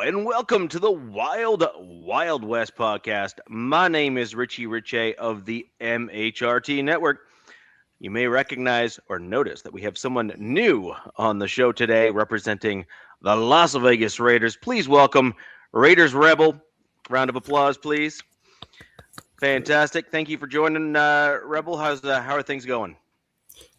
and welcome to the Wild Wild West podcast. My name is Richie Riche of the MHRT Network. You may recognize or notice that we have someone new on the show today representing the Las Vegas Raiders. Please welcome Raiders Rebel. Round of applause, please. Fantastic. Thank you for joining, Rebel. How are things going?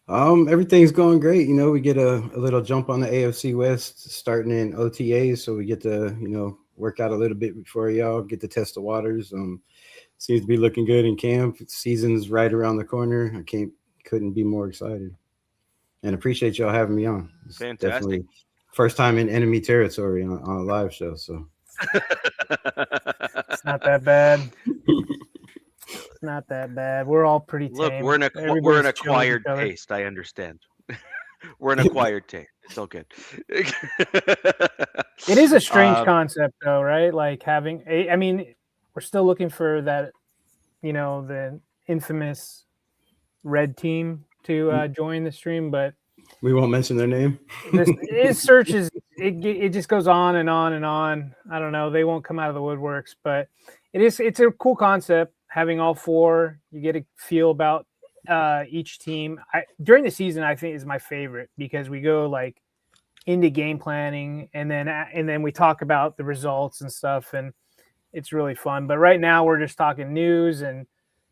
Everything's going great. You know, we get a little jump on the AFC West starting in OTAs, so we get to, work out a little bit before y'all get to test the waters. Seems to be looking good in camp. Season's right around the corner. Couldn't be more excited. And appreciate y'all having me on. It's Fantastic. Definitely first time in enemy territory on a live show, so it's not that bad. Not that bad. We're all pretty tame. Look, we're an acquired taste. I understand. We're an acquired taste. It's all good. It is a strange concept, though, right? Like having we're still looking for that, the infamous red team to join the stream, but we won't mention their name. His searches, it just goes on and on and on. I don't know. They won't come out of the woodworks, but it's a cool concept. Having all four, you get a feel about each team. During the season, I think is my favorite because we go like into game planning and then we talk about the results and stuff, and it's really fun. But right now we're just talking news and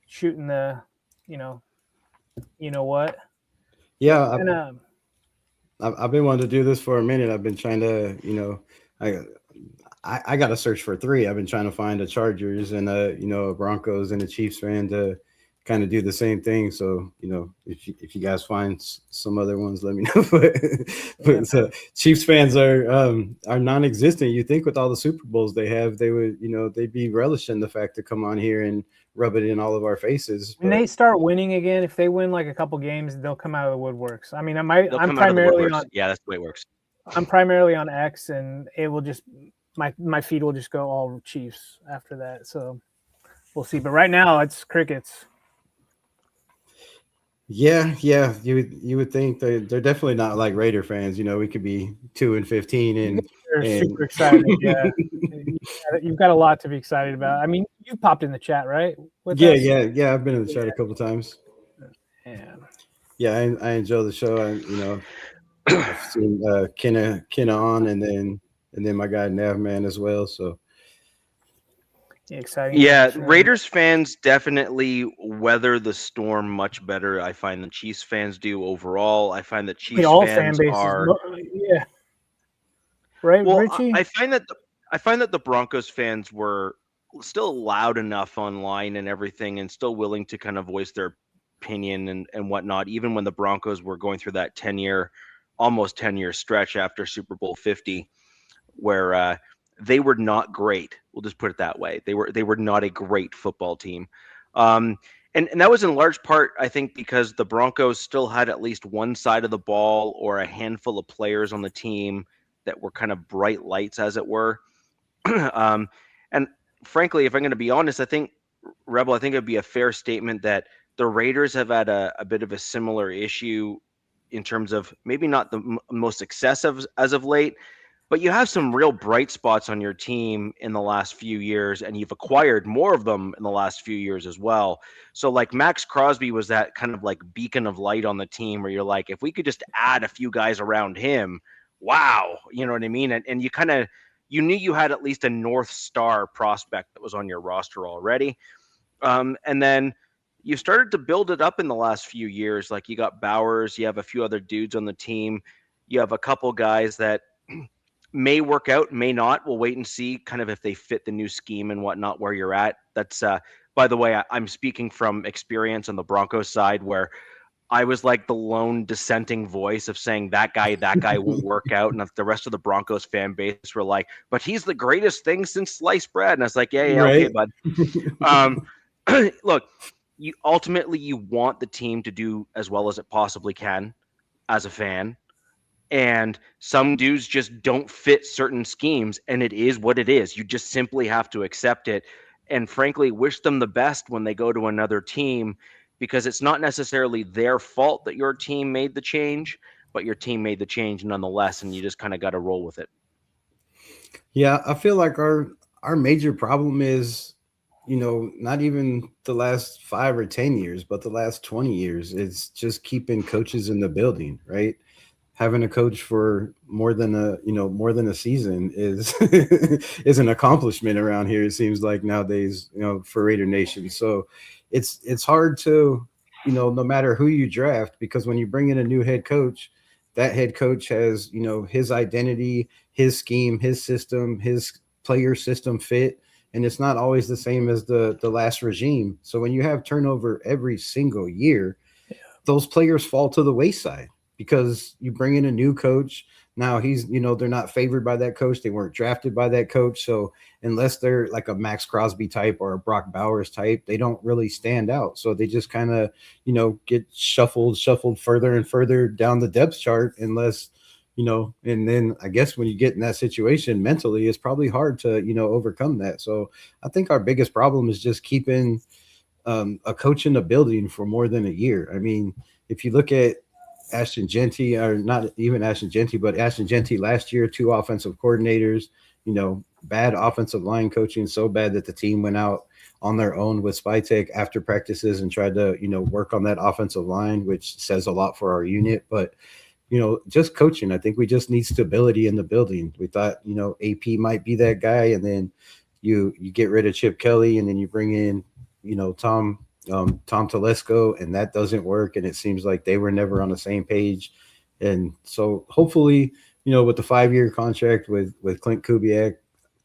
shooting the, you know what? Yeah, and, I've been wanting to do this for a minute. I've been trying to, I got to search for three. I've been trying to find a Chargers and a Broncos and a Chiefs fan to kind of do the same thing. So, if you guys find some other ones, let me know. but so Chiefs fans are non-existent. You think with all the Super Bowls they have, they would, they'd be relishing the fact to come on here and rub it in all of our faces. When they start winning again, if they win like a couple games, they'll come out of the woodworks. I mean, I'm primarily on. Yeah, that's the way it works. I'm primarily on X, and it will just. My feed will just go all Chiefs after that, so we'll see. But right now, it's crickets. Yeah. You would think they're definitely not like Raider fans. We could be 2-15, and they're super excited. Yeah, you've got a lot to be excited about. I mean, you popped in the chat, right? Yeah. I've been in the chat a couple times. Yeah, I enjoy the show. I've seen Kenna on, and then my guy Navman as well. So exciting. Yeah, Raiders fans definitely weather the storm much better. I find the Chiefs fans do overall. I find that Chiefs fans are. Yeah. Right, well, Richie? I find that the Broncos fans were still loud enough online and everything, and still willing to kind of voice their opinion and whatnot, even when the Broncos were going through that almost 10-year stretch after Super Bowl 50. Where they were not great. We'll just put it that way. They were not a great football team. And that was in large part, I think, because the Broncos still had at least one side of the ball or a handful of players on the team that were kind of bright lights, as it were. And frankly, if I'm going to be honest, I think it'd be a fair statement that the Raiders have had a bit of a similar issue in terms of maybe not the most excessive as of late, but you have some real bright spots on your team in the last few years, and you've acquired more of them in the last few years as well. So like Max Crosby was that kind of like beacon of light on the team where you're like, if we could just add a few guys around him, wow, you know what I mean? And you knew you had at least a North Star prospect that was on your roster already. And then you started to build it up in the last few years. Like you got Bowers, you have a few other dudes on the team. You have a couple guys that may work out, may not. We'll wait and see kind of if they fit the new scheme and whatnot where you're at. That's, by the way, I'm speaking from experience on the Broncos side where I was like the lone dissenting voice of saying that guy won't work out. And the rest of the Broncos fan base were like, but he's the greatest thing since sliced bread. And I was like, yeah, right. Okay, bud. Look, you want the team to do as well as it possibly can as a fan. And some dudes just don't fit certain schemes, and it is what it is. You just simply have to accept it and frankly wish them the best when they go to another team, because it's not necessarily their fault that your team made the change, but your team made the change nonetheless, and you just kind of got to roll with it. Yeah, I feel like our major problem is, not even the last 5 or 10 years, but the last 20 years. It's just keeping coaches in the building, right? Having a coach for more than a season is is an accomplishment around here. It seems like nowadays, for Raider Nation. So it's hard to, no matter who you draft, because when you bring in a new head coach, that head coach has, his identity, his scheme, his system, his player system fit, and it's not always the same as the last regime. So when you have turnover every single year, those players fall to the wayside because you bring in a new coach. Now he's, they're not favored by that coach. They weren't drafted by that coach. So unless they're like a Max Crosby type or a Brock Bowers type, they don't really stand out. So they just kind of, get shuffled further and further down the depth chart unless, and then I guess when you get in that situation mentally, it's probably hard to, overcome that. So I think our biggest problem is just keeping a coach in the building for more than a year. I mean, if you look at Ashton Genty, or not even Ashton Genty, but Ashton Genty last year, 2 offensive coordinators, bad offensive line coaching, so bad that the team went out on their own with Spytek after practices and tried to, work on that offensive line, which says a lot for our unit. But, just coaching, I think we just need stability in the building. We thought, AP might be that guy, and then you get rid of Chip Kelly, and then you bring in, Tom Telesco, and that doesn't work. And it seems like they were never on the same page. And so hopefully, with the 5-year contract with Clint Kubiak,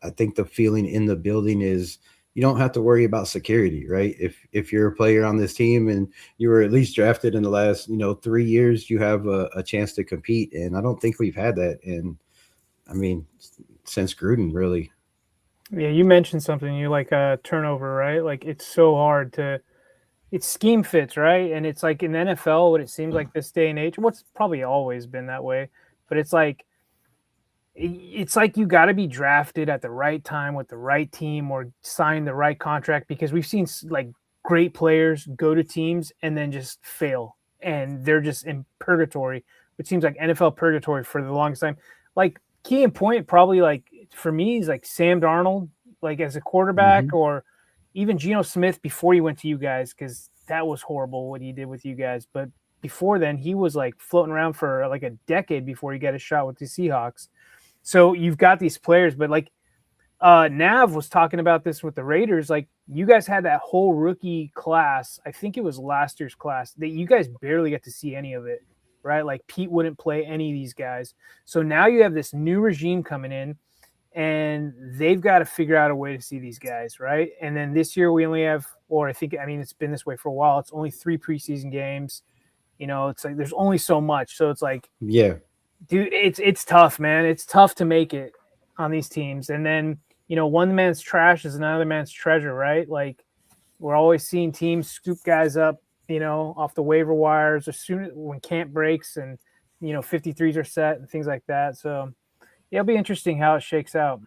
I think the feeling in the building is you don't have to worry about security, right? If you're a player on this team and you were at least drafted in the last, 3 years, you have a chance to compete. And I don't think we've had that. And I mean, since Gruden, really. Yeah, you mentioned something. You like a turnover, right? Like it's so hard to. It's scheme fits, right? And it's like in the NFL, what it seems like this day and age. What's probably always been that way, but it's like you got to be drafted at the right time with the right team or sign the right contract, because we've seen like great players go to teams and then just fail, and they're just in purgatory. It seems like NFL purgatory for the longest time. Like key and point, probably like for me is like Sam Darnold, like as a quarterback, or even Geno Smith before he went to you guys, because that was horrible what he did with you guys. But before then, he was like floating around for like a decade before he got a shot with the Seahawks. So you've got these players, but like Nav was talking about this with the Raiders. Like you guys had that whole rookie class. I think it was last year's class that you guys barely get to see any of it, right? Like Pete wouldn't play any of these guys. So now you have this new regime coming in, and they've got to figure out a way to see these guys, right? And then this year we only have, or I mean, it's been this way for a while. It's only 3 preseason games. It's like there's only so much. So it's like, yeah, dude, it's tough, man. It's tough to make it on these teams. And then, one man's trash is another man's treasure, right? Like we're always seeing teams scoop guys up, off the waiver wires as soon as when camp breaks and, 53s are set and things like that. So it'll be interesting how it shakes out.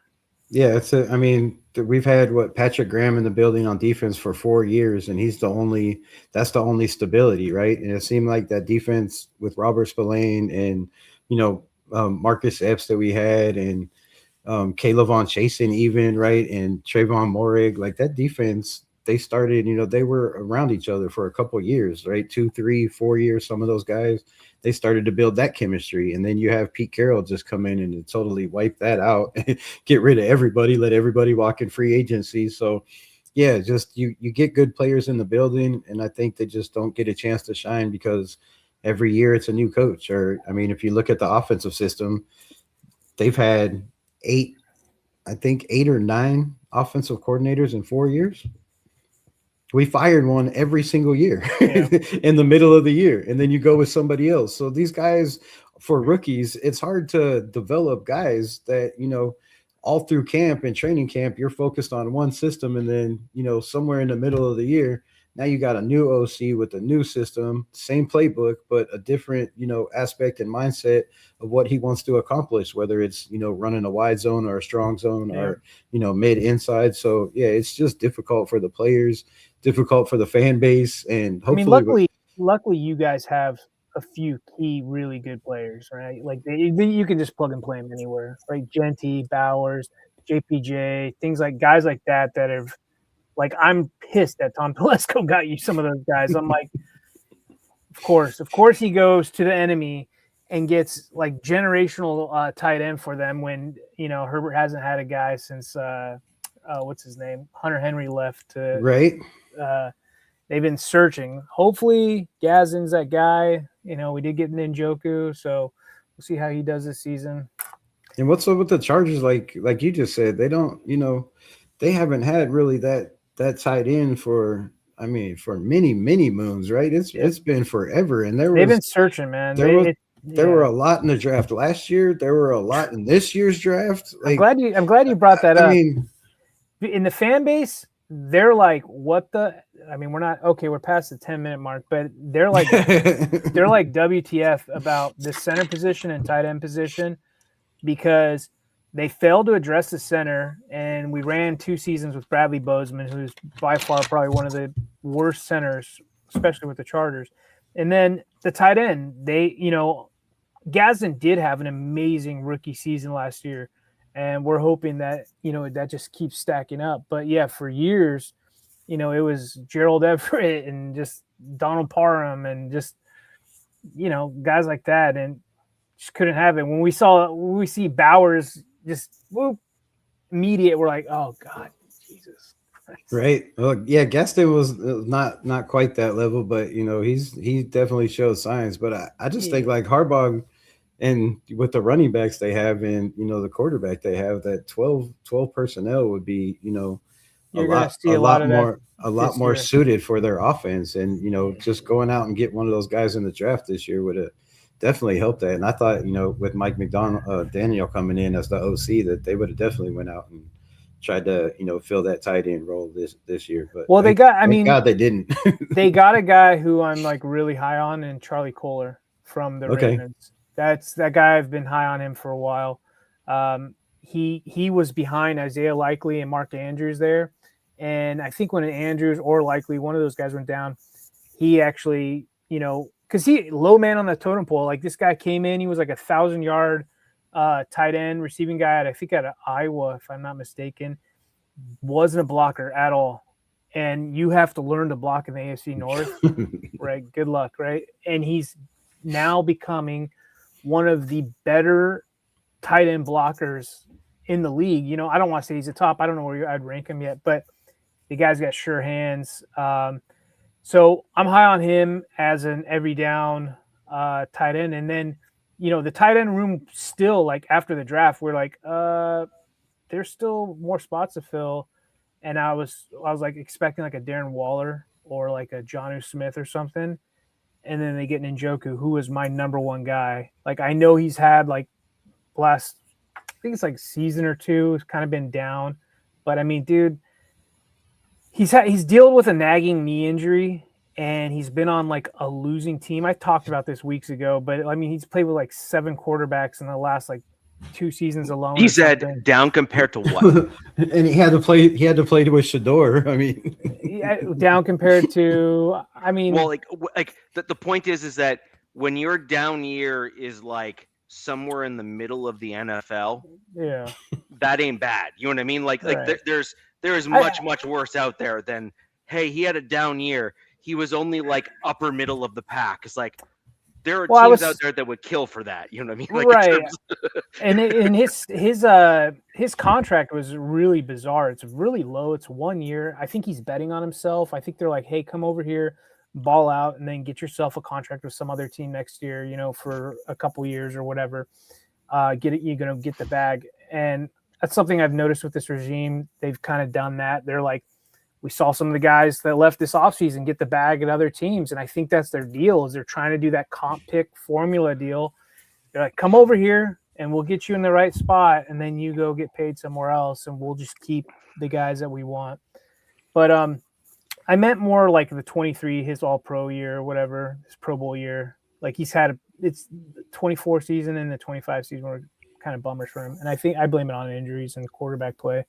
Yeah, I mean, we've had Patrick Graham in the building on defense for 4 years, and that's the only stability, right? And it seemed like that defense with Robert Spillane and, Marcus Epps that we had, and Caleb Von Chasen even, right? And Trayvon Morig, like that defense, they started, they were around each other for a couple of years, right? 2, 3, 4 years. Some of those guys, they started to build that chemistry. And then you have Pete Carroll just come in and totally wipe that out, get rid of everybody, let everybody walk in free agency. So yeah, just you get good players in the building, and I think they just don't get a chance to shine because every year it's a new coach. Or, I mean, if you look at the offensive system, they've had 8 or 9 offensive coordinators in 4 years. We fired one every single year in the middle of the year, and then you go with somebody else. So these guys, for rookies, it's hard to develop guys that, all through camp and training camp, you're focused on one system. And then, somewhere in the middle of the year, now you got a new OC with a new system, same playbook, but a different, aspect and mindset of what he wants to accomplish, whether it's, running a wide zone or a strong zone or, mid inside. So yeah, it's just difficult for the players, difficult for the fan base. And hopefully, luckily you guys have a few key, really good players, right? Like you can just plug and play them anywhere, right? Genty, Bowers, JPJ, things like guys like that have, like, I'm pissed that Tom Telesco got you some of those guys. I'm like, of course he goes to the enemy and gets like generational tight end for them when, Herbert hasn't had a guy since what's his name? Hunter Henry left to right. They've been searching. Hopefully Gazin's that guy. We did get Njoku, so we'll see how he does this season. And what's up with the Chargers? Like you just said, they don't, they haven't had really that tight end for many, many moons, right? It's been forever. And they've been searching, man. There were a lot in the draft last year. There were a lot in this year's draft. Like, I'm glad you brought that up. I mean, in the fan base, they're like, what the? I mean, we're past the 10-minute mark, but they're like, WTF about the center position and tight end position, because they failed to address the center, and we ran 2 seasons with Bradley Bozeman, who's by far probably one of the worst centers, especially with the Chargers. And then the tight end, Gazin did have an amazing rookie season last year, and we're hoping that, that just keeps stacking up. But yeah, for years, it was Gerald Everett and just Donald Parham and just, guys like that, and just couldn't have it. When we see Bowers just immediate, we're like, oh God, Jesus Christ. Right. Well, yeah, Gaston was not quite that level, but he definitely showed signs. But I just think like Harbaugh, and with the running backs they have and the quarterback they have, that 12 personnel would be a lot more suited for their offense. And just going out and get one of those guys in the draft this year would have definitely helped that. And I thought with Mike Daniel coming in as the OC, that they would have definitely went out and tried to fill that tight end role this year. But thank God they didn't. They got a guy who I'm like really high on, in Charlie Kohler from the Ravens. That's that guy. I've been high on him for a while. He was behind Isaiah Likely and Mark Andrews there, and I think when Andrews or Likely, one of those guys went down, he actually because he low man on the totem pole. Like, this guy came in, he was like 1,000-yard tight end receiving guy I think out of Iowa, if I'm not mistaken. Wasn't a blocker at all, and you have to learn to block in the AFC North. Right? Good luck, right? And he's now becoming one of the better tight end blockers in the league. I don't want to say he's a top. I don't know where I'd rank him yet, but the guy's got sure hands. So I'm high on him as an every down tight end. And then, the tight end room still, like, after the draft, we're like, there's still more spots to fill. And I was like expecting like a Darren Waller or like a Jonnu Smith or something. And then they get Njoku, who is my number one guy. Like, I know he's had like last, I think it's like season or two, it's kind of been down. But I mean, dude, he's dealing with a nagging knee injury, and he's been on like a losing team. I talked about this weeks ago, but I mean, he's played with like 7 quarterbacks in the last like 2 seasons alone. He said down compared to what? And he had to play with Shador. I mean, down compared to, well, like the point is that when your down year is like somewhere in the middle of the NFL, yeah, that ain't bad. You know what I mean? Like right. there is much worse out there than, hey, he had a down year. He was only like upper middle of the pack. It's like, there are teams out there that would kill for that. You know what I mean? Like, right. And his contract was really bizarre. It's really low. It's 1 year. I think he's betting on himself. I think they're like, hey, come over here, ball out, and then get yourself a contract with some other team next year, for a couple years or whatever. You're going to get the bag. And that's something I've noticed with this regime. They've kind of done that. They're like, we saw some of the guys that left this offseason get the bag at other teams. And I think that's their deal, is they're trying to do that comp pick formula deal. They're like, come over here and we'll get you in the right spot. And then you go get paid somewhere else, and we'll just keep the guys that we want. But I meant more like the 23, his all pro year or whatever, his Pro Bowl year. Like, it's the 24 season and the 25 season were kind of bummers for him. And I think I blame it on injuries and quarterback play.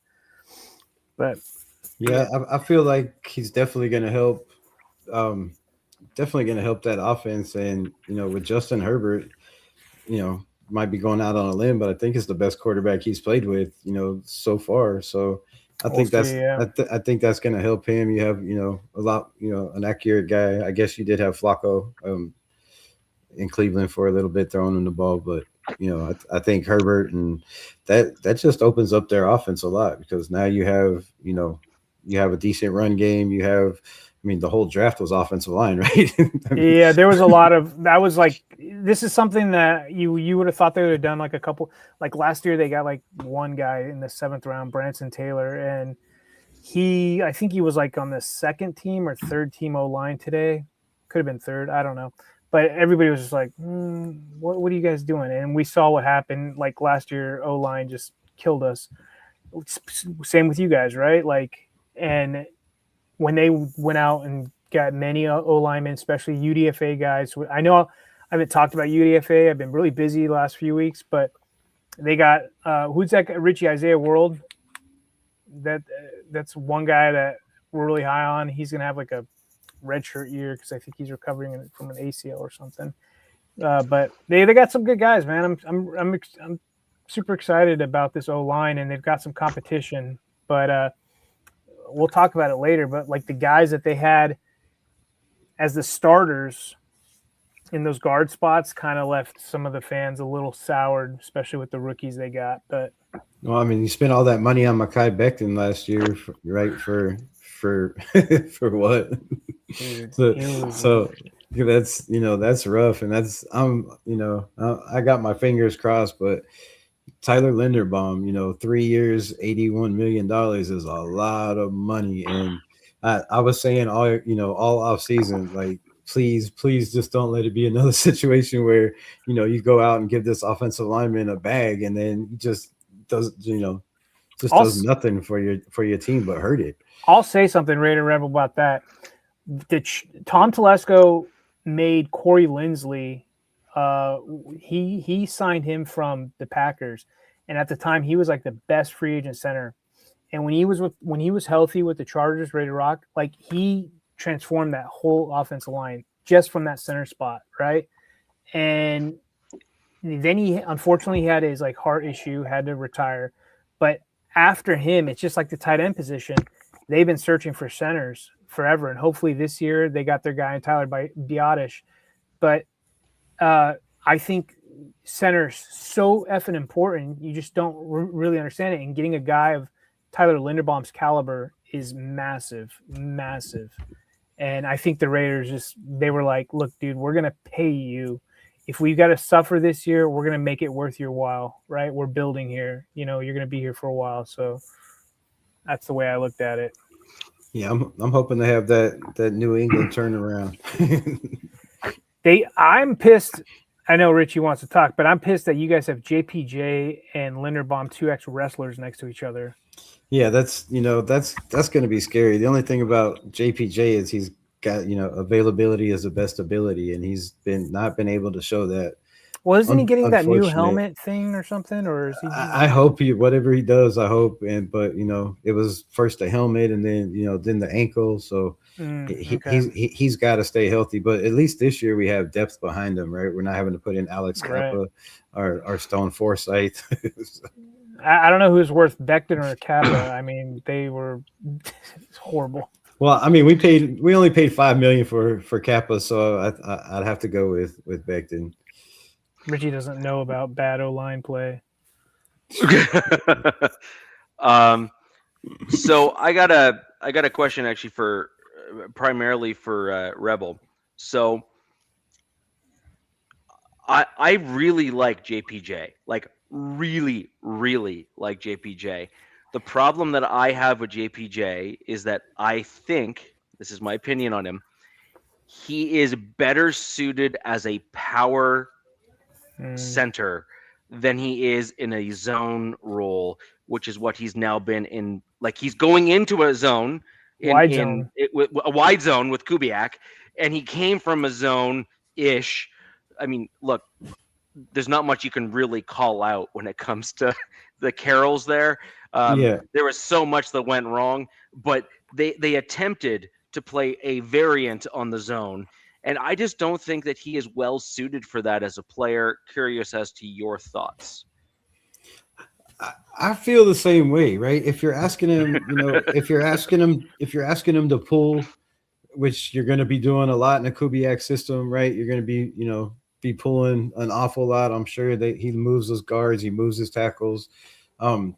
But yeah, I feel like he's definitely going to help definitely going to help that offense. And with Justin Herbert, might be going out on a limb, but I think it's the best quarterback he's played with, so far. So I think I think that's going to help him. You have, a lot, an accurate guy. I guess you did have Flacco in Cleveland for a little bit throwing him the ball, but I think Herbert, and that just opens up their offense a lot, because now you have a decent run game. You have, the whole draft was offensive line, right? Yeah, there was a lot of that. Was like, this is something that you would have thought they would have done like a couple. Like last year, they got like one guy in the 7th round, Branson Taylor, and I think he was like on the 2nd team or 3rd team O line today. Could have been 3rd, I don't know. But everybody was just like, what are you guys doing? And we saw what happened. Like last year, O line just killed us. Same with you guys, right? Like, and when they went out and got many O linemen, especially UDFA guys. I know I haven't talked about UDFA. I've been really busy the last few weeks, but they got who's that guy? Richie Isaiah World. That's one guy that we're really high on. He's gonna have like a redshirt year because I think he's recovering from an ACL or something. But they got some good guys, man. I'm super excited about this O line, and they've got some competition. But we'll talk about it later. But like the guys that they had as the starters in those guard spots kind of left some of the fans a little soured, especially with the rookies they got. But you spent all that money on Mekhi Becton last year, right? For what? Dude, so that's rough, and that's I got my fingers crossed, but Tyler Linderbaum, 3 years, $81 million is a lot of money, and I was saying all off season, like, please just don't let it be another situation where you go out and give this offensive lineman a bag, and then he just does nothing for your team but hurt it. I'll say something, Raider Rebel, about that. Tom Telesco made Corey Linsley. He signed him from the Packers, and at the time he was like the best free agent center. And when he was healthy with the Chargers, ready to rock, like he transformed that whole offensive line just from that center spot, right? And then he unfortunately had his like heart issue, had to retire. But after him, it's just like the tight end position. They've been searching for centers forever, and hopefully this year they got their guy in Tyler Biadasz. But I think center's so effing important. You just don't really understand it. And getting a guy of Tyler Linderbaum's caliber is massive. And I think the Raiders they were like, look, dude, we're going to pay you. If we've got to suffer this year, we're going to make it worth your while, right? We're building here. You're going to be here for a while. So that's the way I looked at it. Yeah, I'm hoping to have that New England turnaround. I'm pissed. I know Richie wants to talk, but I'm pissed that you guys have JPJ and Linderbaum, 2X wrestlers next to each other. Yeah, that's going to be scary. The only thing about JPJ is he's got availability is the best ability, and he's not been able to show that. Well, isn't he getting that new helmet thing or something, or is he? I hope whatever he does, I hope. But it was first the helmet, and then then the ankle. So he's got to stay healthy. But at least this year we have depth behind him, right? We're not having to put in Alex Kappa or Stone Forsythe. I don't know who's worth Becton or Kappa. I mean, they were horrible. Well, I mean, we only paid $5 million for Kappa, so I'd have to go with Becton. Richie doesn't know about bad O-line play. So I got a question actually primarily for Rebel. So I really like JPJ, like really like JPJ. The problem that I have with JPJ is that I think, this is my opinion on him, he is better suited as a power center than he is in a zone role, which is what he's now been in. Like, he's going into a zone, a wide zone with Kubiak, and he came from a zone-ish. I mean, look, there's not much you can really call out when it comes to the Carrolls there. There was so much that went wrong, but they attempted to play a variant on the zone, And I just don't think that he is well suited for that as a player. Curious as to your thoughts. I feel the same way, right? If you're asking him, if you're asking him to pull, which you're going to be doing a lot in a Kubiak system, right? You're going to be, be pulling an awful lot. I'm sure that he moves his guards, he moves his tackles. I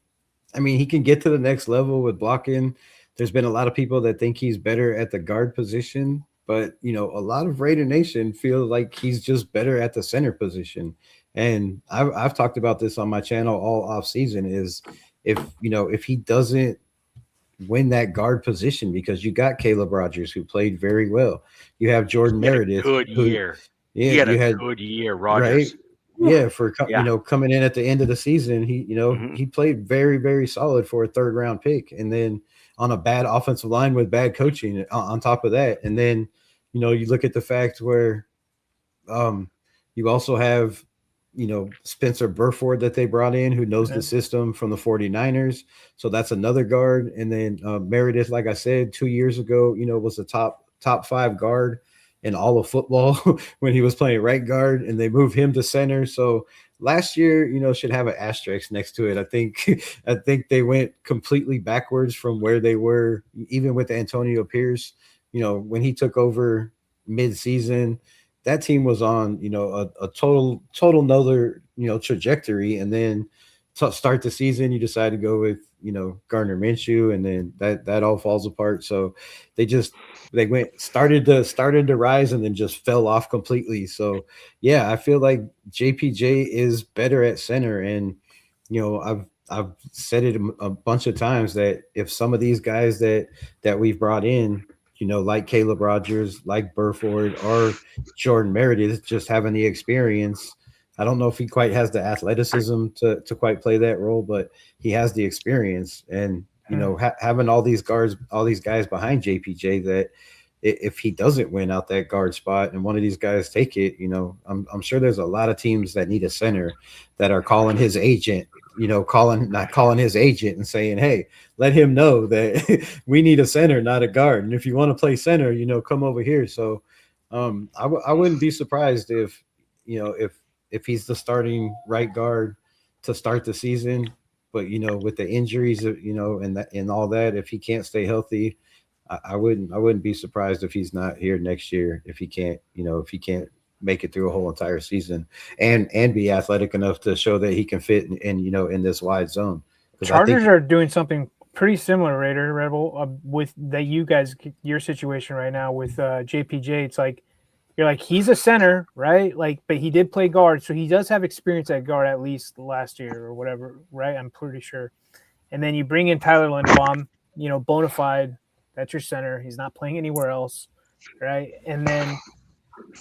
mean, he can get to the next level with blocking. There's been a lot of people that think he's better at the guard position, but a lot of Raider Nation feel like he's just better at the center position. And I've talked about this on my channel all off season is if he doesn't win that guard position, because you got Caleb Rogers who played very well. You have Jordan Meredith. Good year. Yeah, he had a good year, Rogers. Right? Yeah, coming in at the end of the season, he played very, very solid for a 3rd round pick, and then on a bad offensive line with bad coaching on top of that. And then, you look at the fact where you also have, Spencer Burford that they brought in, who knows the system from the 49ers. So that's another guard. And then Meredith, like I said, 2 years ago, was the top 5 guard in all of football when he was playing right guard, and they moved him to center. So last year, should have an asterisk next to it. I think they went completely backwards from where they were, even with Antonio Pierce. When he took over mid-season, that team was on, a total another, trajectory. And then to start the season, you decide to go with, Gardner Minshew, and then that all falls apart. So they started to rise and then just fell off completely. So yeah, I feel like JPJ is better at center. And, I've said it a bunch of times that if some of these guys that we've brought in, like Caleb Rogers, like Burford, or Jordan Meredith, just having the experience. I don't know if he quite has the athleticism to quite play that role, but he has the experience. And, having all these guys behind JPJ, that if he doesn't win out that guard spot and one of these guys take it, I'm sure there's a lot of teams that need a center that are calling his agent, not calling his agent and saying, hey, let him know that we need a center, not a guard. And if you want to play center, come over here. So I wouldn't be surprised if he's the starting right guard to start the season, but with the injuries, and all that, if he can't stay healthy, I wouldn't be surprised if he's not here next year, if he can't make it through a whole entire season and be athletic enough to show that he can fit in this wide zone. Chargers are doing something pretty similar, Raider Rebel, with your situation right now with JPJ. It's like, you're like, he's a center, right? Like, but he did play guard, so he does have experience at guard at least last year or whatever, right? I'm pretty sure. And then you bring in Tyler Linderbaum, bona fide. That's your center. He's not playing anywhere else, right? And then,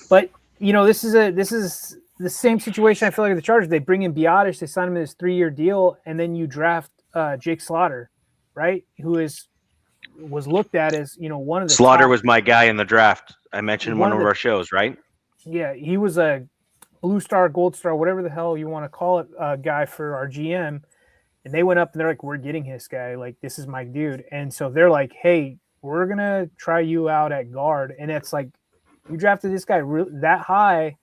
but this is the same situation. I feel like the Chargers. They bring in Biotish, they sign him in this 3-year deal, and then you draft Jake Slaughter, right? Who was looked at as one of the Slaughter was my guy in the draft. I mentioned one of our shows, right? Yeah, he was a blue star, gold star, whatever the hell you want to call it, guy for our GM. And they went up and they're like, we're getting this guy. Like, this is my dude. And so they're like, hey, we're going to try you out at guard. And it's like, you drafted this guy that high,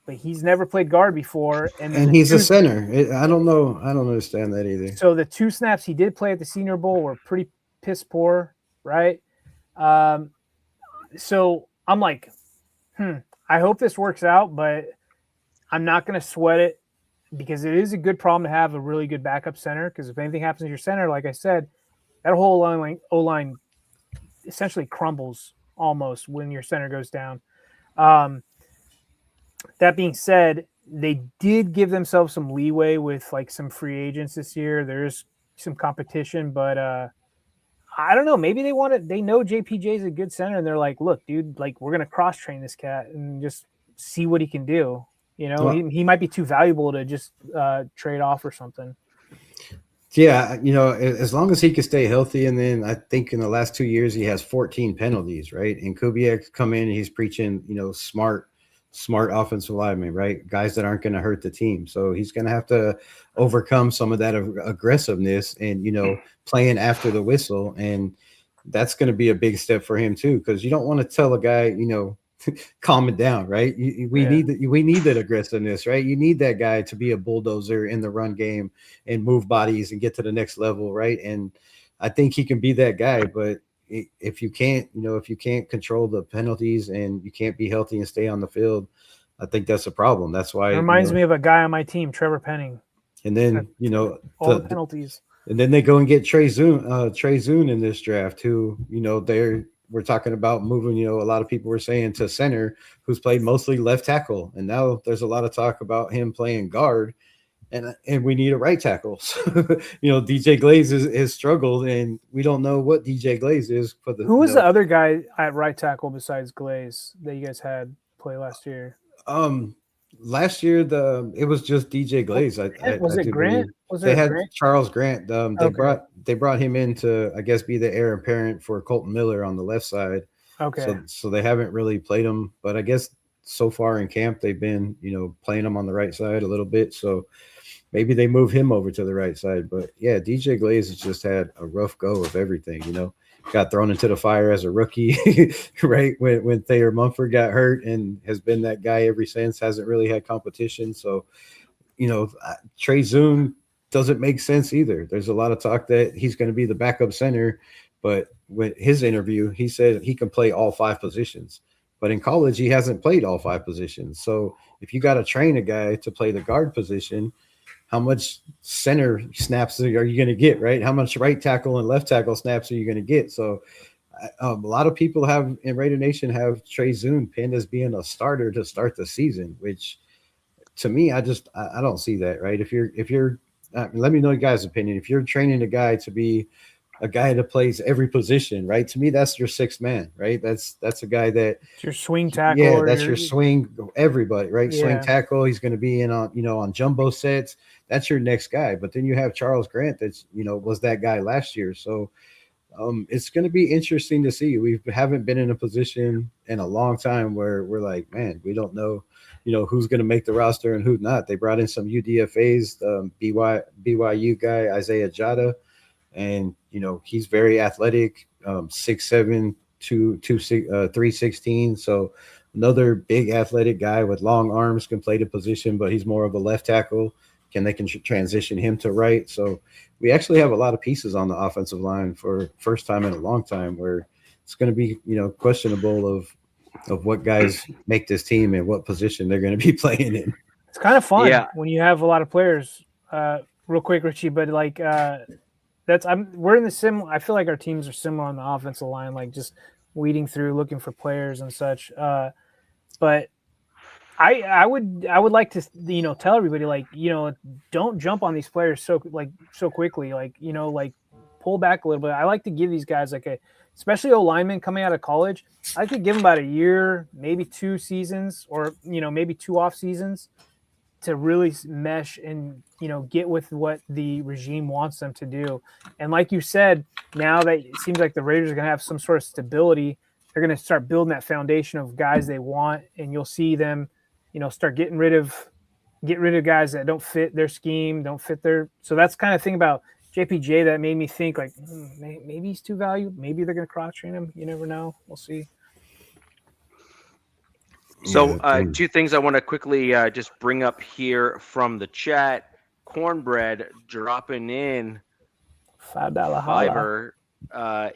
but he's never played guard before. And he's a center. I don't know. I don't understand that either. So the 2 snaps he did play at the Senior Bowl were pretty piss poor, right? So I'm like, I hope this works out, but I'm not going to sweat it, because it is a good problem to have a really good backup center. Because if anything happens to your center, like I said, that whole O-line essentially crumbles almost when your center goes down. That being said, they did give themselves some leeway with like some free agents this year. There's some competition, but I don't know. Maybe they know JPJ is a good center, and they're like, look, dude, like, we're going to cross train this cat and just see what he can do. He might be too valuable to just trade off or something. Yeah, as long as he can stay healthy. And then I think in the last 2 years, he has 14 penalties, right? And Kubiak come in and he's preaching, smart offensive linemen, right? Guys that aren't going to hurt the team. So he's going to have to overcome some of that aggressiveness and, playing after the whistle. And that's going to be a big step for him too, because you don't want to tell a guy, calm it down, right? We need that aggressiveness, right? You need that guy to be a bulldozer in the run game and move bodies and get to the next level, right? And I think he can be that guy, but if you can't, if you can't control the penalties and you can't be healthy and stay on the field, I think that's a problem. That's why it reminds me of a guy on my team, Trevor Penning. And then all the penalties. And then they go and get Trey Zune in this draft, who we're talking about moving. A lot of people were saying to center, who's played mostly left tackle, and now there's a lot of talk about him playing guard, and we need a right tackle. So, DJ Glaze has struggled, and we don't know what DJ Glaze is. Who was the other guy at right tackle besides Glaze that you guys had play last year? Last year, it was just DJ Glaze. Was it Grant? They had Charles Grant. They brought him in to, I guess, be the heir apparent for Colton Miller on the left side. Okay. So they haven't really played him, but I guess so far in camp they've been, playing him on the right side a little bit. So maybe they move him over to the right side. But yeah, DJ Glaze has just had a rough go of everything. Got thrown into the fire as a rookie, right? When Thayer Mumford got hurt, and has been that guy ever since. Hasn't really had competition. So, Trey Zune doesn't make sense either. There's a lot of talk that he's going to be the backup center, but with his interview, he said he can play all 5 positions. But in college, he hasn't played all 5 positions. So if you got to train a guy to play the guard position, how much center snaps are you going to get, right? How much right tackle and left tackle snaps are you going to get? So a lot of people in Raider Nation have Trey Zune pinned as being a starter to start the season, which to me, I don't see that, right? If you're let me know your guys' opinion. If you're training a guy to be a guy that plays every position, right? To me, that's your 6th man, right? That's a guy that it's your swing tackle. Yeah, that's your swing. Everybody, right? Yeah. Swing tackle. He's going to be in on jumbo sets. That's your next guy. But then you have Charles Grant. That's was that guy last year. So it's going to be interesting to see. We haven't been in a position in a long time where we're like, man, we don't know, who's going to make the roster and who's not. They brought in some UDFAs, BYU guy Isaiah Jada. And, he's very athletic, 6'7", 316. So another big athletic guy with long arms, can play the position, but he's more of a left tackle. They can transition him to right. So we actually have a lot of pieces on the offensive line for first time in a long time, where it's going to be, questionable of what guys make this team and what position they're going to be playing in. It's kind of fun when you have a lot of players. Real quick, Richie, but like we're in the sim. I feel like our teams are similar on the offensive line, like just weeding through, looking for players and such. But I would like to tell everybody, like, don't jump on these players so quickly, like, pull back a little bit. I like to give these guys especially O-linemen coming out of college, I could give them about a year, maybe 2 seasons, or maybe 2 off seasons to really mesh and get with what the regime wants them to do. And like you said, now that it seems like the Raiders are going to have some sort of stability, they're going to start building that foundation of guys they want, and you'll see them start getting rid of guys that don't fit their scheme, don't fit their. So that's kind of thing about JPJ that made me think, like, maybe he's too valuable. Maybe they're going to cross train him. You never know. We'll see. So 2 things I want to quickly just bring up here from the chat. Cornbread dropping in $5 fiber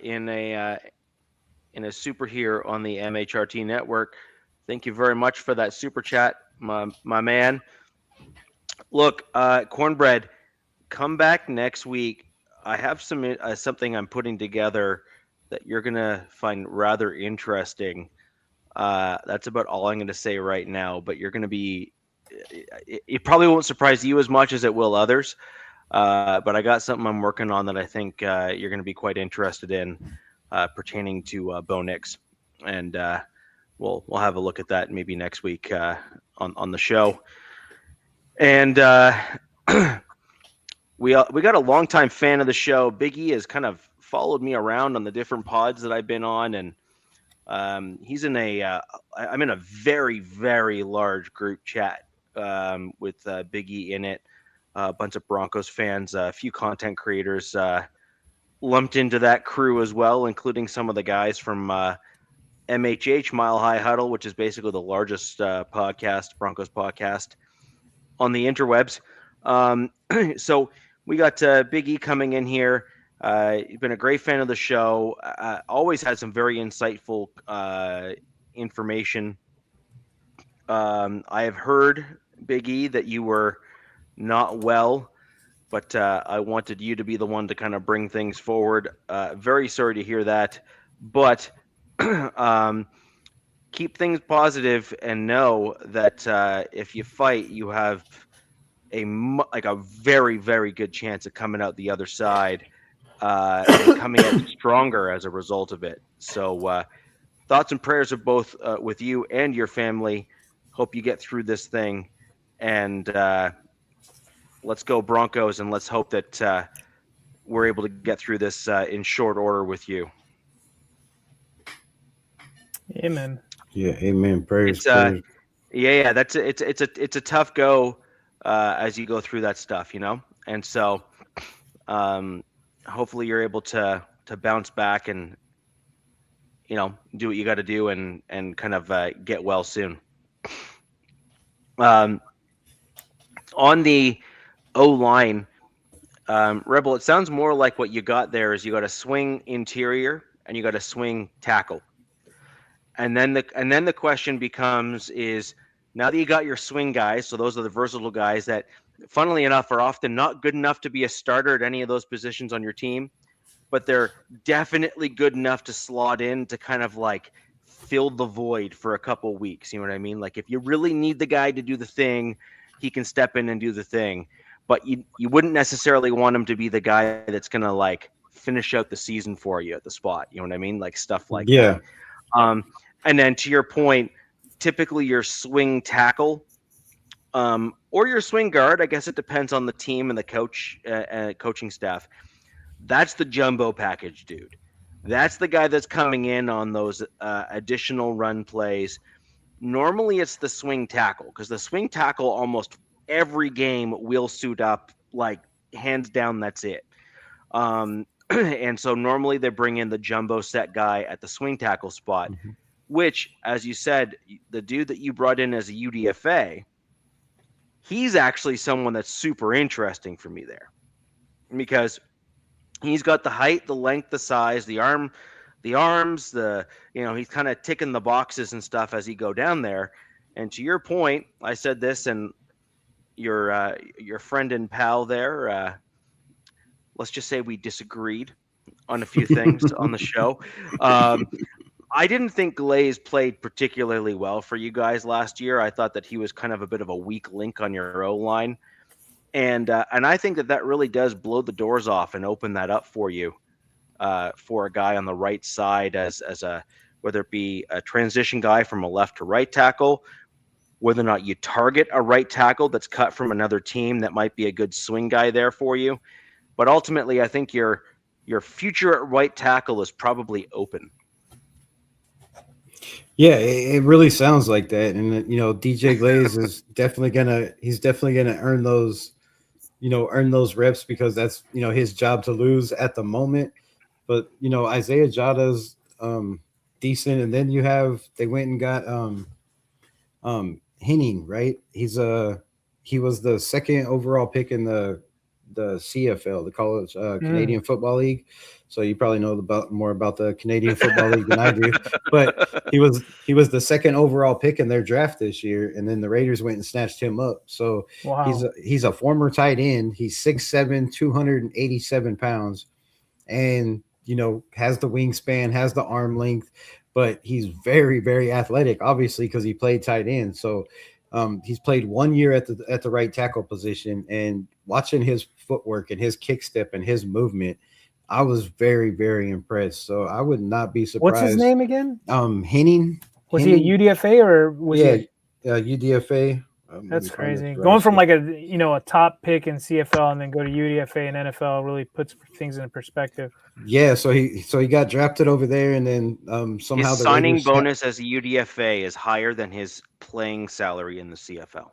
in a super here on the MHRT network. Thank you very much for that super chat, my man. Look, Cornbread, come back next week. I have something I'm putting together that you're gonna find rather interesting. That's about all I'm gonna say right now. But you're gonna be. It probably won't surprise you as much as it will others. But I got something I'm working on that I think you're gonna be quite interested in, pertaining to Bo Nix, and we'll have a look at that maybe next week on the show. And we got a longtime fan of the show. Big E has kind of followed me around on the different pods that I've been on, and he's in I'm in a very, very large group chat with Big E in it, a bunch of Broncos fans, a few content creators lumped into that crew as well, including some of the guys from MHH, Mile High Huddle, which is basically the largest Broncos podcast on the interwebs. So we got Big E coming in here. You've been a great fan of the show. Always had some very insightful information. I have heard, Big E, that you were not well, but I wanted you to be the one to kind of bring things forward. Very sorry to hear that, but keep things positive and know that if you fight, you have a very, very good chance of coming out the other side and coming out stronger as a result of it. So thoughts and prayers are both with you and your family. Hope you get through this thing, and let's go Broncos, and let's hope that we're able to get through this in short order with you. Amen. Yeah, amen. Prayers. Prayers. Yeah. That's it's a tough go as you go through that stuff, and so hopefully you're able to bounce back and do what you got to do and kind of get well soon. On the O-line, Rebel, it sounds more like what you got there is you got a swing interior and you got a swing tackle. And then the question becomes is, now that you got your swing guys, so those are the versatile guys that, funnily enough, are often not good enough to be a starter at any of those positions on your team, but they're definitely good enough to slot in to kind of like fill the void for a couple weeks. You know what I mean? Like if you really need the guy to do the thing, he can step in and do the thing. But you wouldn't necessarily want him to be the guy that's going to like finish out the season for you at the spot. You know what I mean? Like stuff like that. And then to your point, typically your swing tackle or your swing guard, I guess it depends on the team and the coaching staff. That's the jumbo package, dude. That's the guy that's coming in on those additional run plays. Normally it's the swing tackle, because the swing tackle almost every game will suit up, like hands down, that's it. And so normally they bring in the jumbo set guy at the swing tackle spot, which, as you said, the dude that you brought in as a UDFA, he's actually someone that's super interesting for me there, because he's got the height, the length, the size, the arms, he's kind of ticking the boxes and stuff as he go down there. And to your point, I said this, and your friend and pal there, let's just say we disagreed on a few things on the show. I didn't think Glaze played particularly well for you guys last year. I thought that he was kind of a bit of a weak link on your O-line. And I think that really does blow the doors off and open that up for you for a guy on the right side as a, whether it be a transition guy from a left to right tackle, whether or not you target a right tackle that's cut from another team that might be a good swing guy there for you. But ultimately, I think your future at right tackle is probably open. Yeah, it really sounds like that. And, DJ Glaze is definitely gonna earn those, reps, because that's, his job to lose at the moment. But, Isaiah Jada's decent. And then they went and got Henning, right? He was the second overall pick in the CFL, the College Canadian Football League. So you probably know more about the Canadian Football League than I do. But he was the second overall pick in their draft this year, and then the Raiders went and snatched him up. So he's a former tight end. He's 6'7", 287 pounds, and has the wingspan, has the arm length, but he's very, very athletic, obviously, because he played tight end. So he's played 1 year at the right tackle position, and watching his footwork and his kick step and his movement, I was very, very impressed. So I would not be surprised. What's his name again? Henning. Was he a UDFA or was he? UDFA. That's crazy. Going from like a top pick in CFL and then go to UDFA and NFL really puts things in perspective. Yeah, so he got drafted over there, and then somehow his signing bonus as a UDFA is higher than his playing salary in the CFL.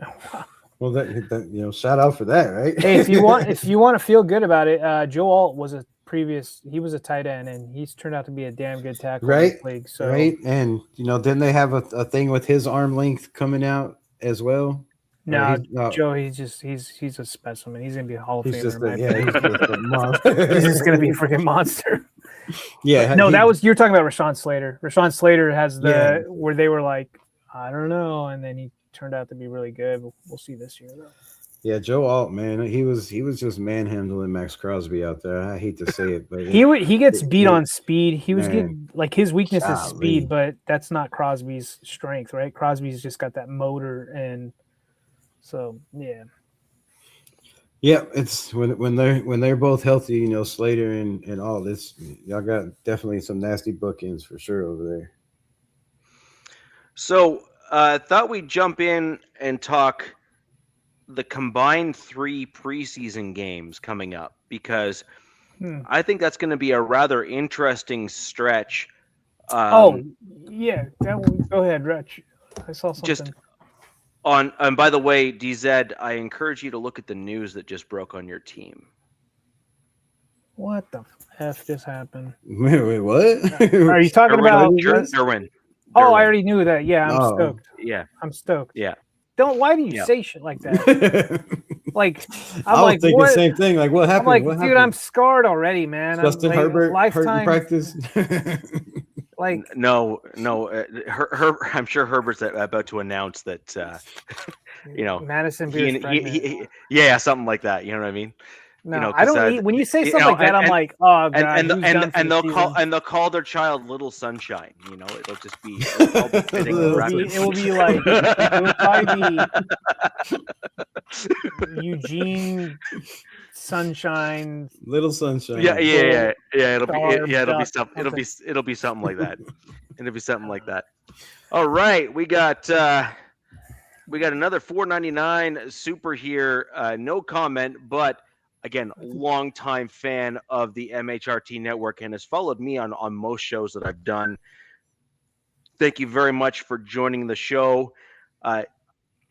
Oh, wow. Well, that shout out for that, right? Hey, if you want to feel good about it, Joe Alt was a he was a tight end, and he's turned out to be a damn good tackle Right, in this league. So right, and then they have a thing with his arm length coming out as well. no, Joe, he's a specimen. He's gonna be a Hall of he's Famer. just In my he's opinion. just a monster. He's just gonna be a freaking monster. Yeah, but no, you're talking about Rashawn Slater. Rashawn Slater has where they were like, I don't know, and then he turned out to be really good. We'll see this year though. Yeah, Joe Alt, man, he was just manhandling Max Crosby out there. I hate to say it, but he gets beat on speed. He was getting his weakness is Golly. speed, but that's not Crosby's strength, right? Crosby's just got that motor, and so yeah. Yeah, it's when they're both healthy, Slater and all this, y'all got definitely some nasty bookends for sure over there. So thought we'd jump in and talk the combined 3 preseason games coming up, because I think that's going to be a rather interesting stretch. Go ahead, Rich. I saw something. Just and by the way, DZ, I encourage you to look at the news that just broke on your team. What the F just happened? Wait, what? Are you talking about Derwin? Oh, I already knew that. Yeah, I'm stoked. Yeah, I'm stoked. Yeah. Why do you say shit like that? Like, I was thinking the same thing. Like, what happened? I'm like, dude, I'm scarred already, man. Justin Herbert, lifetime practice. Like, no. I'm sure Herbert's about to announce that. Madison. Yeah, something like that. You know what I mean? No, I don't. When you say something like that, I'm like, oh god. And they'll call their child Little Sunshine. It'll just be. It will be like it will probably be Eugene Sunshine, Little Sunshine. Yeah. It'll be something like that. It'll be something like that. All right, we got another $4.99 super here. No comment, but. Again, longtime fan of the MHRT network and has followed me on most shows that I've done. Thank you very much for joining the show. If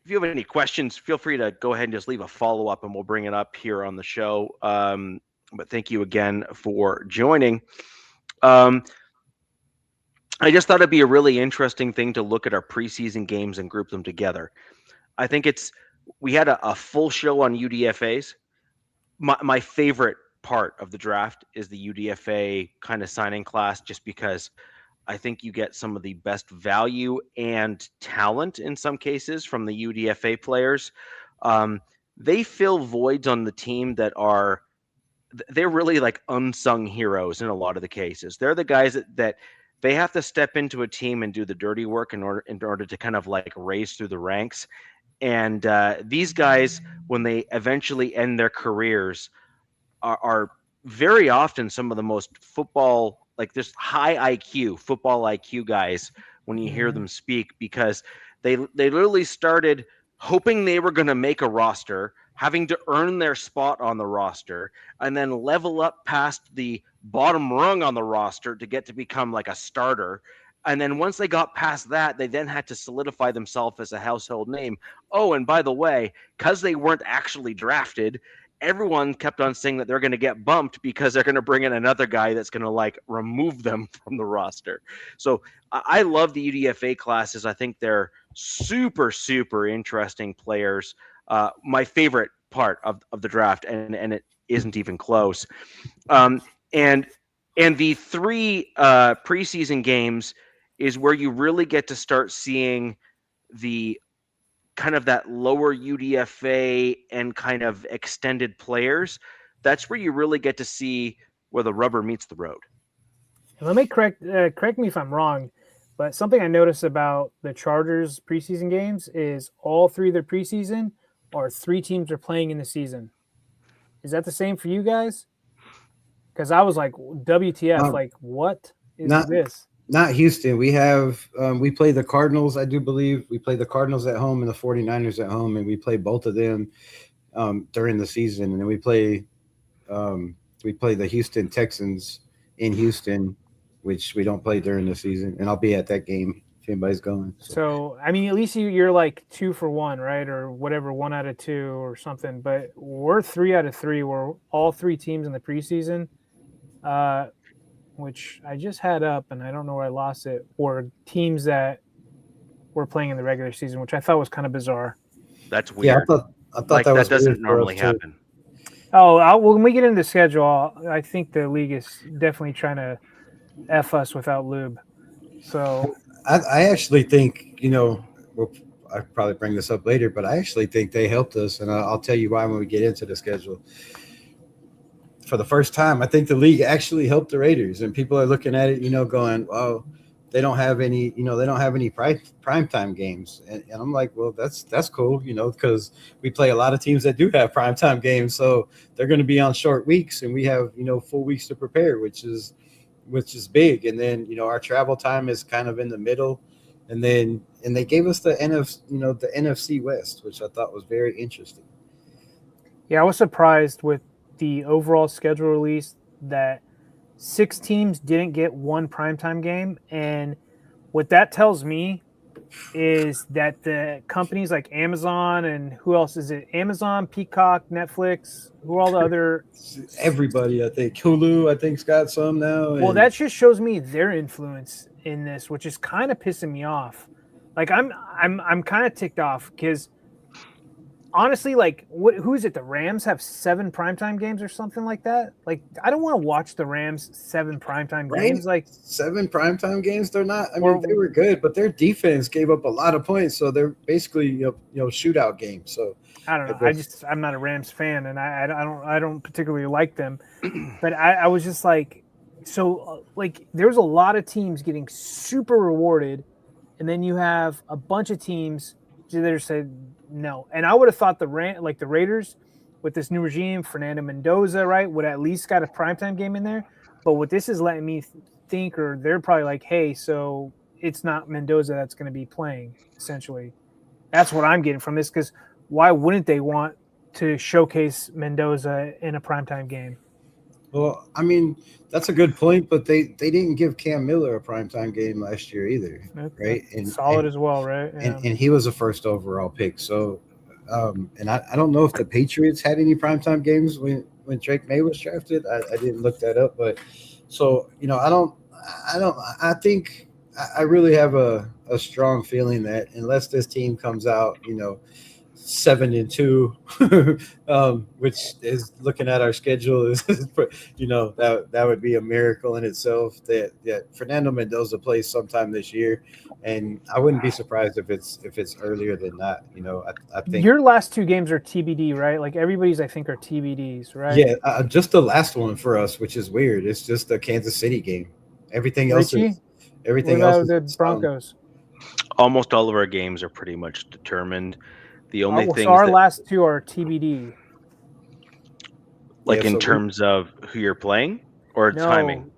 you have any questions, feel free to go ahead and just leave a follow-up and we'll bring it up here on the show. But thank you again for joining. I just thought it'd be a really interesting thing to look at our preseason games and group them together. I think we had a full show on UDFAs. My favorite part of the draft is the UDFA kind of signing class, just because I think you get some of the best value and talent in some cases from the UDFA players. They fill voids on the team they're really like unsung heroes in a lot of the cases. They're the guys that they have to step into a team and do the dirty work in order to kind of like raise through the ranks. And these guys, when they eventually end their careers, are very often some of the most football, like just high IQ, football IQ guys when you hear them speak, because they literally started hoping they were going to make a roster, having to earn their spot on the roster, and then level up past the bottom rung on the roster to get to become like a starter. And then once they got past that, they then had to solidify themselves as a household name. Oh, and by the way, because they weren't actually drafted, everyone kept on saying that they're going to get bumped because they're going to bring in another guy that's going to like remove them from the roster. So I love the UDFA classes. I think they're super, super interesting players. My favorite part of the draft, and it isn't even close. And the 3 preseason games is where you really get to start seeing the kind of that lower UDFA and kind of extended players. That's where you really get to see where the rubber meets the road. Let me correct me if I'm wrong, but something I noticed about the Chargers preseason games is all 3 of their preseason are 3 teams are playing in the season. Is that the same for you guys? Because I was like, WTF, like what is this? Not Houston. We have we play the Cardinals, I do believe. We play the Cardinals at home and the 49ers at home, and we play both of them during the season. And then we play the Houston Texans in Houston, which we don't play during the season. And I'll be at that game if anybody's going. So I mean, at least you're like 2 for 1, right? Or whatever, 1 out of 2 or something. But we're 3 out of 3. We're all 3 teams in the preseason. which I just had up and I don't know where I lost it, were teams that were playing in the regular season, which I thought was kind of bizarre. That's weird. Yeah, I thought that was doesn't weird for us, normally too. happen. Oh, when we get into the schedule, I think the league is definitely trying to F us without lube. So I actually think, I'll probably bring this up later, but I actually think they helped us, and I'll tell you why when we get into the schedule. For the first time, I think the league actually helped the Raiders, and people are looking at it, going, "Oh, they don't have any, primetime games," and I'm like, "Well, that's cool, because we play a lot of teams that do have primetime games, so they're going to be on short weeks, and we have, full weeks to prepare, which is big, and then our travel time is kind of in the middle, and they gave us the NFC West, which I thought was very interesting. Yeah, I was surprised with the overall schedule release that 6 teams didn't get one primetime game. And what that tells me is that the companies like Amazon and who else is it? Amazon, Peacock, Netflix, who are all the other... Everybody, I think. Hulu, I think, has got some now. Well, that just shows me their influence in this, which is kind of pissing me off. Like, I'm kind of ticked off because... Honestly, like, who is it? The Rams have 7 primetime games or something like that. Like, I don't want to watch the Rams 7 primetime games. Like 7 primetime games, they're not. I mean, they were good, but their defense gave up a lot of points, so they're basically shootout games. So I don't know. I'm not a Rams fan, and I don't particularly like them. But I was just like, there's a lot of teams getting super rewarded, and then you have a bunch of teams that are said. No, and I would have thought the Raiders with this new regime, Fernando Mendoza, right, would at least got a primetime game in there. But what this is letting me think, or they're probably like, hey, so it's not Mendoza that's going to be playing, essentially. That's what I'm getting from this, because why wouldn't they want to showcase Mendoza in a primetime game? Well, I mean, that's a good point, but they didn't give Cam Miller a primetime game last year either, right? And solid as well, right? Yeah. And he was a first overall pick. So, and I don't know if the Patriots had any primetime games when Drake May was drafted. I didn't look that up, but so I think I really have a strong feeling that unless this team comes out, 7-2, which is looking at our schedule is, that would be a miracle in itself. That Fernando Mendoza plays sometime this year, and I wouldn't be surprised if it's earlier than that. I think your last 2 games are TBD, right? Like everybody's, I think, are TBDs, right? Yeah, just the last one for us, which is weird. It's just the Kansas City game. Everything else is the Broncos. Almost all of our games are pretty much determined. The only thing our last 2 are TBD. Like in terms of who you're playing or timing?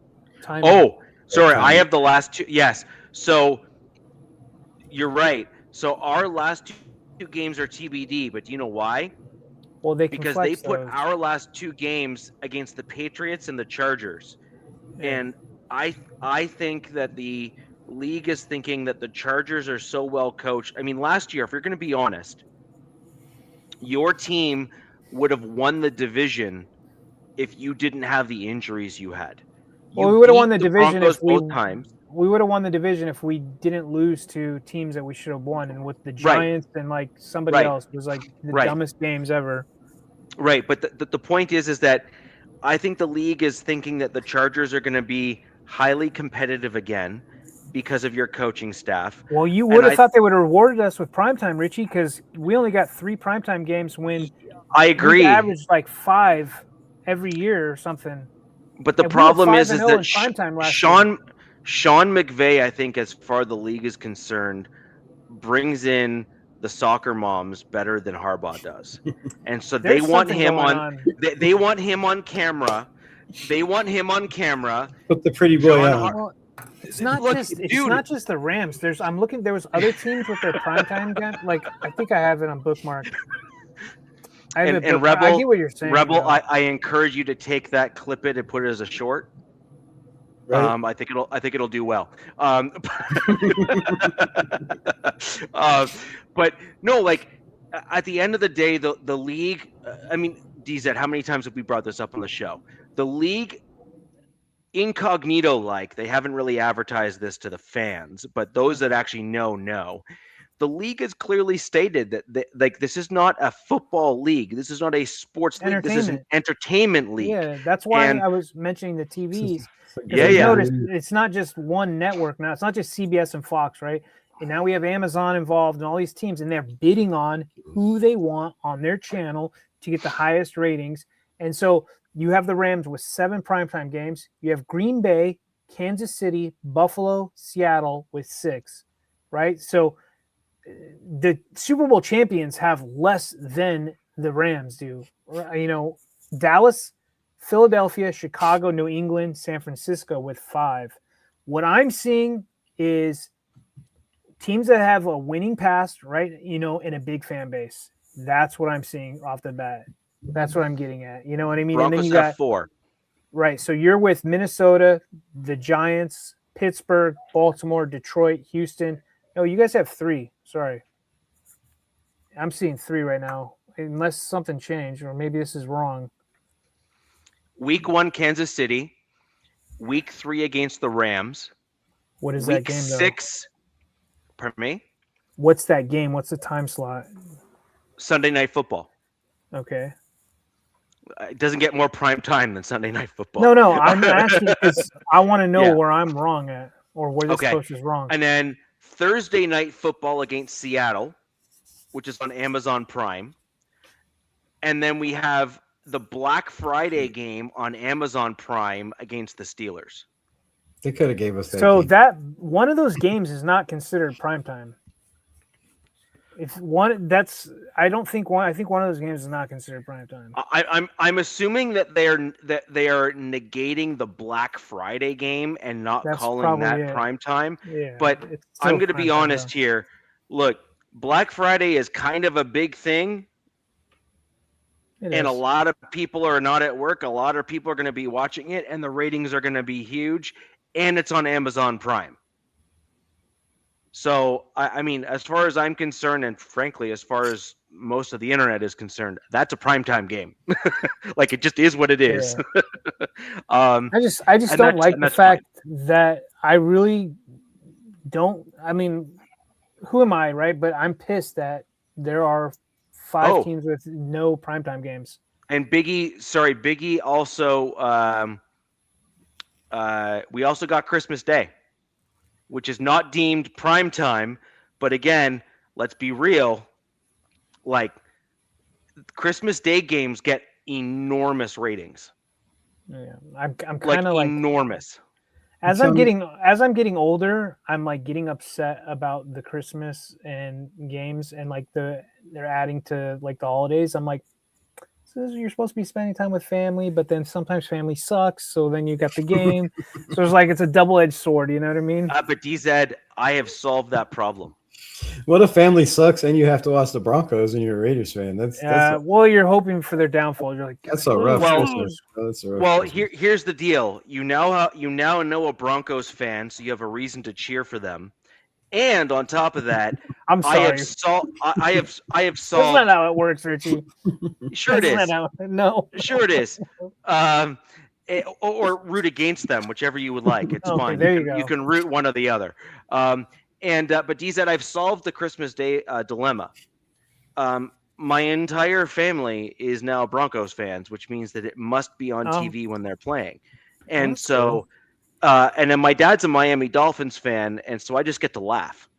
Timing. Oh, sorry. I have the last 2. Yes. So you're right. So our last 2 games are TBD, but do you know why? Well, because they put our last 2 games against the Patriots and the Chargers. Yeah. And I think that the league is thinking that the Chargers are so well coached. I mean, last year, if you're going to be honest, your team would have won the division if you didn't have the injuries you had. Well, we would have won the division both times. We would have won the division if we didn't lose to teams that we should have won. And with the Giants and like somebody else, it was like the dumbest games ever. Right, but the point is that I think the league is thinking that the Chargers are going to be highly competitive again because of your coaching staff. Well, you would have thought they would have rewarded us with primetime, Richie, because we only got 3 primetime games when I agree. We averaged like 5 every year or something. But the problem is that Sean McVay, I think, as far as the league is concerned, brings in the soccer moms better than Harbaugh does, and so they want him on. They want him on camera. They want him on camera. Put the pretty boy on. It's not just the Rams. I'm looking. There was other teams with their primetime game. Like I think I have it on bookmark. And Rebel, I get what you're saying. Rebel, I encourage you to take that, clip it, and put it as a short. Right. I think it'll do well. But no, like at the end of the day, the league. I mean, DZ, how many times have we brought this up on the show? The league incognito like. They haven't really advertised this to the fans, but those that actually know. The league has clearly stated that like this is not a football league. This is not a sports league. This is an entertainment league. Yeah, that's why I was mentioning the TVs. Yeah. Notice it's not just one network now. It's not just CBS and Fox, right? And now we have Amazon involved and all these teams, and they're bidding on who they want on their channel to get the highest ratings. And so you have the Rams with 7 primetime games. You have Green Bay, Kansas City, Buffalo, Seattle with 6, right? So the Super Bowl champions have less than the Rams do. You know, Dallas, Philadelphia, Chicago, New England, San Francisco with 5. What I'm seeing is teams that have a winning past, right? You know, in a big fan base. That's what I'm seeing off the bat. That's what I'm getting at. You know what I mean? Broncos and then you have 4. Right. So you're with Minnesota, the Giants, Pittsburgh, Baltimore, Detroit, Houston. No, you guys have 3. Sorry. I'm seeing 3 right now, unless something changed, or maybe this is wrong. Week 1, Kansas City. Week 3 against the Rams. What is that game, though? Week 6. Pardon me? What's that game? What's the time slot? Sunday Night Football. Okay. It doesn't get more prime time than Sunday Night Football. No, I'm asking because I want to know where I'm wrong at, or where this coach is wrong. And then Thursday Night Football against Seattle, which is on Amazon Prime. And then we have the Black Friday game on Amazon Prime against the Steelers. They could have gave us that. So game. that one of those games is not considered primetime. If one, that's I don't think one. I think one of those games is not considered primetime. I'm assuming that they are negating the Black Friday game and not calling that primetime. Yeah, but I'm going to be honest here. Look, Black Friday is kind of a big thing. And a lot of people are not at work. A lot of people are going to be watching it, and the ratings are going to be huge. And it's on Amazon Prime. So, I mean, as far as I'm concerned, and frankly, as far as most of the internet is concerned, that's a primetime game. Like, it just is what it is. Yeah. I just don't like the fact that I really don't. I mean, who am I, right? But I'm pissed that there are 5 teams with no primetime games. And Biggie also, we also got Christmas Day, which is not deemed primetime. But again, let's be real. Like, Christmas Day games get enormous ratings. Yeah, I'm kind of like enormous. As I'm getting older, I'm like getting upset about the Christmas and games and like they're adding to like the holidays. I'm like, so you're supposed to be spending time with family, but then sometimes family sucks. So then you got the game. So it's like it's a double-edged sword. You know what I mean? But DZ, I have solved that problem. What if family sucks and you have to watch the Broncos and you're a Raiders fan? Well, you're hoping for their downfall. You're like, that's a rough. Here's the deal. You now know a Broncos fan, so you have a reason to cheer for them. And on top of that, I'm sorry. I have solved. That's not how it works, Richie. Sure it is. No. Sure it is. Or root against them, whichever you would like. It's fine. There you go. You can root one or the other. But DZ, I've solved the Christmas Day dilemma. My entire family is now Broncos fans, which means that it must be on TV when they're playing. And so, and then my dad's a Miami Dolphins fan, and so I just get to laugh.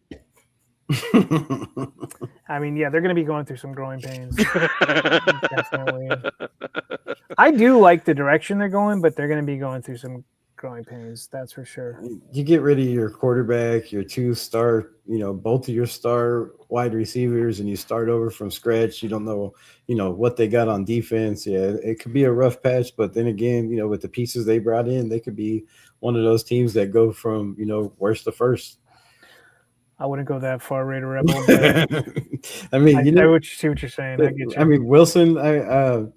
I mean, yeah, they're going to be going through some growing pains. Definitely. I do like the direction they're going, but they're going to be going through some growing pains. That's for sure. You get rid of your quarterback, your 2-star, both of your star wide receivers, and you start over from scratch. You don't know, what they got on defense. Yeah, it could be a rough patch, but then again, with the pieces they brought in, they could be one of those teams that go from, worst to first. I wouldn't go that far, Raider Rebel. I mean, I see what you're saying. I get you. I mean, Wilson,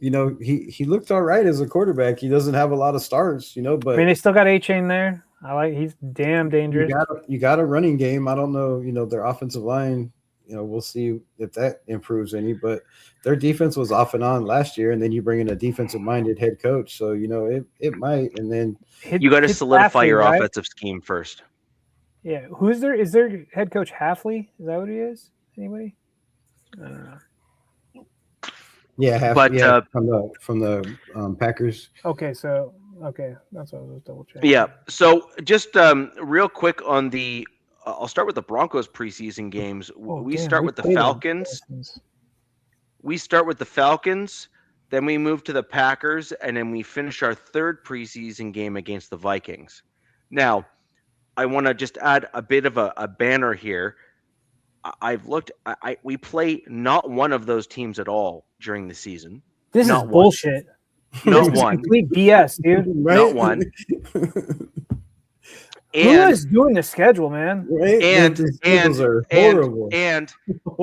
he looked all right as a quarterback. He doesn't have a lot of stars, but I mean, they still got A-Chain there. He's damn dangerous. You got a running game. I don't know, their offensive line, we'll see if that improves any. But their defense was off and on last year, and then you bring in a defensive-minded head coach, so it might. And then you got to solidify your offensive scheme first. Yeah, who's there? Is their head coach Halfley? Is that what he is? Anybody? I don't know. Yeah, from the Packers. Okay, so that's what I was double checking. Yeah, so just real quick on the. I'll start with the Broncos preseason games. We start with the Falcons. We start with the Falcons, then we move to the Packers, and then we finish our third preseason game against the Vikings. Now, I want to just add a bit of a banner here. I've looked. We play not one of those teams at all during the season. This is bullshit. Not one. Complete BS, dude. Right? Not one. Who is doing the schedule, man? Right? And are horrible. And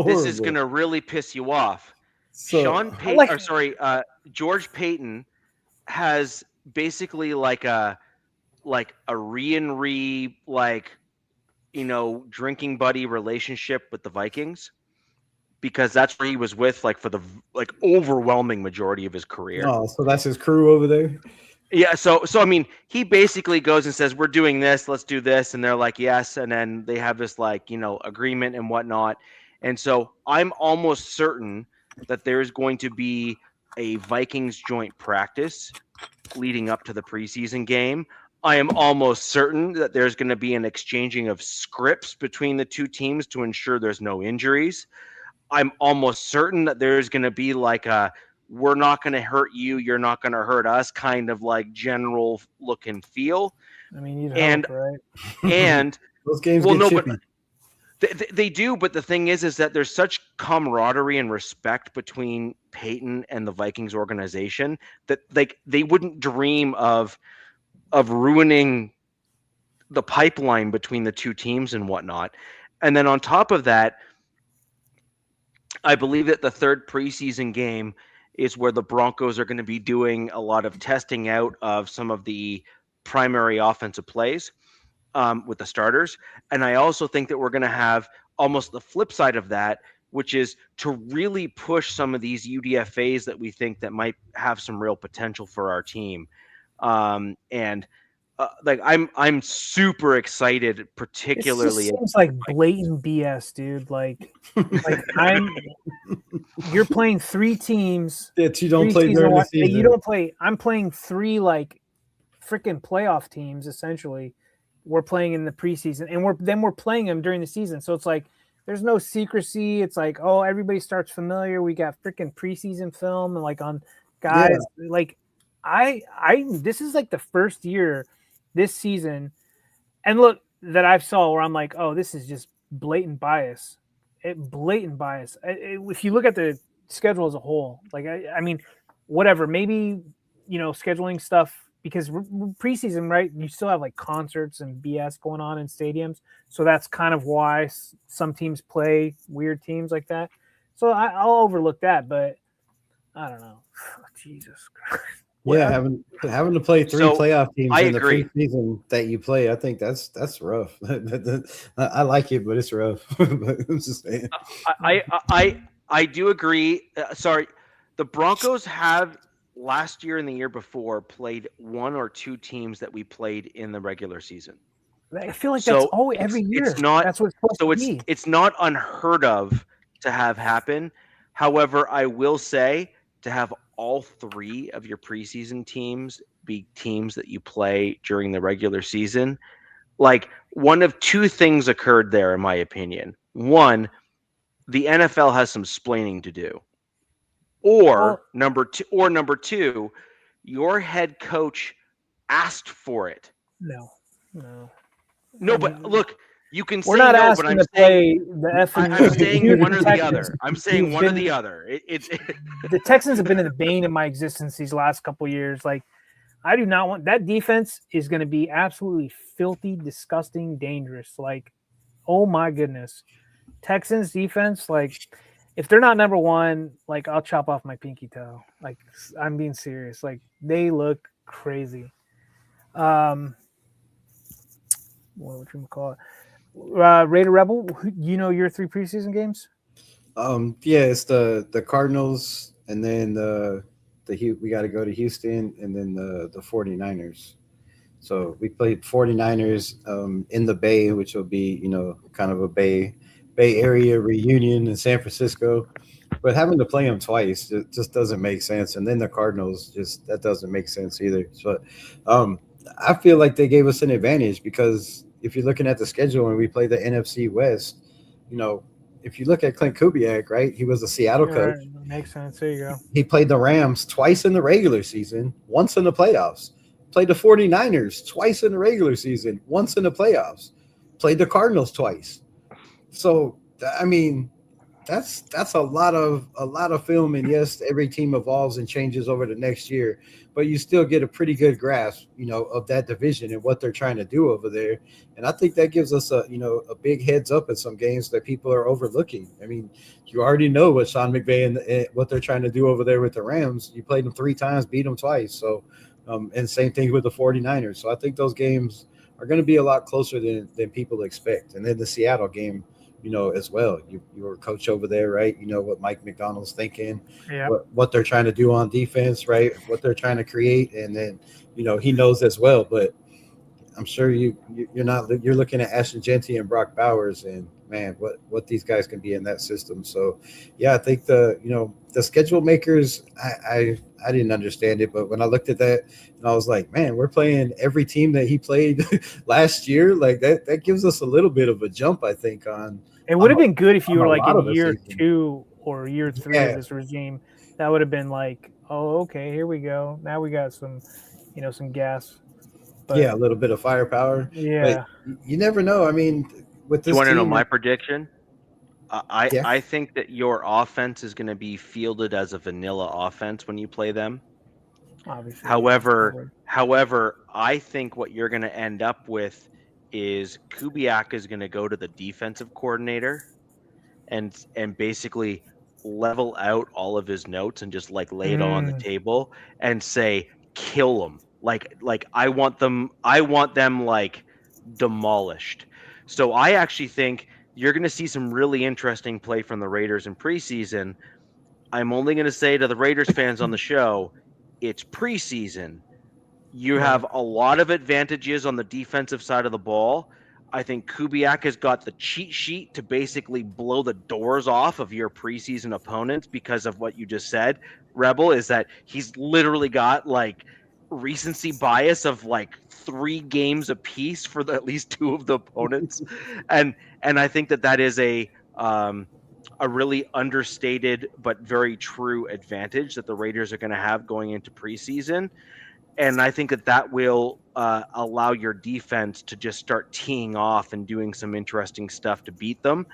this is gonna really piss you off. So, Sean Payton, George Payton has basically like a drinking buddy relationship with the Vikings, because that's where he was with for the overwhelming majority of his career. Oh, so that's his crew over there? Yeah, so I mean, he basically goes and says, "We're doing this, let's do this," and they're like, "Yes," and then they have this agreement and whatnot. And so I'm almost certain that there's going to be a Vikings joint practice leading up to the preseason game. I am almost certain that there's going to be an exchanging of scripts between the two teams to ensure there's no injuries. I'm almost certain that there's going to be we're not going to hurt you, you're not going to hurt us kind of general look and feel. I mean, you'd hope, right? And those games get chippy. They do, but the thing is that there's such camaraderie and respect between Peyton and the Vikings organization that they wouldn't dream of ruining the pipeline between the two teams and whatnot. And then on top of that, I believe that the third preseason game is where the Broncos are going to be doing a lot of testing out of some of the primary offensive plays with the starters. And I also think that we're going to have almost the flip side of that, which is to really push some of these UDFAs that we think that might have some real potential for our team. I'm super excited, particularly. It seems like blatant BS, dude. You're playing three teams that you don't play during the season. You don't play. I'm playing three freaking playoff teams. Essentially, we're playing in the preseason, and we're playing them during the season. So it's there's no secrecy. It's everybody starts familiar. We got freaking preseason film and on guys. Yeah. This is the first year this season, and look, that I've saw where I'm this is just blatant bias. Blatant bias. If you look at the schedule as a whole, I mean, whatever, maybe, scheduling stuff, because preseason, right, you still have concerts and BS going on in stadiums. So that's kind of why some teams play weird teams like that. So I'll overlook that, but I don't know. Jesus Christ. Yeah, having to play three playoff teams in the preseason that you play, I think that's rough. I like it, but it's rough. I'm just saying. I do agree. The Broncos have last year and the year before played one or two teams that we played in the regular season. I feel that's always every year. It's not. That's what's supposed to be. It's not unheard of to have happen. However, I will say to have all three of your preseason teams be teams that you play during the regular season, one of two things occurred there, in my opinion. One, the NFL has some splaining to do, or number two, your head coach asked for it. No. But look, you can say we're not no, asking but I'm to saying, play the effing. I'm saying one or the other. I'm saying one or the other. The Texans have been in the bane of my existence these last couple years. I do not want that defense is going to be absolutely filthy, disgusting, dangerous. Oh my goodness, Texans defense. If they're not number one, I'll chop off my pinky toe. I'm being serious. They look crazy. What would you call it? Raider Rebel, you know your 3 preseason games? Yeah, it's the Cardinals, and then we got to go to Houston, and then the 49ers. So we played 49ers in the Bay, which will be, kind of a Bay Area reunion in San Francisco. But having to play them twice just doesn't make sense. And then the Cardinals, that doesn't make sense either. So I feel like they gave us an advantage because if you're looking at the schedule and we play the NFC West, if you look at Clint Kubiak, right, he was a Seattle coach. Right. Makes sense. There you go. He played the Rams twice in the regular season, once in the playoffs. Played the 49ers twice in the regular season, once in the playoffs. Played the Cardinals twice. So, I mean, that's a lot of film, and yes, every team evolves and changes over the next year, but you still get a pretty good grasp, of that division and what they're trying to do over there. And I think that gives us a big heads up in some games that people are overlooking. I mean, you already know what Sean McVay and what they're trying to do over there with the Rams. You played them 3 times, beat them twice. So, and same thing with the 49ers. So I think those games are going to be a lot closer than people expect. And then the Seattle game, as well. You were a coach over there, right? You know what Mike McDonald's thinking, what they're trying to do on defense, right? What they're trying to create. And then, he knows as well. But I'm sure you're looking at Ashton Genty and Brock Bowers, and man, what these guys can be in that system. So yeah, I think the schedule makers, I didn't understand it, but when I looked at that, and I was like, man, we're playing every team that he played last year. Like that gives us a little bit of a jump, I think, on. It would have been good if you were like in year season. 2 or year 3 of this regime. That would have been like, oh, okay, here we go. Now we got some, some gas. But, a little bit of firepower. Yeah. But you never know. I mean, with this you want to team, know my prediction? I think that your offense is going to be fielded as a vanilla offense when you play them. Obviously. However, I think what you're going to end up with is Kubiak is going to go to the defensive coordinator and basically level out all of his notes and just like lay it all on the table and say, kill them. Like I want them like demolished. So I actually think you're going to see some really interesting play from the Raiders in preseason. I'm only going to say to the Raiders fans on the show, it's preseason. You have a lot of advantages on the defensive side of the ball. I think Kubiak has got the cheat sheet to basically blow the doors off of your preseason opponents because of what you just said, Rebel, is that he's literally got like recency bias of like 3 games apiece for at least 2 of the opponents. and I think that is a really understated but very true advantage that the Raiders are going to have going into preseason. And I think that will allow your defense to just start teeing off and doing some interesting stuff to beat them.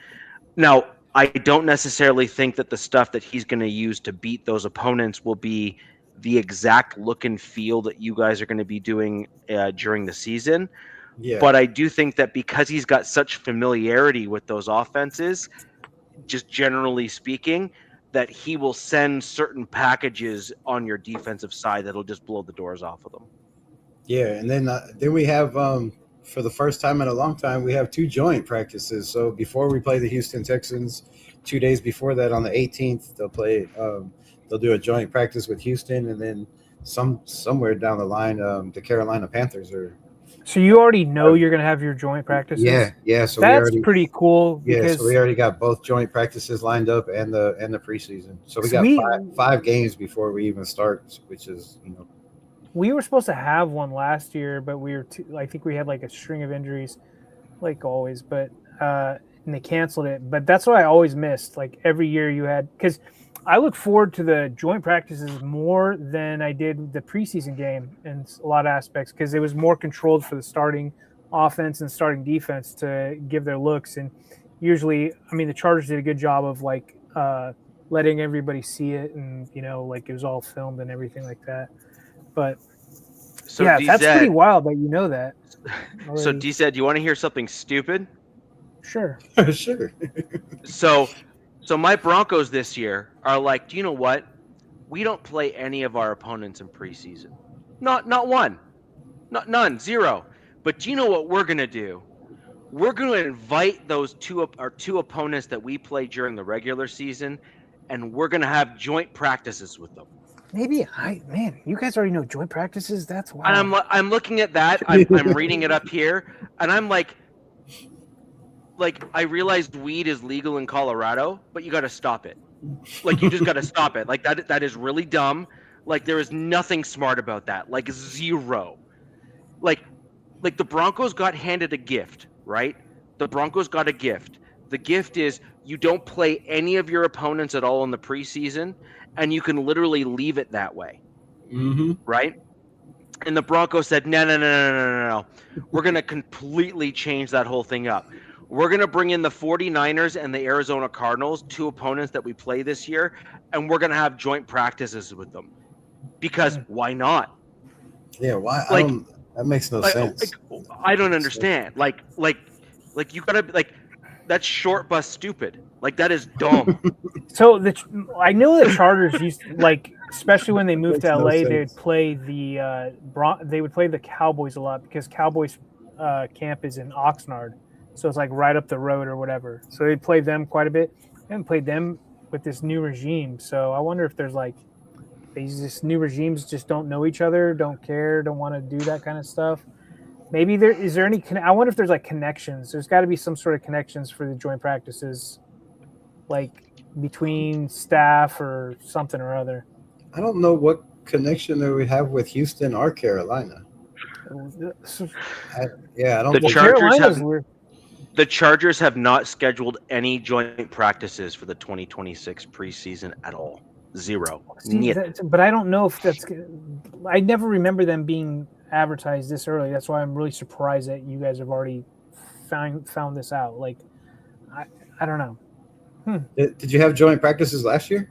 Now, I don't necessarily think that the stuff that he's going to use to beat those opponents will be the exact look and feel that you guys are going to be doing during the season. Yeah. But I do think that because he's got such familiarity with those offenses, just generally speaking, that he will send certain packages on your defensive side that'll just blow the doors off of them. Yeah, and then we have, for the first time in a long time, we have 2 joint practices. So before we play the Houston Texans, 2 days before that on the 18th, they'll do a joint practice with Houston, and then somewhere down the line, the Carolina Panthers are. So you already know you're going to have your joint practices? Yeah. So that's pretty cool. Yeah, so we already got both joint practices lined up and the preseason. So we got five games before we even start, which is, We were supposed to have one last year, but I think we had like a string of injuries, like always, but and they canceled it. But that's what I always missed. Like every year you had, because I look forward to the joint practices more than I did the preseason game in a lot of aspects, because it was more controlled for the starting offense and starting defense to give their looks. And usually, I mean, the Chargers did a good job of like letting everybody see it, and like it was all filmed and everything like that. But so yeah, that's pretty wild that you know that. Already. So D said, do you want to hear something stupid? Sure. Sure. So my Broncos this year are like, do you know what? We don't play any of our opponents in preseason. Not one. None. 0. But do you know what we're going to do? we're going to invite those two opponents that we play during the regular season, and we're going to have joint practices with them. Maybe you guys already know joint practices. That's wild. And I'm looking at that. I'm reading it up here, and I'm like, I realized weed is legal in Colorado, but you got to stop it. Like, you just got to stop it. Like, that is really dumb. Like, there is nothing smart about that. Like, zero. Like the Broncos got handed a gift, right? The Broncos got a gift. The gift is you don't play any of your opponents at all in the preseason, and you can literally leave it that way, right? And the Broncos said, no. We're going to completely change that whole thing up. We're going to bring in the 49ers and the Arizona Cardinals, two opponents that we play this year, and we're going to have joint practices with them. Because why not? Yeah, why? That makes no sense. I don't understand. Like you gotta that's short bus stupid. Like, that is dumb. So I know the Chargers used especially when they moved to LA, they would play the Cowboys a lot because Cowboys camp is in Oxnard, so it's like right up the road or whatever. So they played them quite a bit. They haven't played them with this new regime, so I wonder if there's these new regimes just don't know each other, don't care, don't want to do that kind of stuff. Maybe is there any? I wonder if there's connections. There's got to be some sort of connections for the joint practices, between staff or something or other. I don't know what connection that we have with Houston or Carolina. I don't. The Chargers have not scheduled any joint practices for the 2026 preseason at all. Zero. But I don't know if that's. I never remember them being advertised this early. That's why I'm really surprised that you guys have already found this out. I don't know. Did you have joint practices last year?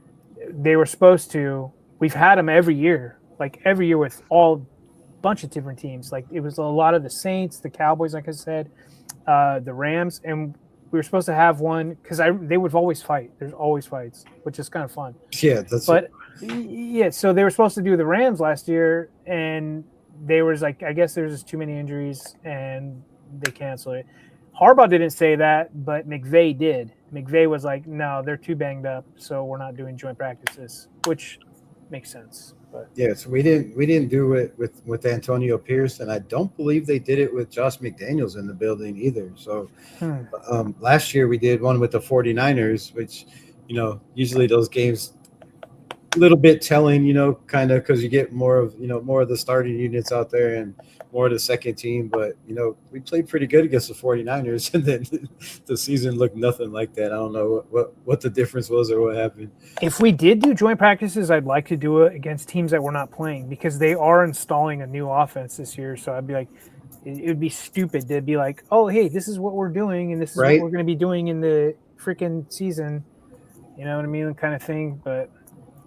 They were supposed to. We've had them every year, with all bunch of different teams. It was a lot of the Saints, the Cowboys, like I said, the Rams, and we were supposed to have one because they would always fight. There's always fights, which is kind of fun. Yeah, so they were supposed to do the Rams last year, and there was I guess there was just too many injuries, and they canceled it. Harbaugh didn't say that, but McVay did. McVay was like, no, they're too banged up, so we're not doing joint practices, which makes sense. But yeah, so we didn't do it with Antonio Pierce, and I don't believe they did it with Josh McDaniels in the building either. So last year we did one with the 49ers, which, usually those games a little bit telling, kind of because you get more of the starting units out there and more of the second team. But, we played pretty good against the 49ers, and then the season looked nothing like that. I don't know what the difference was or what happened. If we did do joint practices, I'd like to do it against teams that we're not playing because they are installing a new offense this year. So I'd be like, it would be stupid to be like, oh, hey, this is what we're doing, and this is what we're going to be doing in the freaking season. You know what I mean? Kind of thing, but.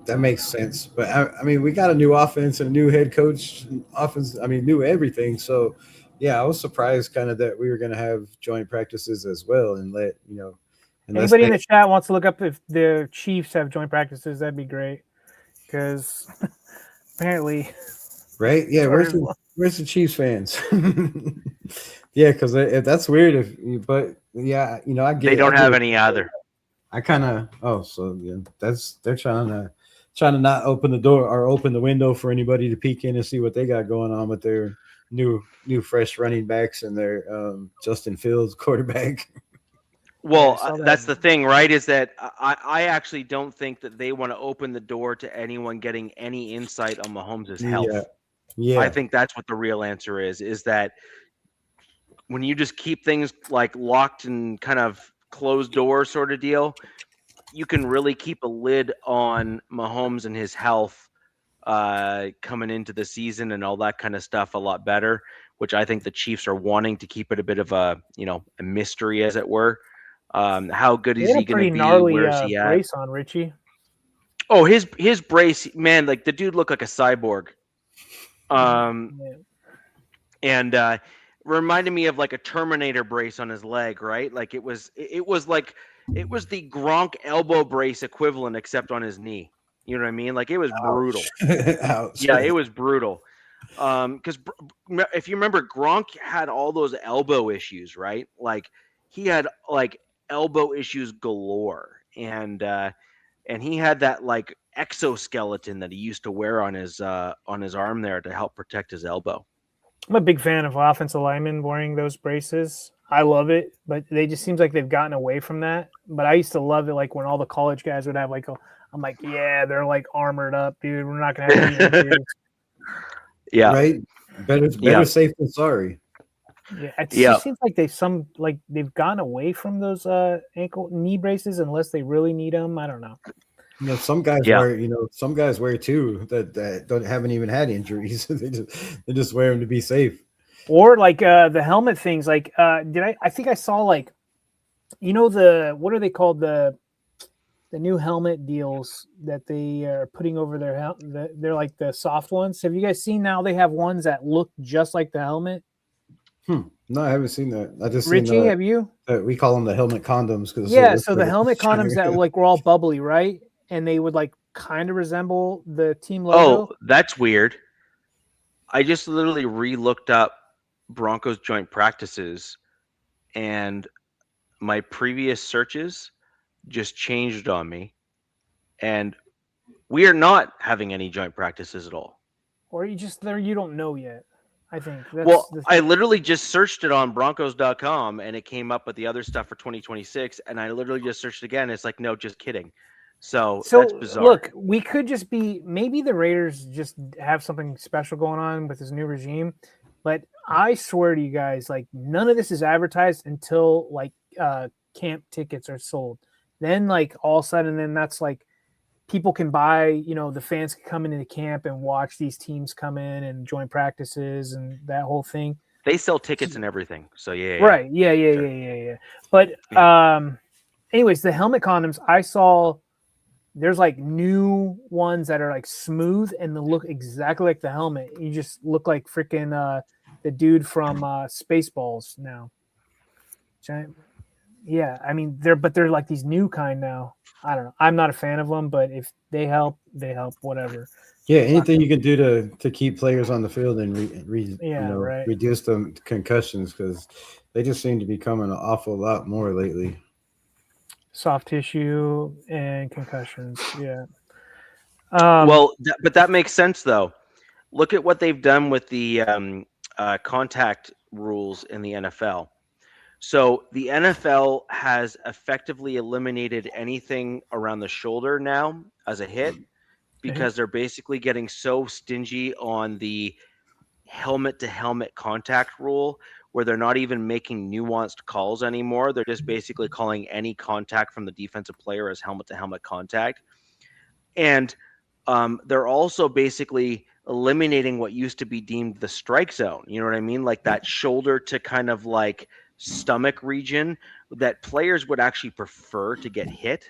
That makes sense. But, I mean, we got a new offense and a new head coach, new everything. So, yeah, I was surprised kind of that we were going to have joint practices as well and let. Anybody in the chat wants to look up if the Chiefs have joint practices, that'd be great because apparently. Right? Yeah, where's the Chiefs fans? Yeah, because that's weird. I get they don't have any either. I kind of they're trying to not open the door or open the window for anybody to peek in and see what they got going on with their new fresh running backs and their Justin Fields quarterback. Well, that's the thing, right? Is that I actually don't think that they want to open the door to anyone getting any insight on Mahomes' health. Yeah. I think that's what the real answer is that when you just keep things locked and kind of closed door sort of deal, you can really keep a lid on Mahomes and his health coming into the season and all that kind of stuff a lot better, which I think the Chiefs are wanting to keep it a bit of a mystery, as it were. How good is he going to be? Where's he at? Brace on Richie. Oh, his brace, man! The dude looked like a cyborg. And reminded me of a Terminator brace on his leg, right? It was the Gronk elbow brace equivalent, except on his knee. You know what I mean? It was brutal. Ouch. Yeah, it was brutal. Because if you remember, Gronk had all those elbow issues, right? Like he had like elbow issues galore, and he had that like exoskeleton that he used to wear on his arm there to help protect his elbow. I'm a big fan of offensive linemen wearing those braces. I love it, but they just seems like they've gotten away from that. But I used to love it, like when all the college guys would have like I'm like, yeah, they're like armored up, dude. We're not gonna have any injuries. Yeah. Right. Better safe than sorry. Yeah. It just seems like they've gone away from those ankle knee braces unless they really need them. I don't know. You know, some guys wear too that haven't even had injuries. they just wear them to be safe. Or like the helmet things. Like I think I saw like, you know, what are they called, the new helmet deals that they are putting over their they're like the soft ones. Have you guys seen now they have ones that look just like the helmet? No, I haven't seen that. I just Richie, seen have you? We call them the helmet condoms because so the helmet condoms that like were all bubbly, right? And they would like kind of resemble the team logo. Oh, that's weird. I just literally re-looked up Broncos joint practices, and my previous searches just changed on me, and we are not having any joint practices at all. Or you don't know yet. I think. I literally just searched it on Broncos.com and it came up with the other stuff for 2026, and I literally just searched again. It's like, no, just kidding. So that's bizarre. Look, we could just be, maybe the Raiders just have something special going on with this new regime, but I swear to you guys, like none of this is advertised until like camp tickets are sold. Then like all of a sudden, then that's like people can buy, you know, the fans can come into the camp and watch these teams come in and join practices and that whole thing. They sell tickets and everything. So yeah. Right. Yeah. But anyways, the helmet condoms, I saw there's like new ones that are like smooth and they look exactly like the helmet. You just look like freaking the dude from Spaceballs now. Yeah, I mean they're like these new kind now. I don't know. I'm not a fan of them, but if they help, whatever. Yeah, anything you can do to keep players on the field and reduce the concussions, because they just seem to be coming an awful lot more lately. Soft tissue and concussions, yeah. But that makes sense though. Look at what they've done with the contact rules in the NFL. So the NFL has effectively eliminated anything around the shoulder now as a hit, because they're basically getting so stingy on the helmet-to-helmet contact rule, where they're not even making nuanced calls anymore. They're just basically calling any contact from the defensive player as helmet-to-helmet contact. And they're also basically eliminating what used to be deemed the strike zone. You know what I mean? Like that shoulder to kind of like stomach region that players would actually prefer to get hit.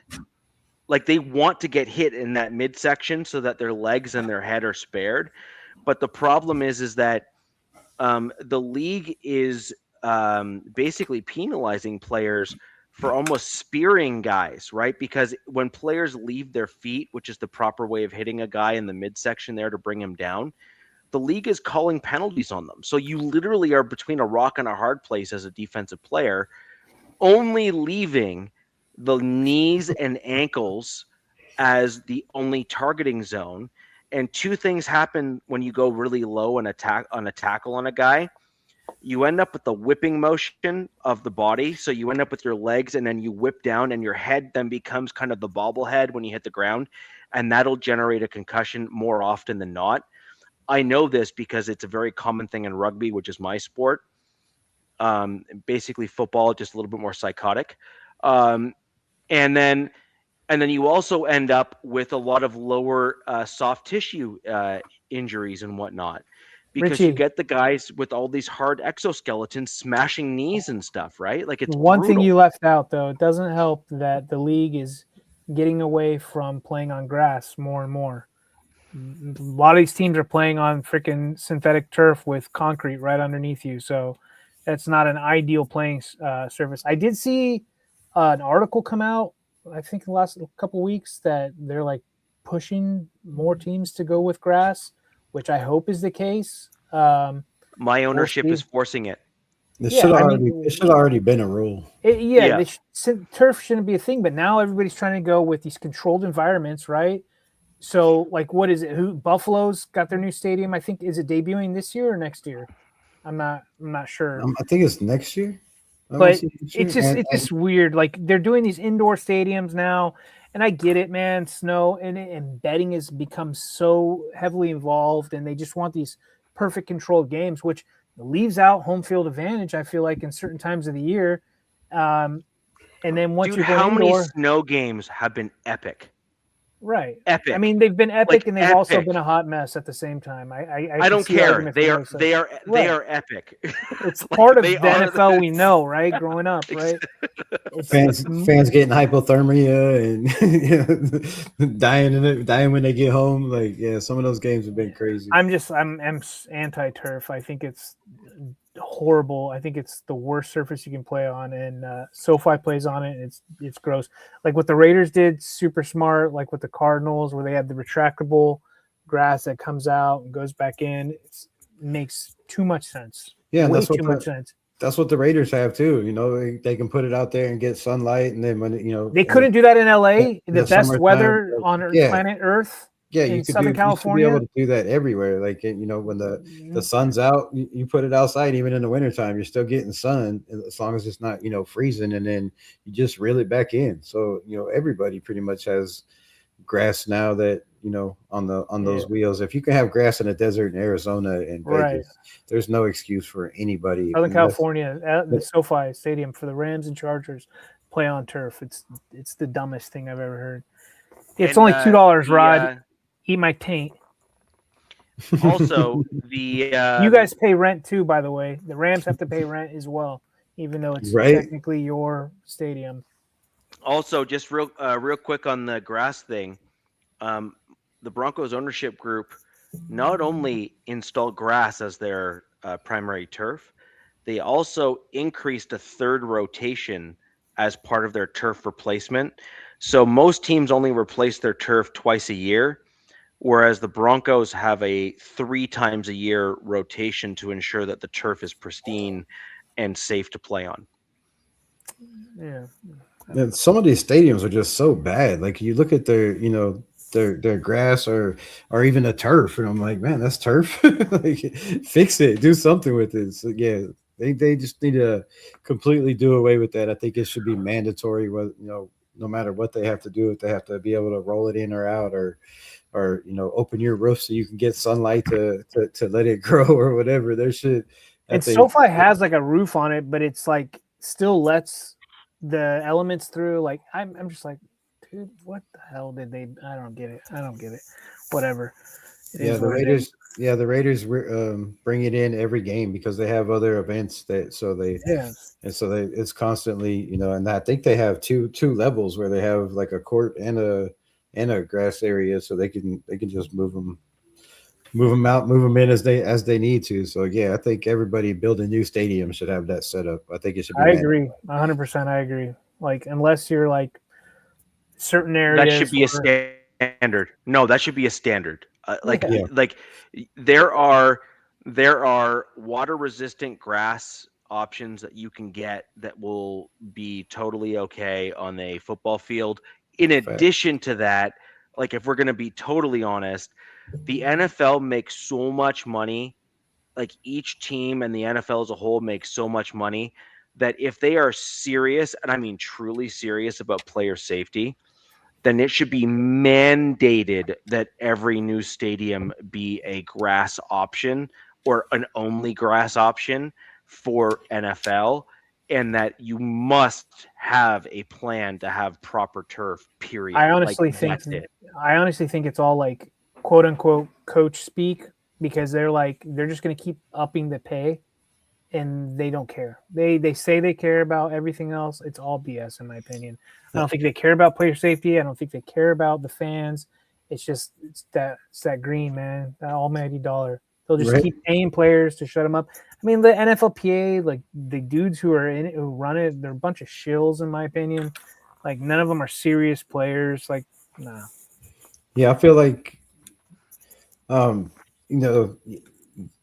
Like they want to get hit in that midsection so that their legs and their head are spared. But the problem is that the league is basically penalizing players for almost spearing guys, right? Because when players leave their feet, which is the proper way of hitting a guy in the midsection there to bring him down, the league is calling penalties on them. So you literally are between a rock and a hard place as a defensive player, only leaving the knees and ankles as the only targeting zone. And two things happen when you go really low and attack on a tackle on a guy. You end up with the whipping motion of the body. So you end up with your legs and then you whip down, and your head then becomes kind of the bobblehead when you hit the ground. And that'll generate a concussion more often than not. I know this because it's a very common thing in rugby, which is my sport. Basically football, just a little bit more psychotic. And then you also end up with a lot of lower soft tissue injuries and whatnot, because Richie, you get the guys with all these hard exoskeletons smashing knees and stuff, right? Like it's one brutal. thing you left out though. It doesn't help that the league is getting away from playing on grass more and more. A lot of these teams are playing on freaking synthetic turf with concrete right underneath you, so that's not an ideal playing surface. I did see an article come out, I think, in the last couple of weeks, that they're like pushing more teams to go with grass, which I hope is the case. My ownership is forcing it. It should have already been a rule. Turf shouldn't be a thing, but now everybody's trying to go with these controlled environments, right? So, like, what is it? Buffalo's got their new stadium. I think, is it debuting this year or next year? I'm not sure. I think it's next year. But it's just weird. Like, they're doing these indoor stadiums now, and I get it, man. Snow and betting has become so heavily involved, and they just want these perfect controlled games, which leaves out home field advantage, I feel like, in certain times of the year. And then once you go how indoor, many snow games have been epic? Right. Epic. I mean, they've been epic, like, and they've also been a hot mess at the same time. I don't care. They are epic. It's part of the NFL we know, right? Growing up, right? Fans getting hypothermia and dying when they get home. Like, yeah, some of those games have been crazy. I'm anti-turf. I think it's horrible. I think it's the worst surface you can play on, and SoFi plays on it. It's gross. Like what the Raiders did, super smart. Like with the Cardinals, where they have the retractable grass that comes out and goes back in. It makes too much sense. Yeah, way too much sense. That's what the Raiders have too. You know, they can put it out there and get sunlight, and then when they couldn't do that in LA, the best weather on planet Earth. Yeah, in Southern California, you should be able to do that everywhere. Like, when the sun's out, you put it outside. Even in the wintertime, you're still getting sun as long as it's not freezing, and then you just reel it back in. So everybody pretty much has grass now that on those wheels. If you can have grass in a desert in Arizona and Vegas, there's no excuse for anybody. Southern California, at the SoFi Stadium for the Rams and Chargers play on turf. It's the dumbest thing I've ever heard. It's only $2, Rod. Eat my taint. Also, you guys pay rent too, by the way. The Rams have to pay rent as well, even though it's technically your stadium. Also, just real quick on the grass thing, the Broncos ownership group not only installed grass as their primary turf, they also increased a third rotation as part of their turf replacement. So most teams only replace their turf twice a year, whereas the Broncos have a 3 times a year rotation to ensure that the turf is pristine and safe to play on. Yeah. And some of these stadiums are just so bad. Like you look at their grass or even the turf, and I'm like, man, that's turf. Like, fix it, do something with it. So yeah, they just need to completely do away with that. I think it should be mandatory. No matter what they have to do, if they have to be able to roll it in or out, or open your roof so you can get sunlight to let it grow or whatever. There should. SoFi has like a roof on it, but it's like still lets the elements through. Like I'm just like, dude, what the hell did they? I don't get it. Whatever. The Raiders bring it in every game because they have other events it's constantly and I think they have two levels where they have like a court and a grass area, so they can just move them out, move them in as they need to. So yeah, I think everybody building new stadiums should have that set up. I think it should be. I agree 100%. I agree. Like unless you're like certain areas, that should be a standard. No, that should be a standard. Like there are water resistant grass options that you can get that will be totally okay on a football field. In addition to that, like if we're going to be totally honest, the NFL makes so much money, like each team and the NFL as a whole makes so much money that if they are serious, and I mean truly serious about player safety, then it should be mandated that every new stadium be a grass option or an only grass option for NFL. And that you must have a plan to have proper turf, period. I honestly think it's all like quote unquote coach speak, because they're just going to keep upping the pay and they don't care. They say they care about everything else. It's all BS in my opinion. I don't think they care about player safety. I don't think they care about the fans. It's that green, man, that almighty dollar. They'll just keep paying players to shut them up. I mean, the NFLPA, like the dudes who are in it, who run it, they're a bunch of shills, in my opinion. Like none of them are serious players. Like, nah. Yeah, I feel like,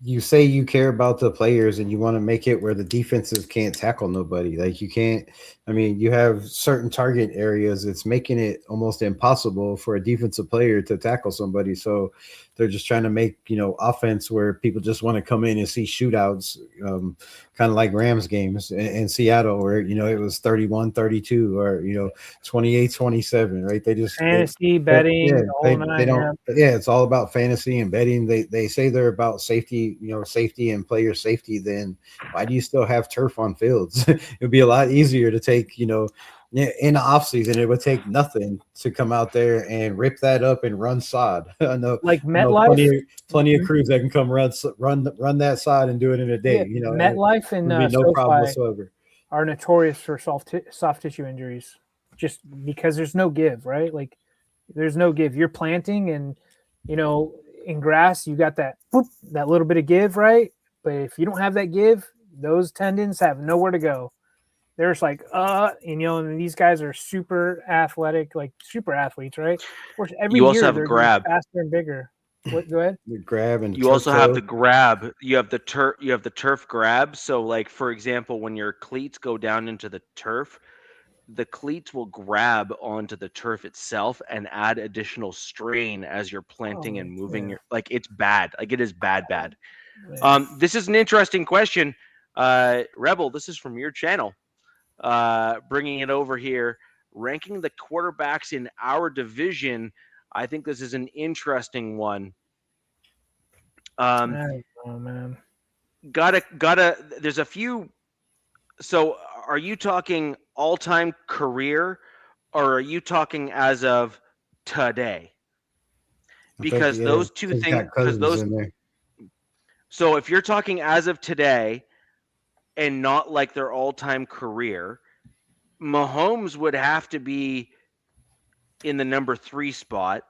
you say you care about the players and you want to make it where the defenses can't tackle nobody. Like you can't, I mean, you have certain target areas. It's making it almost impossible for a defensive player to tackle somebody. So they're just trying to make, offense where people just want to come in and see shootouts, kind of like Rams games in Seattle where, it was 31-32 or, 28-27, right? They just fantasy betting. They don't. Yeah, it's all about fantasy and betting. They say they're about safety, safety and player safety. Then why do you still have turf on fields? It would be a lot easier to take, in the off season, it would take nothing to come out there and rip that up and run sod. I know, like MetLife, plenty of crews that can come run that sod and do it in a day. MetLife and no problem whatsoever. Are notorious for soft tissue injuries, just because there's no give, right? Like there's no give. You're planting, and in grass, you got that little bit of give, right? But if you don't have that give, those tendons have nowhere to go. They're just like, and these guys are super athletic, like super athletes, right? Of course, every year they're grab faster and bigger. Go ahead. You grab and you also have the grab. You have the turf grab. So, like for example, when your cleats go down into the turf, the cleats will grab onto the turf itself and add additional strain as you're planting and moving. It's bad. Like it is bad. This is an interesting question, Rebel. This is from your channel. Bringing it over here, ranking the quarterbacks in our division. I think this is an interesting one. Man. Gotta. There's a few. So, are you talking all-time career, or are you talking as of today? Because those two things. Because those. So, if you're talking as of today, and not like their all-time career, Mahomes would have to be in the number 3 spot.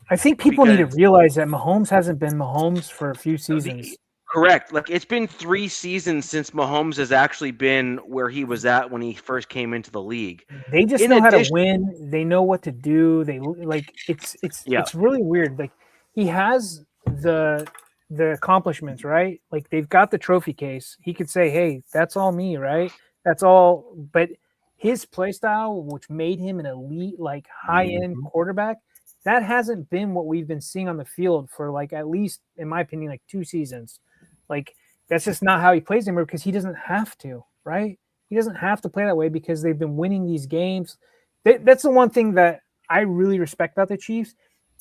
I think people need to realize that Mahomes hasn't been Mahomes for a few seasons. Correct. Like it's been 3 seasons since Mahomes has actually been where he was at when he first came into the league. They just know how to win. They know what to do. They it's really weird. Like he has the accomplishments, right? Like they've got the trophy case. He could say, "Hey, that's all me," right? That's all. But his play style, which made him an elite, like high-end quarterback, that hasn't been what we've been seeing on the field for like at least, in my opinion, like 2 seasons. Like that's just not how he plays anymore because he doesn't have to, right? He doesn't have to play that way because they've been winning these games. That's the one thing that I really respect about the Chiefs.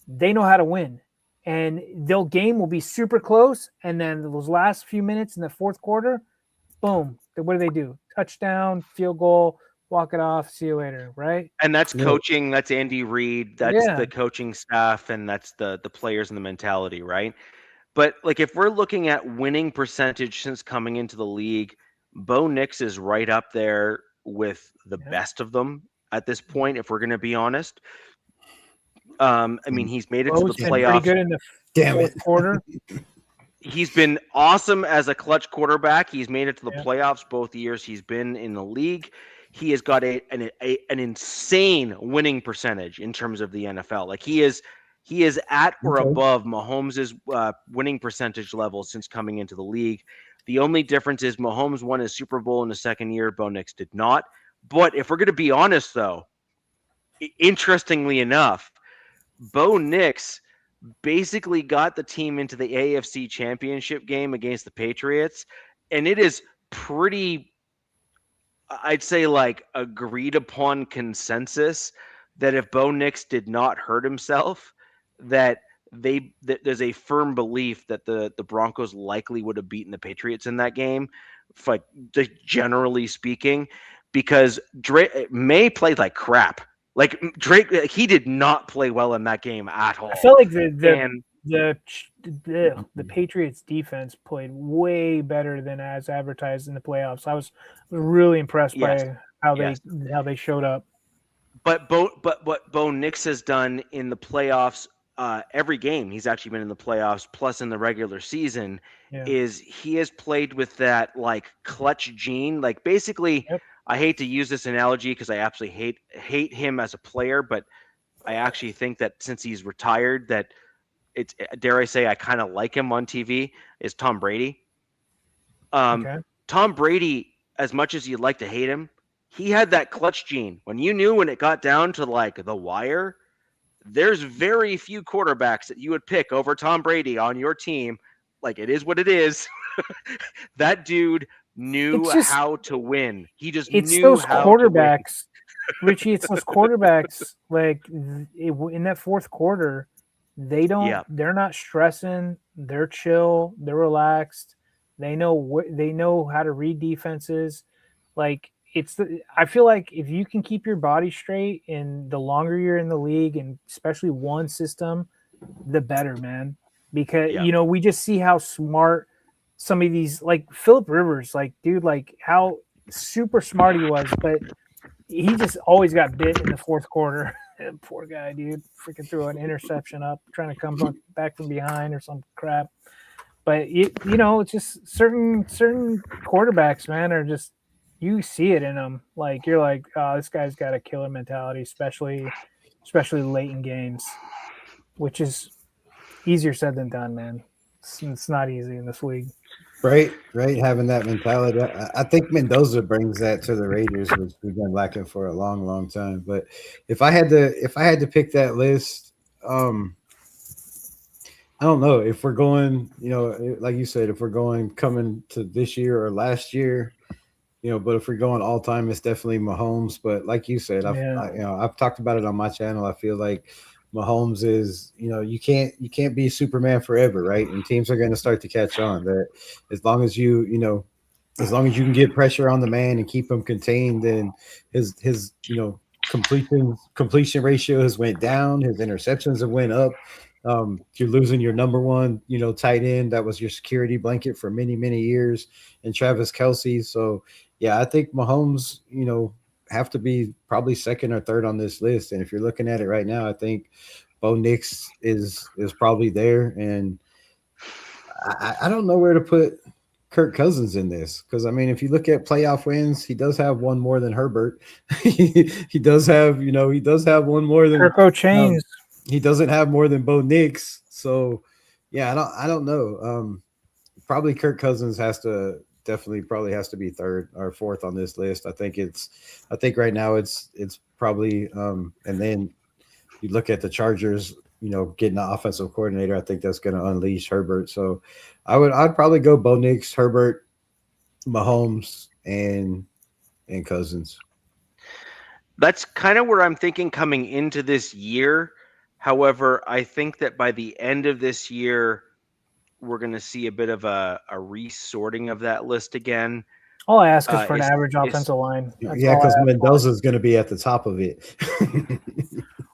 They know how to win. And their game will be super close. And then those last few minutes in the fourth quarter, boom. What do? Touchdown, field goal, walk it off, see you later, right? And that's coaching. That's Andy Reid. That's the coaching staff, and that's the players and the mentality, right? But like if we're looking at winning percentage since coming into the league, Bo Nix is right up there with the best of them at this point, if we're going to be honest. I mean, he's made it to the playoffs. Pretty good in the fourth quarter. He's been awesome as a clutch quarterback. He's made it to the playoffs both years he's been in the league. He has got an insane winning percentage in terms of the NFL. Like he is at or above Mahomes' winning percentage level since coming into the league. The only difference is Mahomes won his Super Bowl in the second year. Bo Nix did not. But if we're going to be honest, though, interestingly enough, Bo Nix basically got the team into the AFC Championship game against the Patriots, and it is pretty, I'd say, like agreed upon consensus that if Bo Nix did not hurt himself, that there's a firm belief that the Broncos likely would have beaten the Patriots in that game, like just generally speaking, because May played like crap. Like Drake, he did not play well in that game at all. I felt like the Patriots defense played way better than as advertised in the playoffs. I was really impressed by how they showed up. But what Bo Nix has done in the playoffs, every game he's actually been in the playoffs, plus in the regular season, is he has played with that like clutch gene. Like basically, I hate to use this analogy because I absolutely hate him as a player, but I actually think that since he's retired, that it's dare I say I kind of like him on TV, is Tom Brady. Tom Brady, as much as you'd like to hate him, he had that clutch gene. When you knew when it got down to like the wire, there's very few quarterbacks that you would pick over Tom Brady on your team. Like, it is what it is. That dude knew how to win. He just knew those how quarterbacks, to win. Richie. It's those quarterbacks. Like in that fourth quarter, they're not stressing. They're chill. They're relaxed. They know how to read defenses. Like I feel like if you can keep your body straight, and the longer you're in the league, and especially one system, the better, man. Because we just see how smart some of these, like Phillip Rivers, like dude, like how super smart he was, but he just always got bit in the fourth quarter. Poor guy, dude, freaking threw an interception up, trying to come back from behind or some crap. But it's just certain quarterbacks, man, are just, you see it in them. Like you're like, oh, this guy's got a killer mentality, especially late in games, which is easier said than done, man. It's not easy in this league. Right. Having that mentality. I think Mendoza brings that to the Raiders, which we've been lacking for a long, long time. But if I had to pick that list, I don't know if we're going, like you said, if we're going coming to this year or last year, but if we're going all time, it's definitely Mahomes. But like you said, I've talked about it on my channel. I feel like Mahomes is, you can't be Superman forever, right? And teams are going to start to catch on that as long as you can get pressure on the man and keep him contained, then his completion ratio has went down, his interceptions have went up. You're losing your number one, tight end that was your security blanket for many, many years, and Travis Kelce. So yeah, I think Mahomes, have to be probably second or third on this list. And if you're looking at it right now, I think Bo Nix is probably there. And I don't know where to put Kirk Cousins in this, because I mean, if you look at playoff wins, he does have one more than Herbert. he does have one more than Kirko Chains. He doesn't have more than Bo Nix. So yeah, I don't know. Probably Kirk Cousins has to be third or fourth on this list. I think right now it's probably and then you look at the Chargers, getting an offensive coordinator. I think that's going to unleash Herbert. So I'd probably go Bo Nix, Herbert, Mahomes, and Cousins. That's kind of where I'm thinking coming into this year. However, I think that by the end of this year, we're going to see a bit of a resorting of that list again. All I ask is for an average offensive line. Yeah, because Mendoza is going to be at the top of it.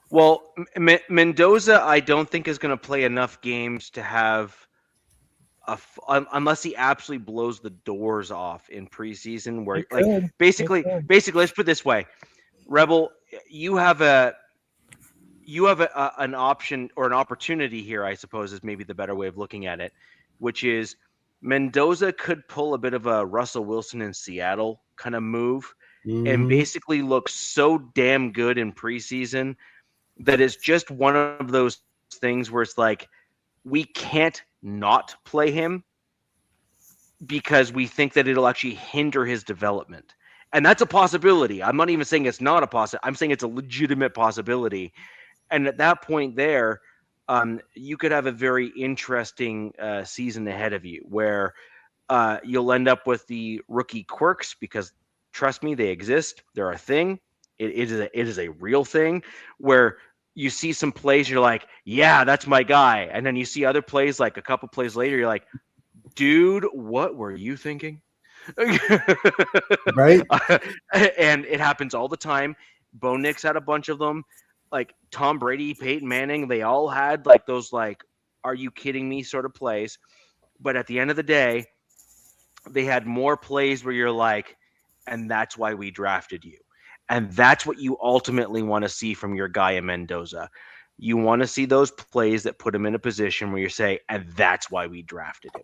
Well, Mendoza, I don't think is going to play enough games to have unless he absolutely blows the doors off in preseason. Where basically, let's put it this way, Rebel, you have an option or an opportunity here, I suppose, is maybe the better way of looking at it, which is Mendoza could pull a bit of a Russell Wilson in Seattle kind of move and basically look so damn good in preseason that it's just one of those things where it's like, we can't not play him because we think that it'll actually hinder his development. And that's a possibility. I'm not even saying it's not a possibility. I'm saying it's a legitimate possibility. And at that point there, you could have a very interesting season ahead of you where you'll end up with the rookie quirks, because trust me, they exist. They're a thing. It is a real thing where you see some plays, you're like, yeah, that's my guy. And then you see other plays, like a couple plays later, you're like, dude, what were you thinking? Right. And it happens all the time. Bo Nix had a bunch of them. Like Tom Brady, Peyton Manning, they all had like those, like, are you kidding me sort of plays. But at the end of the day, they had more plays where you're like, and that's why we drafted you. And that's what you ultimately want to see from your guy in Mendoza. You want to see those plays that put him in a position where you say, and that's why we drafted him.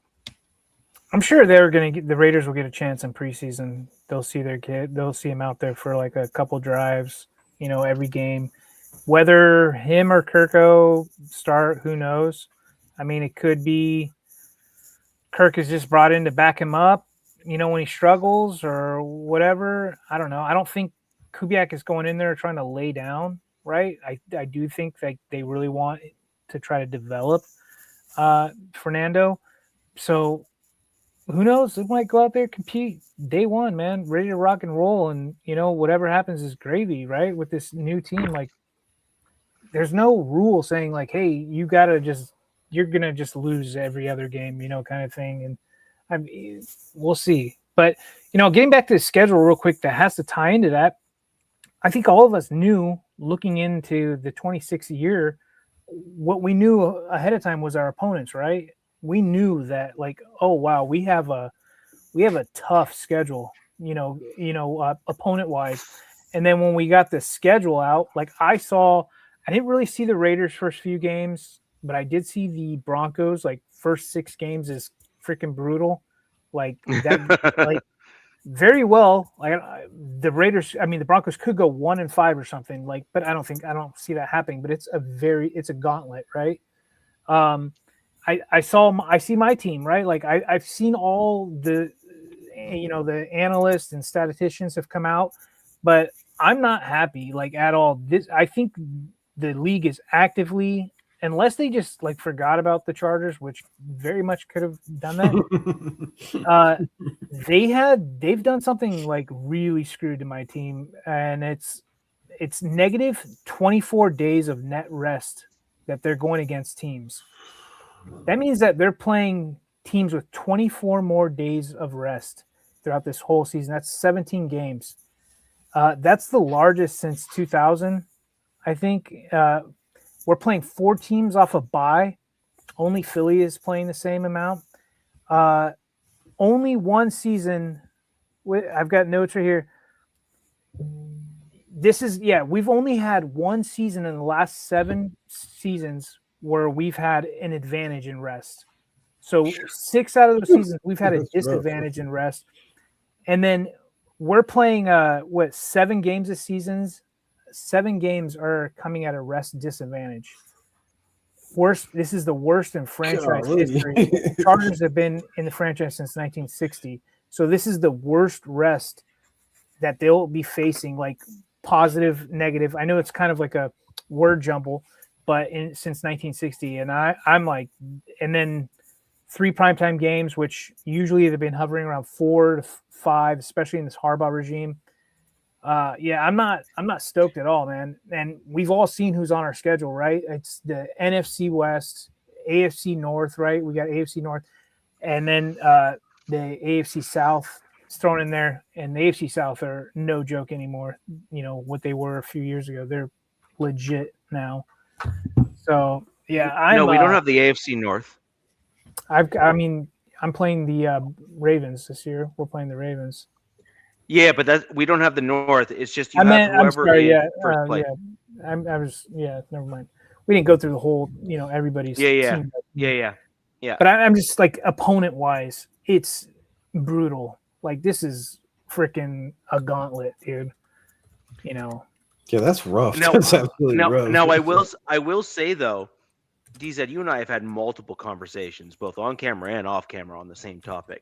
I'm sure the Raiders will get a chance in preseason. They'll see their kid. They'll see him out there for like a couple drives, every game. Whether him or Kirko start, who knows? I mean, it could be Kirk is just brought in to back him up, when he struggles or whatever. I don't know. I don't think Kubiak is going in there trying to lay down, right? I do think that they really want to try to develop Fernando. So who knows? They might go out there, compete day one, man, ready to rock and roll. And, whatever happens is gravy, right? With this new team, like there's no rule saying like, hey, you're going to just lose every other game, kind of thing. And we'll see. But, getting back to the schedule real quick, that has to tie into that. I think all of us knew looking into the 26th year, what we knew ahead of time was our opponents, right? We knew that like, oh wow, we have a tough schedule, opponent wise. And then when we got the schedule out, like I didn't really see the Raiders first few games, but I did see the Broncos like first 6 games is freaking brutal. Like that, like very well. Like the Raiders, the Broncos could go 1-5 or something like, but I don't see that happening, but it's a gauntlet, right? I see my team, right? Like I've seen all the, the analysts and statisticians have come out, but I'm not happy like at all. I think the league is actively, unless they just like forgot about the Chargers, which very much could have done that. They've done something like really screwed to my team, and it's negative 24 days of net rest that they're going against teams. That means that they're playing teams with 24 more days of rest throughout this whole season. That's 17 games. That's the largest since 2000, I think. We're playing 4 teams off a bye. Only Philly is playing the same amount. Only one season. I've got notes right here. We've only had one season in the last 7 seasons where we've had an advantage in rest. So 6 out of those seasons, we've had a disadvantage in rest. And then we're playing 7 games this season. 7 games are coming at a rest disadvantage. This is the worst in franchise history. The Chargers have been in the franchise since 1960. So this is the worst rest that they'll be facing, like positive, negative. I know it's kind of like a word jumble, but since 1960. And I'm like, and then 3 primetime games, which usually they've been hovering around 4 to 5, especially in this Harbaugh regime. I'm not stoked at all, man. And we've all seen who's on our schedule, right? It's the NFC West, AFC North, right? We got AFC North, and then the AFC South is thrown in there. And the AFC South are no joke anymore. What they were a few years ago. They're legit now. So yeah, we don't have the AFC North. I'm playing the Ravens this year. We're playing the Ravens. Yeah, but we don't have the North. It's just have whoever first place. Never mind. We didn't go through the whole, everybody's team. Yeah. But I'm just like opponent wise, it's brutal. Like this is freaking a gauntlet, dude. Yeah, that's rough. That's absolutely rough. Now I will say though, DZ, you and I have had multiple conversations, both on camera and off camera, on the same topic.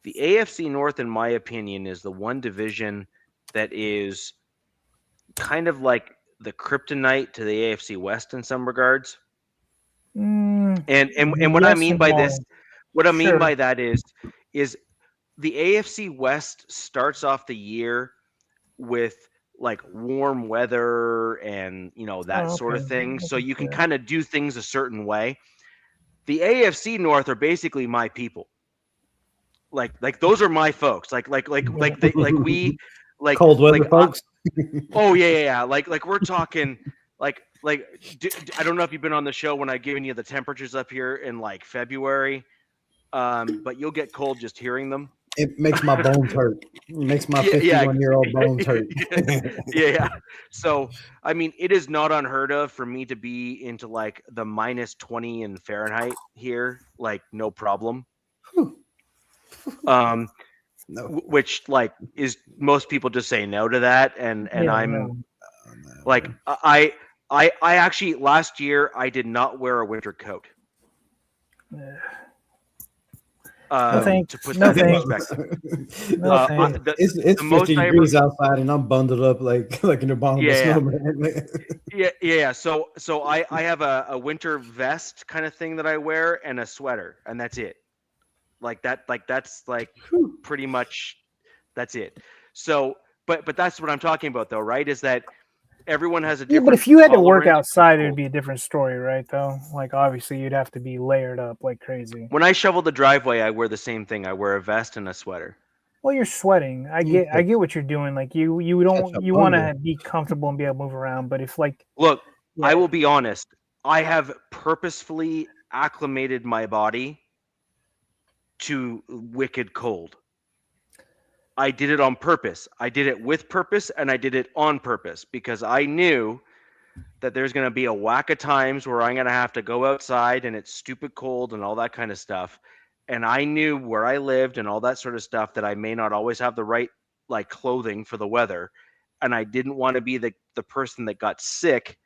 The AFC North, in my opinion, is the one division that is kind of like the kryptonite to the AFC West in some regards. And what I mean by this, by that is the AFC West starts off the year with like warm weather and that sort of thing, so you can kind of do things a certain way. The AFC North are basically my people. Like those are my folks. Like we cold weather folks. Oh yeah. Like we're talking I don't know if you've been on the show when I've given you the temperatures up here in like February, but you'll get cold just hearing them. It makes my bones hurt. It makes my 51-year-old bones hurt. Yeah. So it is not unheard of for me to be into like the minus 20 in Fahrenheit here, like no problem. No. Which like is most people just say no to that, and I'm like I actually last year I did not wear a winter coat. To put that in perspective. It's 50 degrees outside, and I'm bundled up like in the bottom of a snowman. Yeah. So I have a winter vest kind of thing that I wear and a sweater, and that's it. That's pretty much that's it. So, but that's what I'm talking about, though, right? Is that everyone has a different. But if you had to work outside, it would be a different story, right? Though, like obviously, you'd have to be layered up like crazy. When I shovel the driveway, I wear the same thing. I wear a vest and a sweater. Well, you're sweating. I get what you're doing. Like you want to be comfortable and be able to move around. But if look, I will be honest. I have purposefully acclimated my body to wicked cold. I did it on purpose. I did it with purpose, and I did it on purpose because I knew that there's going to be a whack of times where I'm going to have to go outside and it's stupid cold and all that kind of stuff. And I knew where I lived and all that sort of stuff that I may not always have the right clothing for the weather. And I didn't want to be the person that got sick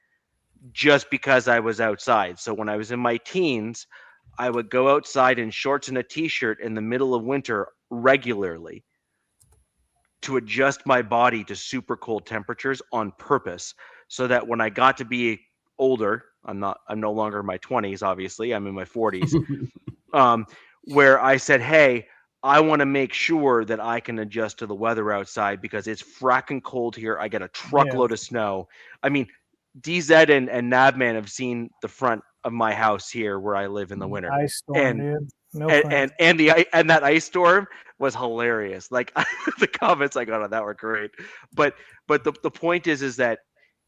just because I was outside. So when I was in my teens, I would go outside in shorts and a t-shirt in the middle of winter regularly to adjust my body to super cold temperatures on purpose, so that when I got to be older, I'm no longer in my 20s, obviously, I'm in my 40s, where I said, hey, I want to make sure that I can adjust to the weather outside because it's fracking cold here. I get a truckload of snow. I mean, DZ and Nabman have seen the front of my house here where I live in the winter. Ice storm, dude. And that ice storm was hilarious. Like the comments I got on that were great. But the point is that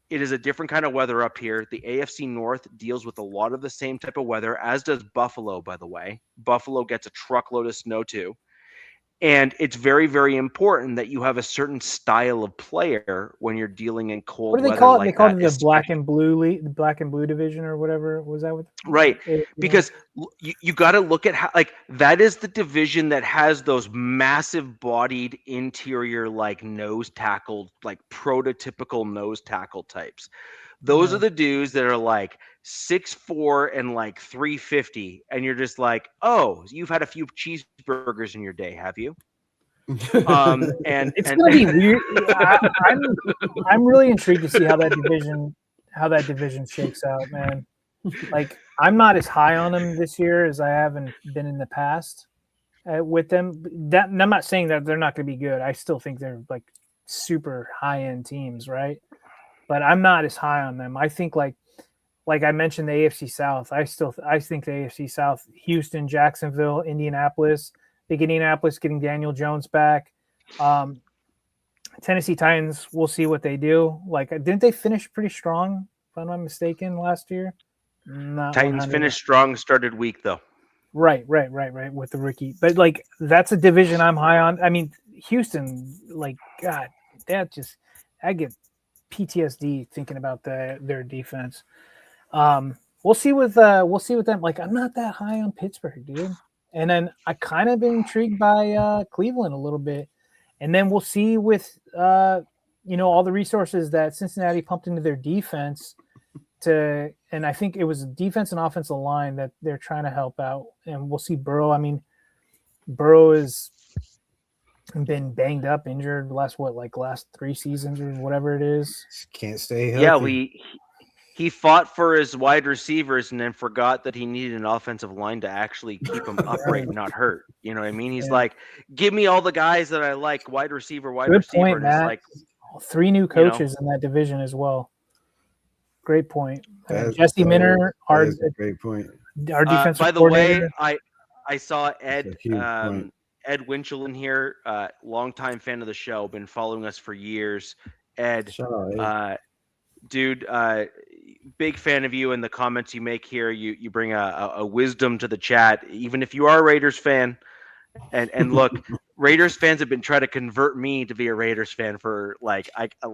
it is a different kind of weather up here. The AFC North deals with a lot of the same type of weather, as does Buffalo, by the way. Buffalo gets a truckload of snow too. And it's very, very important that you have a certain style of player when you're dealing in cold weather. What do they call it? They call it the black and blue division or whatever. Was that what? Right. Because you got to look at how that is the division that has those massive bodied interior nose tackle, prototypical nose tackle types. Those are the dudes that are 6'4" and 350, and you're just oh, you've had a few cheeseburgers in your day, have you? And it's gonna be weird. I'm really intrigued to see how that division shakes out, man. I'm not as high on them this year as I haven't been in the past with them. I'm not saying that they're not going to be good. I still think they're super high end teams, right? But I'm not as high on them. I think like I mentioned the AFC South. I think the AFC South, Houston, Jacksonville, Indianapolis, big Indianapolis getting Daniel Jones back. Tennessee Titans, we'll see what they do. Didn't they finish pretty strong, if I'm not mistaken, last year? Titans finished strong, started weak though. Right with the rookie. But that's a division I'm high on. I mean, Houston, God, I get PTSD thinking about their defense. We'll see with them. I'm not that high on Pittsburgh, dude. And then I kind of been intrigued by Cleveland a little bit. And then we'll see with all the resources that Cincinnati pumped into their defense and I think it was defense and offensive line that they're trying to help out. And we'll see Burrow. I mean, Burrow has been banged up, injured last 3 seasons or whatever it is. Can't stay healthy. Yeah, he fought for his wide receivers and then forgot that he needed an offensive line to actually keep him upright and not hurt. You know what I mean? He's give me all the guys that I like, wide receiver. Good point, Matt. 3 new coaches in that division as well. Great point. Jesse Minter, great point. Our defensive by the way, I saw Ed Winchell in here, longtime fan of the show, been following us for years. Ed, dude, big fan of you and the comments you make here. You bring a wisdom to the chat, even if you are a Raiders fan. And look, Raiders fans have been trying to convert me to be a Raiders fan for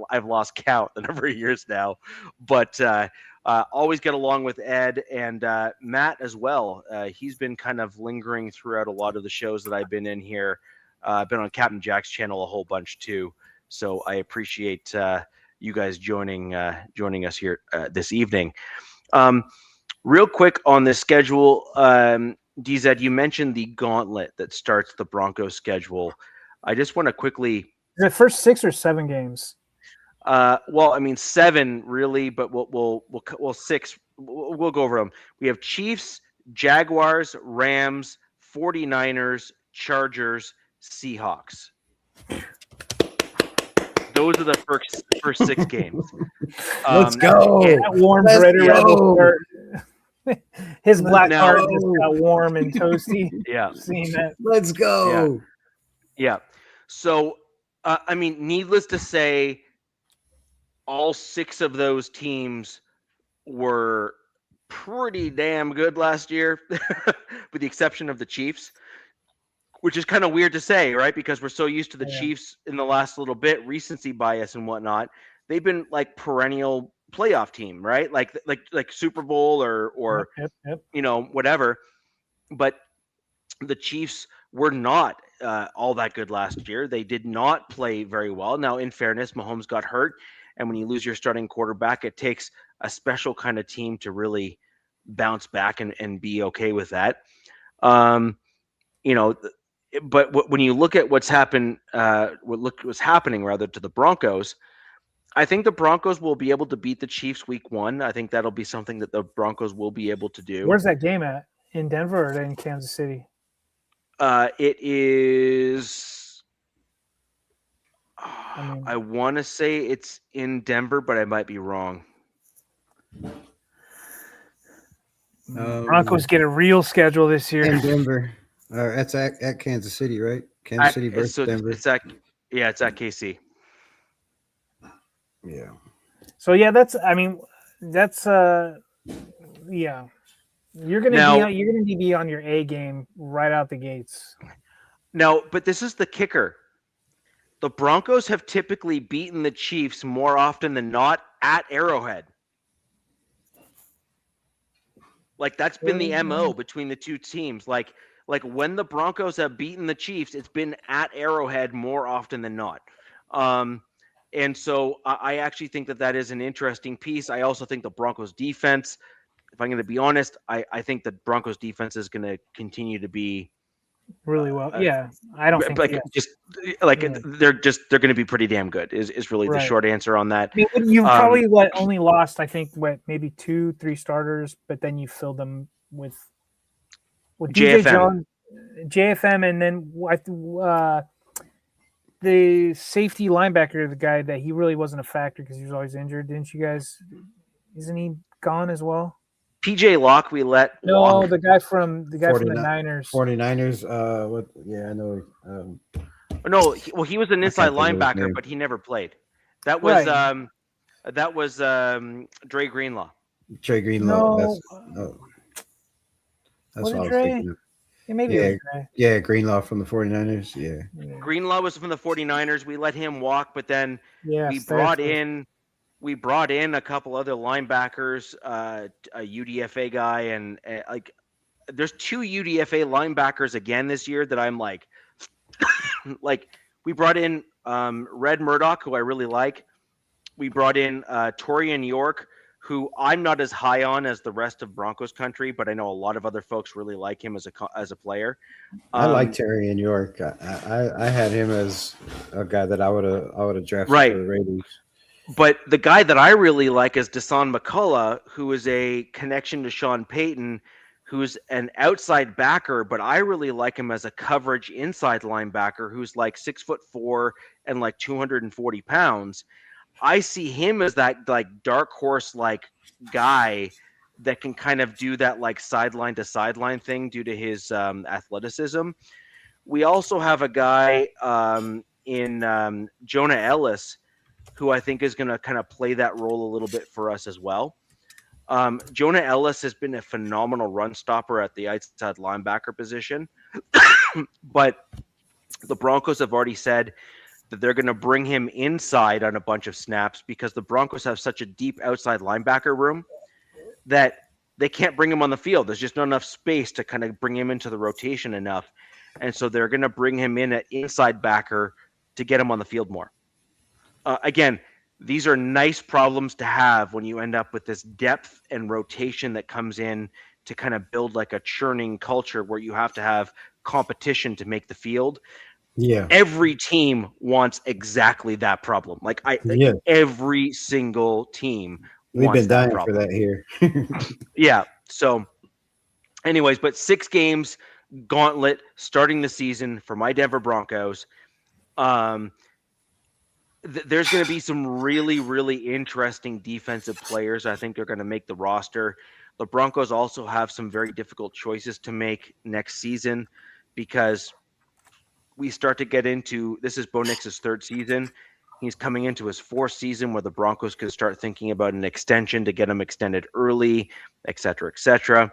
I've lost count the number of years now, but always get along with Ed and Matt as well. He's been kind of lingering throughout a lot of the shows that I've been in here. I've been on Captain Jack's channel a whole bunch too, so I appreciate you guys joining us here this evening. Real quick on the schedule. DZ, you mentioned the gauntlet that starts the Broncos schedule. I just want to quickly. Is it first 6 or 7 games? Well, I mean 7 really, but we'll 6. We'll go over them. We have Chiefs, Jaguars, Rams, 49ers, Chargers, Seahawks. Those are the first 6 games. Let's go. That warms right around the start. His black card just got warm and toasty. Yeah. Seeing that. Let's go. Yeah. So, I mean, needless to say, all 6 of those teams were pretty damn good last year, with the exception of the Chiefs, which is kind of weird to say, right? Because we're so used to the Chiefs in the last little bit, recency bias and whatnot. They've been like perennial playoff team, right? Like Super Bowl or you know, whatever. But the Chiefs were not all that good last year. They did not play very well. Now, in fairness, Mahomes got hurt. And when you lose your starting quarterback, it takes a special kind of team to really bounce back and be okay with that. You know, but when you look at what's happened, what's happening rather to the Broncos, I think the Broncos will be able to beat the Chiefs week 1. I think that'll be something that the Broncos will be able to do. Where's that game at? In Denver or in Kansas City? It is. I want to say it's in Denver, but I might be wrong. Broncos get a real schedule this year. In Denver. That's at Kansas City, right? Kansas City versus Denver. It's at KC. Yeah. So yeah, that's yeah. You're gonna be on your A game right out the gates. Now, but this is the kicker. The Broncos have typically beaten the Chiefs more often than not at Arrowhead. Like that's been the MO between the two teams. Like when the Broncos have beaten the Chiefs, it's been at Arrowhead more often than not. And so I actually think that is an interesting piece. I also think the Broncos defense, if I'm going to be honest, I think the Broncos defense is going to continue to be really well. Yeah, I don't think they're going to be pretty damn good. Is really the short answer on that. I mean, you've probably only lost, I think, maybe 2-3 starters, but then you filled them with DJ Jones, JFM, and then the safety linebacker, the guy that he really wasn't a factor because he was always injured. Didn't you guys? Isn't he gone as well? PJ Locke, we let walk. The guy from the Niners. 49ers. What? Yeah, I know. No, he was an inside linebacker, but he never played. That was Dre Greenlaw. Dre Greenlaw. No. That's what I was thinking of. Yeah, Greenlaw from the 49ers. Yeah. Greenlaw was from the 49ers. We let him walk, but then we brought in a couple other linebackers, a UDFA guy, and like there's 2 UDFA linebackers again this year that I'm like, like we brought in Red Murdoch, who I really like. We brought in Torian York, who I'm not as high on as the rest of Broncos country, but I know a lot of other folks really like him as a player. I like Torian York. I had him as a guy that I would have drafted for the Raiders. But the guy that I really like is Dasan McCullough, who is a connection to Sean Payton, who's an outside backer, but I really like him as a coverage inside linebacker who's like 6'4" and like 240 pounds. I see him as that like dark horse like guy that can kind of do that like sideline to sideline thing due to his athleticism. We also have a guy in Jonah Ellis, who I think is going to kind of play that role a little bit for us as well. Jonah Ellis has been a phenomenal run stopper at the outside linebacker position, but the Broncos have already said that they're going to bring him inside on a bunch of snaps because the Broncos have such a deep outside linebacker room that they can't bring him on the field. There's just not enough space to kind of bring him into the rotation enough. And so they're going to bring him in at inside backer to get him on the field more. Again, these are nice problems to have when you end up with this depth and rotation that comes in to kind of build like a churning culture where you have to have competition to make the field. Yeah. Every team wants exactly that problem. Like every single team We've wants been that dying problem. for that here. Yeah. So anyways, but 6 games gauntlet starting the season for my Denver Broncos. There's going to be some really, really interesting defensive players. I think they're going to make the roster. The Broncos also have some very difficult choices to make next season because we start to get into, this is Bo Nix's 3rd season. He's coming into his 4th season where the Broncos could start thinking about an extension to get him extended early, et cetera, et cetera.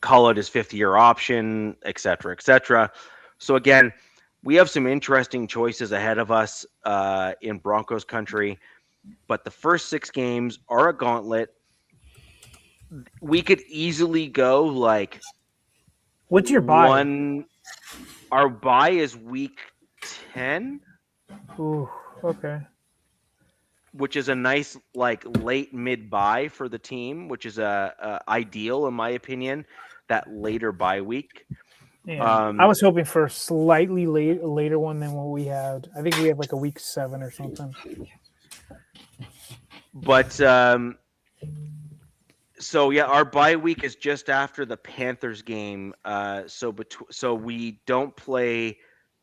Call it his 5th-year option, et cetera, et cetera. So again, we have some interesting choices ahead of us in Broncos country, but the first 6 games are a gauntlet. We could easily go like, what's your bye? Our bye is week 10. Ooh, okay. Which is a nice like late mid bye for the team, which is ideal in my opinion. That later bye week. Yeah, I was hoping for a slightly later one than what we had. I think we have like a week 7 or something. But so yeah, our bye week is just after the Panthers game. So we don't play.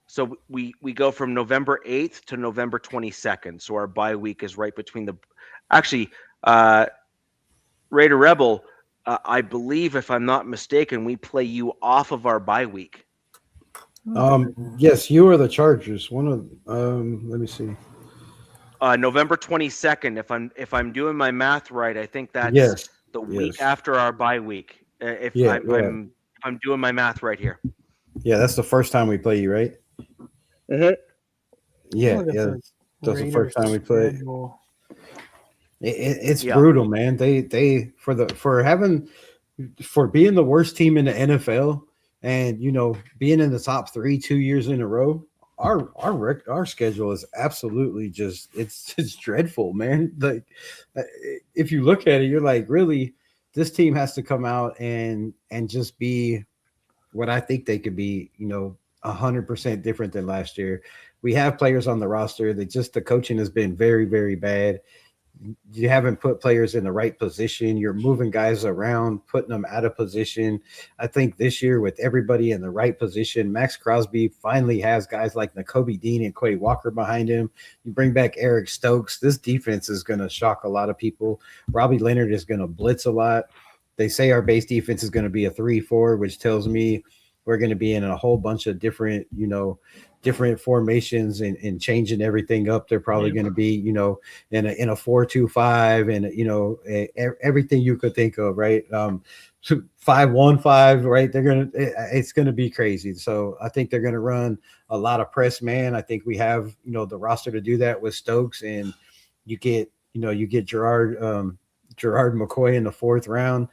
So we go from November 8th to November 22nd. So our bye week is right between the. Actually, Raider Rebel. I believe, if I'm not mistaken, we play you off of our bye week. Yes, you are the Chargers. One of let me see. November 22nd. If I'm doing my math right, I think that's the week after our bye week. I'm doing my math right here. Yeah, that's the first time we play you, right? Mm-hmm. Yeah. That's the first time we play. It's brutal, man. They for being the worst team in the NFL and being in the top 3 2 years in a row. Our schedule is absolutely just it's dreadful, man. Like if you look at it, you're like, really, this team has to come out and just be what I think they could be, 100% different than last year. We have players on the roster that just the coaching has been very, very bad. You haven't put players in the right position. You're moving guys around, putting them out of position. I think this year with everybody in the right position, Max Crosby finally has guys like Nakobe Dean and Quay Walker behind him. You bring back Eric Stokes. This defense is going to shock a lot of people. Robbie Leonard is going to blitz a lot. They say our base defense is going to be a 3-4, which tells me we're going to be in a whole bunch of different, different formations and changing everything up. They're probably going to be, in a 4-2-5 and, everything you could think of, right? 5-1-5, right? It's going to be crazy. So I think they're going to run a lot of press man. I think we have, the roster to do that with Stokes, and you get Gerard McCoy in the 4th round.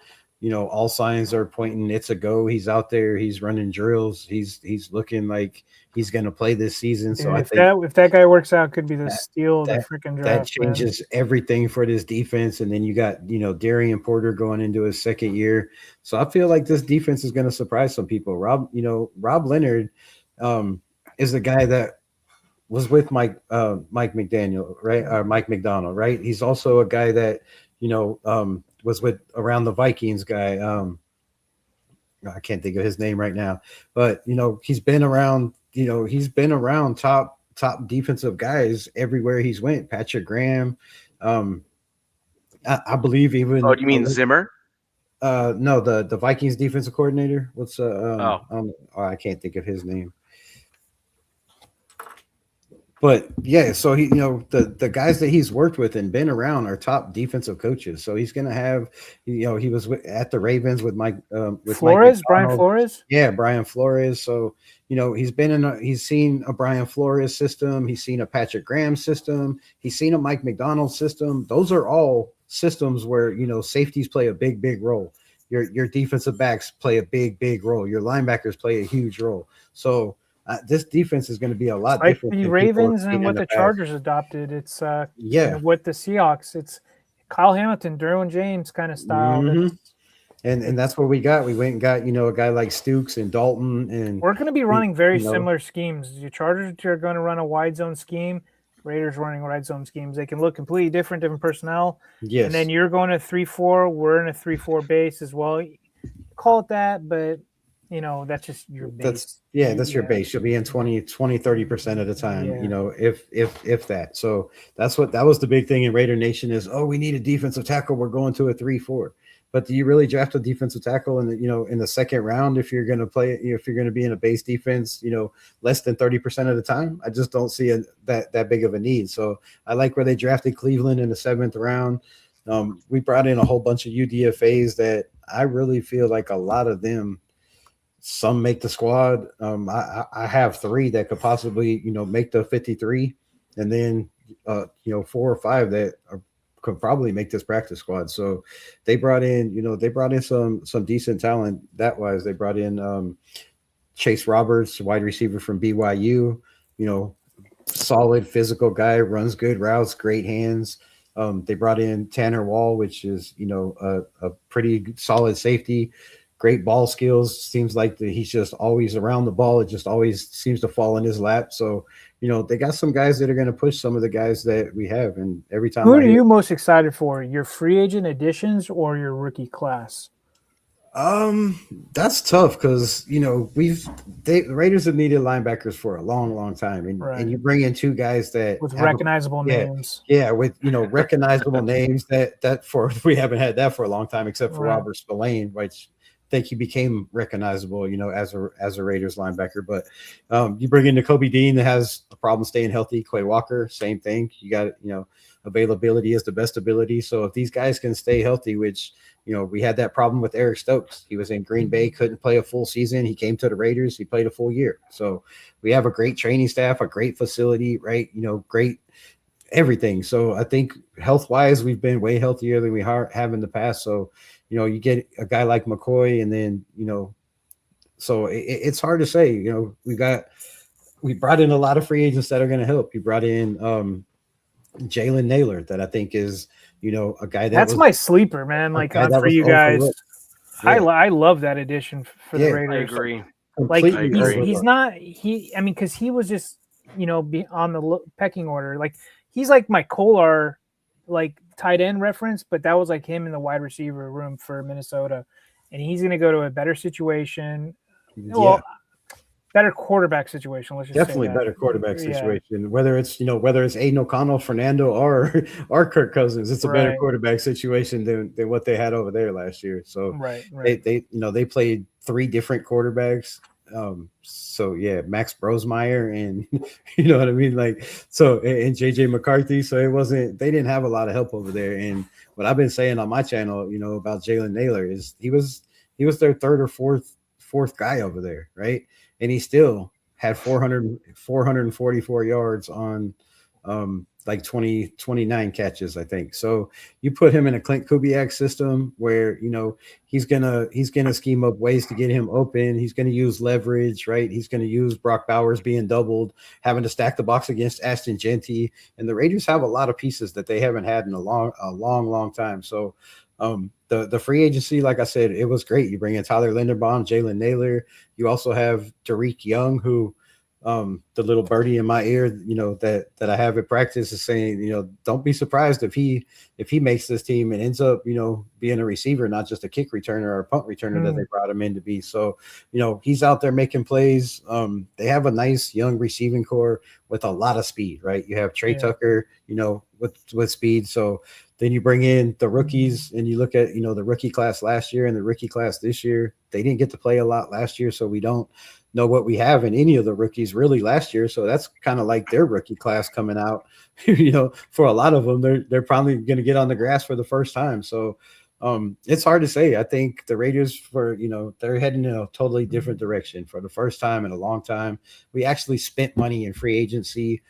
All signs are pointing it's a go. He's out there. He's running drills. He's looking like he's going to play this season. So I think if that guy works out, could be the steal of the freaking draft. That changes everything for this defense. And then you got Darian Porter going into his 2nd year. So I feel like this defense is going to surprise some people. Rob Leonard is the guy that was with Mike McDaniel, right? Or Mike McDonald, right? He's also a guy that was with around the Vikings guy. I can't think of his name right now, but he's been around. He's been around top defensive guys everywhere he's went. Patrick Graham, I believe even. Oh, do you mean Zimmer? No, the Vikings defensive coordinator. What's I can't think of his name. But yeah, so he, the guys that he's worked with and been around are top defensive coaches. So he's going to have, he was at the Ravens with Mike, with Flores, Brian Flores. Yeah, Brian Flores. So he's seen a Brian Flores system. He's seen a Patrick Graham system. He's seen a Mike McDonald system. Those are all systems where safeties play a big role. Your defensive backs play a big role. Your linebackers play a huge role. So. This defense is going to be a lot different. Like the Ravens and what the Chargers adopted. It's what the Seahawks. It's Kyle Hamilton, Derwin James kind of style. Mm-hmm. And that's what we got. We went and got, a guy like Stukes and Dalton, and we're going to be running very similar schemes. Your Chargers are going to run a wide zone scheme. Raiders running wide zone schemes. They can look completely different personnel. Yes. And then you're going to 3-4. We're in a 3-4 base as well. Call it that, but that's just your base. That's your base. You'll be in 30% of the time, if that. So that was the big thing in Raider Nation is, we need a defensive tackle. We're going to a 3-4. But do you really draft a defensive tackle in the second round if you're going to play, if you're going to be in a base defense, less than 30% of the time? I just don't see that big of a need. So I like where they drafted Cleveland in the 7th round. We brought in a whole bunch of UDFAs that I really feel like a lot of them, some make the squad. I have 3 that could possibly, make the 53, and then 4 or 5 that could probably make this practice squad. So they brought in, some decent talent that wise. They brought in Chase Roberts, wide receiver from BYU, solid physical guy, runs good routes, great hands. They brought in Tanner Wall, which is, a pretty solid safety, great ball skills. Seems like he's just always around the ball. It just always seems to fall in his lap. So, they got some guys that are going to push some of the guys that we have. And every time, who are you most excited for? Your free agent additions or your rookie class? That's tough because the Raiders have needed linebackers for a long time, and you bring in 2 guys that with recognizable names. Yeah, with recognizable names that we haven't had that for a long time, except for Robert Spillane, which I think he became recognizable, as a Raiders linebacker. But you bring in Nakobe Dean that has a problem staying healthy. Quay Walker, same thing. You got availability is the best ability. So if these guys can stay healthy, which we had that problem with Eric Stokes. He was in Green Bay, couldn't play a full season. He came to the Raiders. He played a full year. So we have a great training staff, a great facility, right? Great everything. So I think health-wise, we've been way healthier than we have in the past. So, you get a guy like McCoy, and then, so it's hard to say. We brought in a lot of free agents that are going to help. You brought in Jalen Naylor, that I think is – a guy that's my sleeper, man. Like for you guys, yeah. I love that addition for the Raiders. I agree. Like he's not because he was just on the pecking order. Like he's like my Kolar, like tight end reference, but that was like him in the wide receiver room for Minnesota, and he's going to go to a better situation. Yeah. Well, better quarterback situation. Let's just definitely say better quarterback situation. Yeah. Whether it's Aiden O'Connell, Fernando, or Kirk Cousins, it's a better quarterback situation than what they had over there last year. So they played 3 different quarterbacks. So yeah, Max Brosmeyer and what I mean, like and JJ McCarthy. So they didn't have a lot of help over there. And what I've been saying on my channel, about Jalen Naylor is he was their 3rd or 4th guy over there, right? And he still had 444 yards on like 29 catches, I think. So you put him in a Clint Kubiak system where, he's gonna scheme up ways to get him open. He's gonna use leverage, right? He's gonna use Brock Bowers being doubled, having to stack the box against Ashton Genty. And the Raiders have a lot of pieces that they haven't had in a long time. So the free agency, like I said, it was great. You bring in Tyler Linderbaum, Jalen Naylor. You also have Derek Young, who the little birdie in my ear, that I have at practice is saying, don't be surprised if he makes this team and ends up, being a receiver, not just a kick returner or a punt returner that they brought him in to be. So, he's out there making plays. They have a nice young receiving core with a lot of speed, right? You have Trey Tucker, with speed. So then you bring in the rookies and you look at, the rookie class last year and the rookie class this year. They didn't get to play a lot last year, so we don't know what we have in any of the rookies really last year. So that's kind of like their rookie class coming out. For a lot of them, they're probably going to get on the grass for the first time. So it's hard to say. I think the Raiders they're heading in a totally different direction for the first time in a long time. We actually spent money in free agency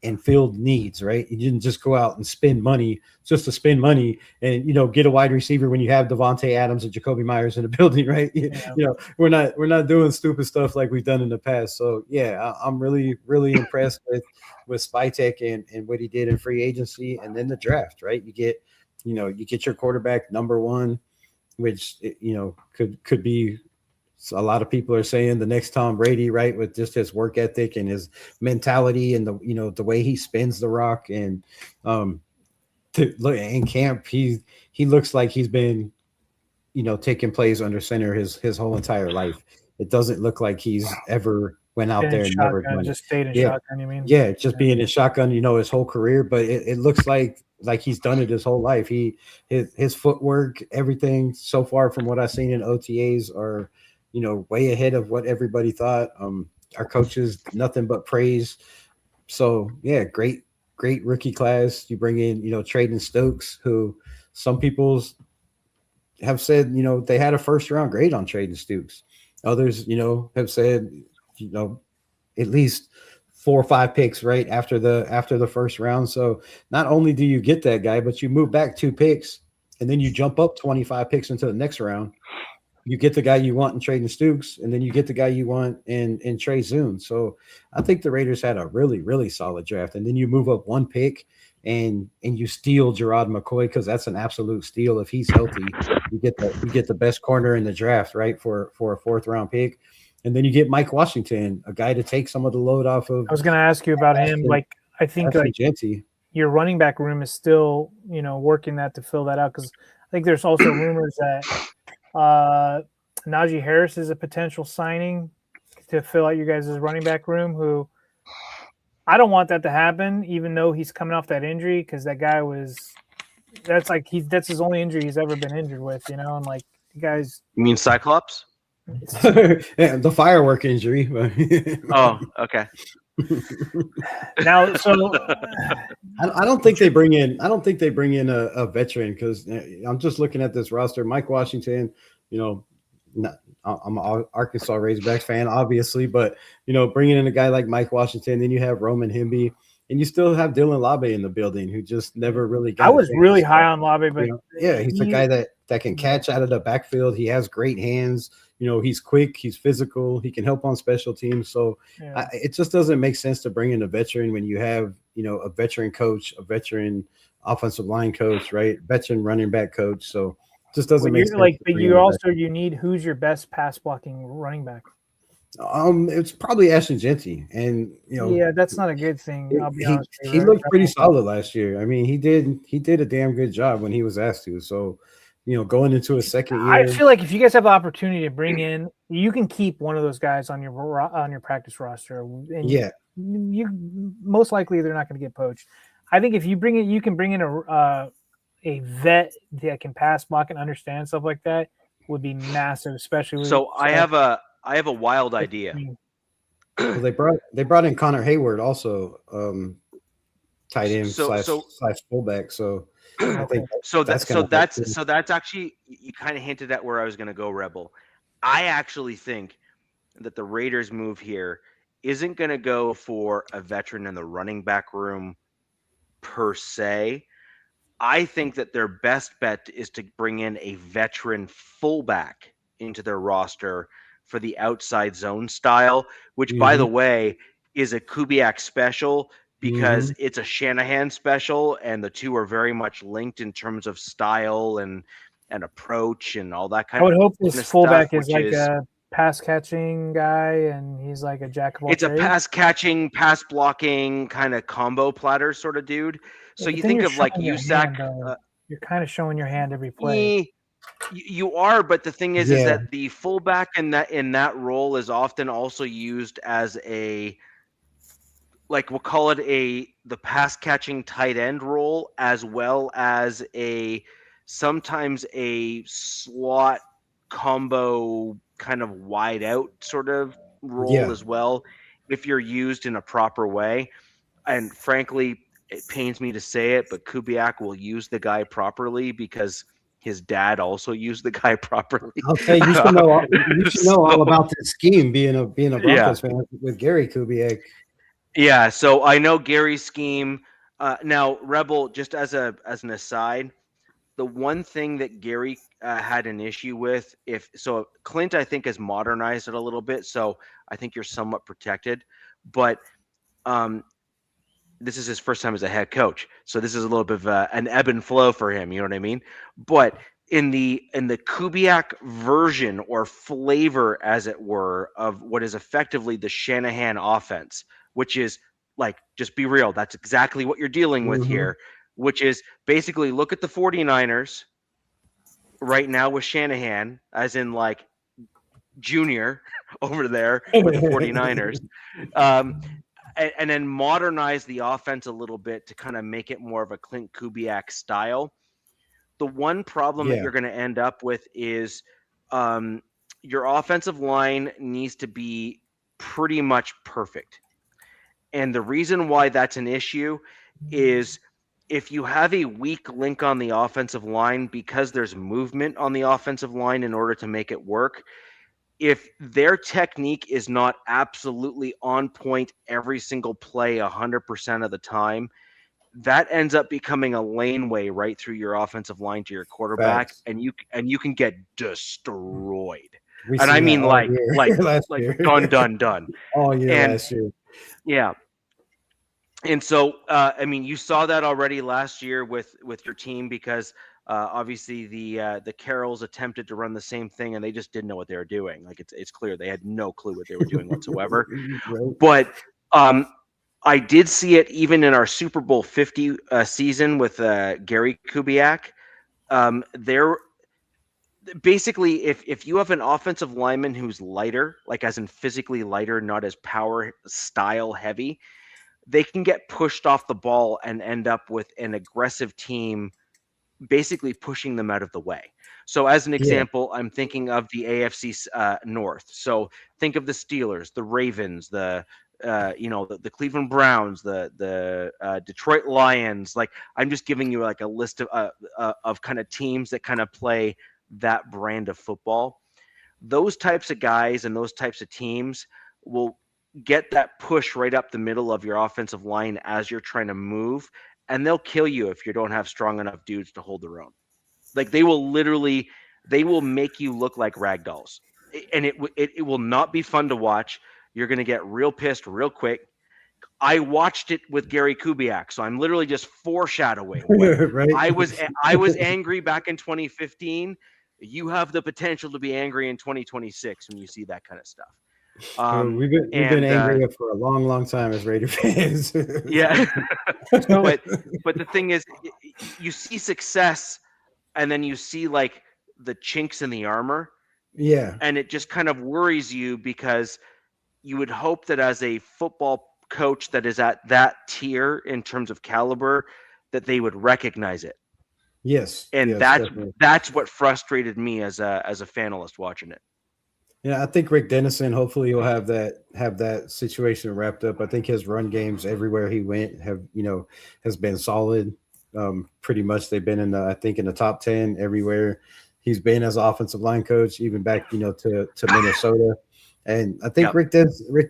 and filled needs, right? You didn't just go out and spend money just to spend money and, get a wide receiver when you have Devontae Adams and Jacoby Myers in the building, right? Yeah. We're not doing stupid stuff like we've done in the past. So yeah, I'm really, really impressed with Spytek and what he did in free agency and then the draft, right? You get your quarterback number 1, which could be. A lot of people are saying the next Tom Brady, right, with just his work ethic and his mentality and the way he spins the rock and to look in camp, he looks like he's been taking plays under center his whole entire life. It doesn't look like he's ever went out there and never done just stayed in yeah. shotgun. You mean? Yeah, just being in shotgun, his whole career, but it looks like he's done it his whole life. His footwork, everything so far from what I've seen in OTAs are way ahead of what everybody thought. Our coaches, nothing but praise. So yeah, great rookie class. You bring in, Traden Stokes, who some people have said, they had a first round grade on Traden Stokes. Others, have said, at least 4 or 5 picks right after the first round. So not only do you get that guy, but you move back 2 picks and then you jump up 25 picks into the next round. You get the guy you want in Traden Stokes, and then you get the guy you want in Trey Zoon. So I think the Raiders had a really, really solid draft. And then you move up 1 pick and you steal Gerard McCoy, because that's an absolute steal if he's healthy. You get the best corner in the draft, right, for a 4th round pick. And then you get Mike Washington, a guy to take some of the load off of. I was going to ask you about him. I think your running back room is still, working that to fill that out, because I think there's also rumors that Najee Harris is a potential signing to fill out your guys' running back room, who I don't want that to happen, even though he's coming off that injury, because that guy that's his only injury he's ever been injured with, and like the guys. You mean Cyclops? Yeah, the firework injury. Oh, okay. Now, so I don't think they bring in a veteran, because I'm just looking at this roster. Mike Washington, I'm an Arkansas Razorbacks fan, obviously, but bringing in a guy like Mike Washington, then you have Roman Hemby, and you still have Dylan Labe in the building, who just never really got. I was really high on Labe, but he's a guy that can catch out of the backfield. He has great hands. He's quick, he's physical, he can help on special teams. So it just doesn't make sense to bring in a veteran when you have, a veteran coach, a veteran offensive line coach, right? Veteran running back coach. So it just doesn't make sense. But you need, who's your best pass blocking running back? It's probably Ashton Genty, and that's not a good thing. I'll be honest. He looked pretty solid last year. I mean, he did a damn good job when he was asked to. So, going into a second year, I feel like if you guys have the opportunity to bring in, you can keep one of those guys on your practice roster. And you most likely they're not going to get poached. I think if you bring it, you can bring in a vet that can pass block and understand stuff like that, would be massive, especially. So I have a wild idea. Well, they brought in Connor Hayward also, tight end slash fullback. So I think that's actually, you kind of hinted at where I was going to go, Rebel. I actually think that the Raiders move here isn't going to go for a veteran in the running back room per se. I think that their best bet is to bring in a veteran fullback into their roster for the outside zone style, which, by the way, is a Kubiak special, because it's a Shanahan special, and the two are very much linked in terms of style and approach and all that kind of stuff. I would hope this fullback is like a pass-catching guy, and he's like a jack of all trades. It's a pass-catching, pass-blocking kind of combo platter sort of dude. So you think of like Usac. You're kind of showing your hand every play. You are, but the thing is that the fullback in that role is often also used as a, like, we'll call it the pass catching tight end role, as well as sometimes a slot combo kind of wide out sort of role as well, if you're used in a proper way. And frankly, it pains me to say it, but Kubiak will use the guy properly because his dad also used the guy properly. I'll tell you, you should know all about this scheme, being a Broncos fan with Gary Kubiak. Yeah, so I know Gary's scheme. Now, Rebel, just as an aside, the one thing that Gary had an issue with, Clint, I think, has modernized it a little bit, so I think you're somewhat protected. But this is his first time as a head coach, so this is a little bit of an ebb and flow for him. You know what I mean? But in the Kubiak version or flavor, as it were, of what is effectively the Shanahan offense, which is like, just be real. That's exactly what you're dealing with here, which is basically look at the 49ers right now with Shanahan, as in like Junior over there with the 49ers. And then modernize the offense a little bit to kind of make it more of a Clint Kubiak style. The one problem that you're going to end up with is your offensive line needs to be pretty much perfect. And the reason why that's an issue is if you have a weak link on the offensive line, because there's movement on the offensive line in order to make it work, if their technique is not absolutely on point every single play 100% of the time, that ends up becoming a laneway right through your offensive line to your quarterback. Facts. and you can get destroyed. We And I mean like last year. done all year and last year. yeah. And so I mean, you saw that already last year with your team, because obviously the Carrolls attempted to run the same thing and they just didn't know what they were doing. Like it's clear they had no clue what they were doing whatsoever. Right. But I did see it even in our Super Bowl 50 season with Gary Kubiak. There, basically, if you have an offensive lineman who's lighter, like as in physically lighter, not as power style heavy, they can get pushed off the ball and end up with an aggressive team basically pushing them out of the way. So as an example, I'm thinking of the AFC North. So think of the Steelers, the Ravens, the Cleveland Browns, the Detroit Lions. Like, I'm just giving you like a list of kind of teams that kind of play that brand of football. Those types of guys and those types of teams will get that push right up the middle of your offensive line as you're trying to move, and they'll kill you if you don't have strong enough dudes to hold their own. Like, they will make you look like ragdolls, and it will not be fun to watch. You're going to get real pissed real quick. I watched it with Gary Kubiak, so I'm literally just foreshadowing. Right. I was angry back in 2015. You have the potential to be angry in 2026 when you see that kind of stuff. We've been angry for a long time as Raider fans. Yeah. but the thing is, you see success and then you see like the chinks in the armor. Yeah. And it just kind of worries you, because you would hope that as a football coach that is at that tier in terms of caliber, that they would recognize it. Yes. And yes, that's what frustrated me as a fanalist watching it. Yeah, I think Rick Dennison, hopefully he'll have that situation wrapped up. I think his run games everywhere he went has been solid. Pretty much they've been in the top 10 everywhere he's been as offensive line coach, even back to Minnesota. And I think Rick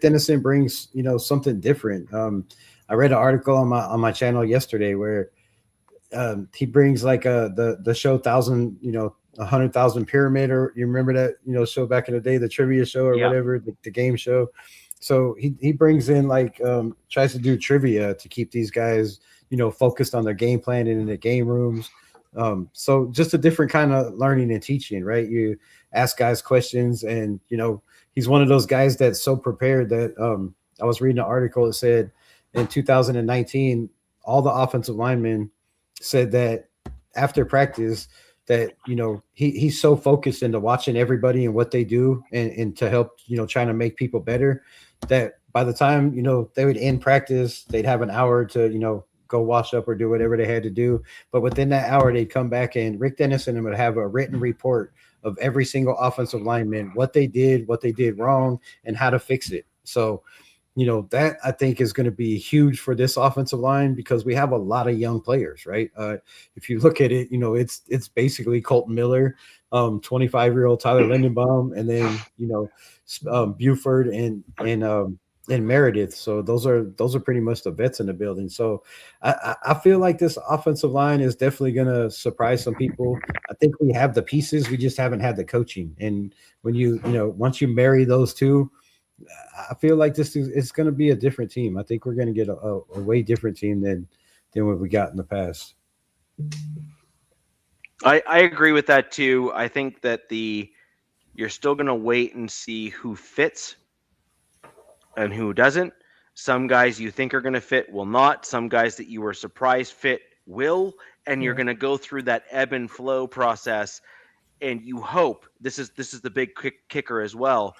Dennison brings something different. I read an article on my channel yesterday where he brings like the show 100,000 Pyramid, or you remember that show back in the day, the trivia show or whatever, the game show. So he brings in tries to do trivia to keep these guys focused on their game plan and in the game rooms. So just a different kind of learning and teaching, right? You ask guys questions, and he's one of those guys that's so prepared that I was reading an article that said in 2019 all the offensive linemen said that after practice that he's so focused into watching everybody and what they do and to help trying to make people better, that by the time they would end practice, they'd have an hour to go wash up or do whatever they had to do, but within that hour they'd come back and Rick Dennison would have a written report of every single offensive lineman, what they did wrong, and how to fix it. So that I think is going to be huge for this offensive line, because we have a lot of young players, right? If you look at it, it's basically Colton Miller, 25-year-old Tyler Lindenbaum, and then Buford and Meredith. So those are pretty much the vets in the building. So I feel like this offensive line is definitely going to surprise some people. I think we have the pieces, we just haven't had the coaching. And when once you marry those two, I feel like it's going to be a different team. I think we're going to get a way different team than what we got in the past. I agree with that too. I think that you're still going to wait and see who fits and who doesn't. Some guys you think are going to fit will not. Some guys that you were surprised fit will, and you're going to go through that ebb and flow process. And you hope this is the big kicker as well.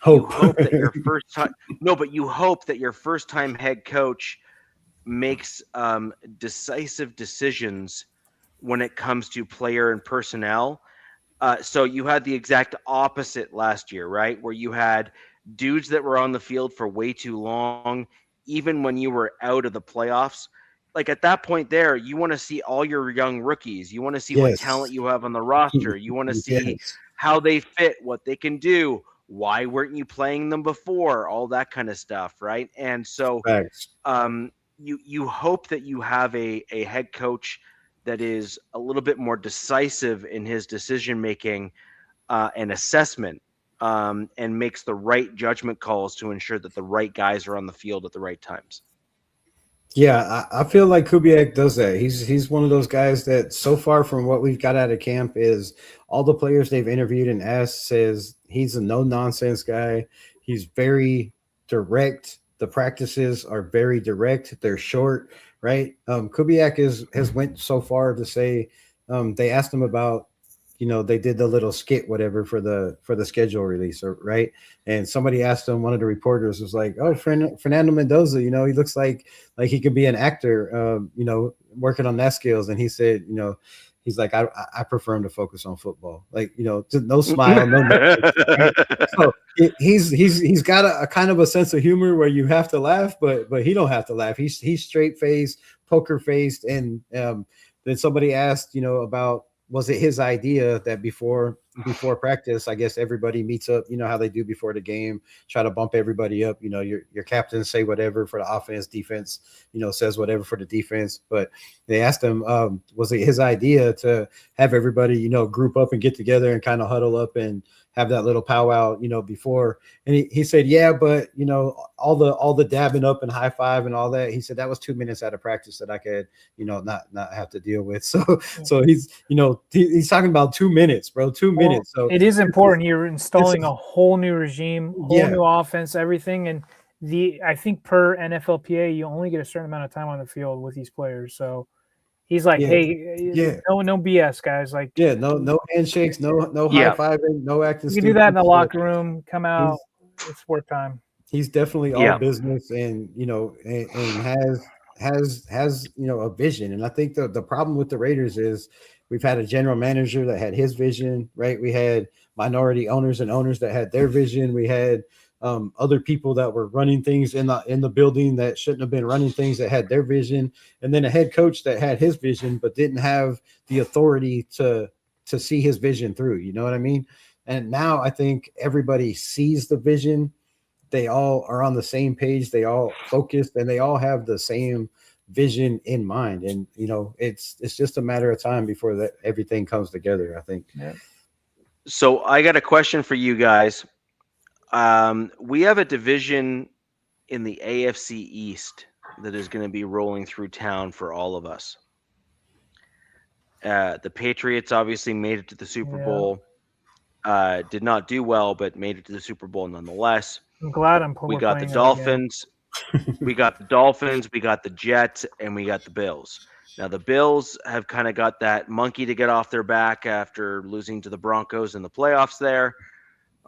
You hope that your first time but you hope that your first time head coach makes decisive decisions when it comes to player and personnel. So you had the exact opposite last year, right? Where you had dudes that were on the field for way too long, even when you were out of the playoffs. Like at that point there, you want to see all your young rookies. You want to see what talent you have on the roster. You want to see how they fit, what they can do. Why weren't you playing them before? All that kind of stuff, right? And so you hope that you have a head coach that is a little bit more decisive in his decision making and assessment, and makes the right judgment calls to ensure that the right guys are on the field at the right times. Yeah, I feel like Kubiak does that. He's one of those guys that so far from what we've got out of camp is all the players they've interviewed and asked says he's a no-nonsense guy. He's very direct. The practices are very direct. They're short, right? Kubiak has went so far to say they asked him about, they did the little skit, whatever, for the schedule release, right? And somebody asked him, one of the reporters was like, "Oh, Fernando Mendoza, he looks like he could be an actor, working on that skills." And he said, he's like, I prefer him to focus on football. Like, no smile, no nothing, right? So he's got a kind of a sense of humor where you have to laugh, but he don't have to laugh. He's straight faced, poker faced, and then somebody asked, about, was it his idea that before practice, I guess everybody meets up, how they do before the game, try to bump everybody up, your captain say whatever for the offense, defense, says whatever for the defense. But they asked him, was it his idea to have everybody, group up and get together and kind of huddle up and have that little powwow, before? And he said, yeah, but all the dabbing up and high five and all that, he said that was 2 minutes out of practice that I could, not have to deal with. So he's, he's talking about 2 minutes, bro, 2 minutes. So it is important. You're installing a whole new regime, whole new offense, everything. And I think per NFLPA, you only get a certain amount of time on the field with these players. So he's like, no BS, guys. Like, no handshakes, no high fiving, no acting. You can do that in the locker room. Come out, it's work time. He's definitely all business, and and has a vision. And I think the problem with the Raiders is we've had a general manager that had his vision, right? We had minority owners and owners that had their vision. We had other people that were running things in the building that shouldn't have been running things that had their vision, and then a head coach that had his vision but didn't have the authority to see his vision through. You know what I mean? And now I think everybody sees the vision. They all are on the same page. They all focused, and they all have the same vision in mind. And it's just a matter of time before that everything comes together, I think. Yeah. So I got a question for you guys. We have a division in the AFC East that is going to be rolling through town for all of us. The Patriots obviously made it to the Super Bowl. Did not do well, but made it to the Super Bowl nonetheless. I'm glad we got the Dolphins. We got the Dolphins. We got the Jets, and we got the Bills. Now the Bills have kind of got that monkey to get off their back after losing to the Broncos in the playoffs there.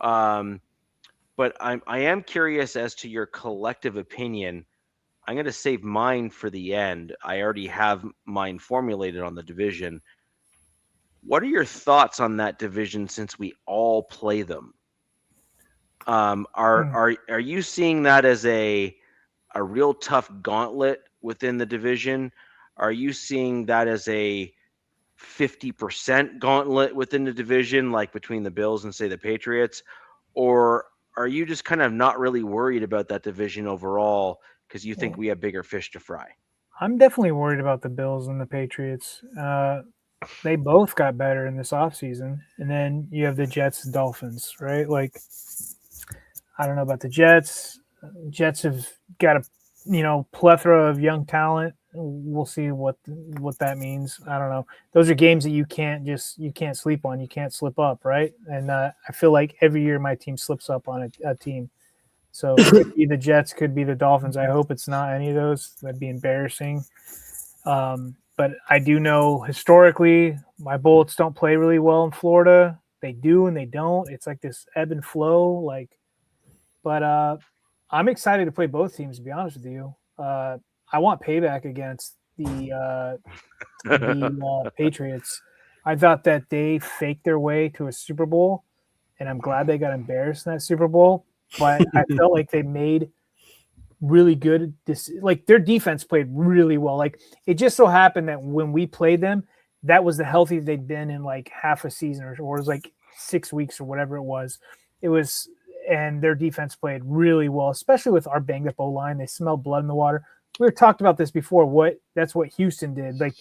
But I am curious as to your collective opinion. I'm going to save mine for the end. I already have mine formulated on the division. What are your thoughts on that division since we all play them? Are you seeing that as a real tough gauntlet within the division? Are you seeing that as a 50% gauntlet within the division, like between the Bills and say the Patriots? Or are you just kind of not really worried about that division overall because you think we have bigger fish to fry? I'm definitely worried about the Bills and the Patriots. They both got better in this offseason. And then you have the Jets and Dolphins, right? Like, I don't know about the Jets. Jets have got a plethora of young talent. we'll see what that means. I don't know. Those are games that you can't sleep on. You can't slip up, right? And I feel like every year my team slips up on a team. So it could be the Jets, could be the Dolphins. I hope it's not any of those. That'd be embarrassing. But I do know historically my Bullets don't play really well in Florida. They do and they don't. It's like this ebb and flow. But I'm excited to play both teams, to be honest with you. I want payback against the Patriots. I thought that they faked their way to a Super Bowl, and I'm glad they got embarrassed in that Super Bowl. But I felt like they made really good. Their defense played really well. Like it just so happened that when we played them, that was the healthiest they'd been in like half a season, or it was like 6 weeks or whatever it was. And their defense played really well, especially with our banged up O-line. They smelled blood in the water. We were talked about this before. That's what Houston did. Like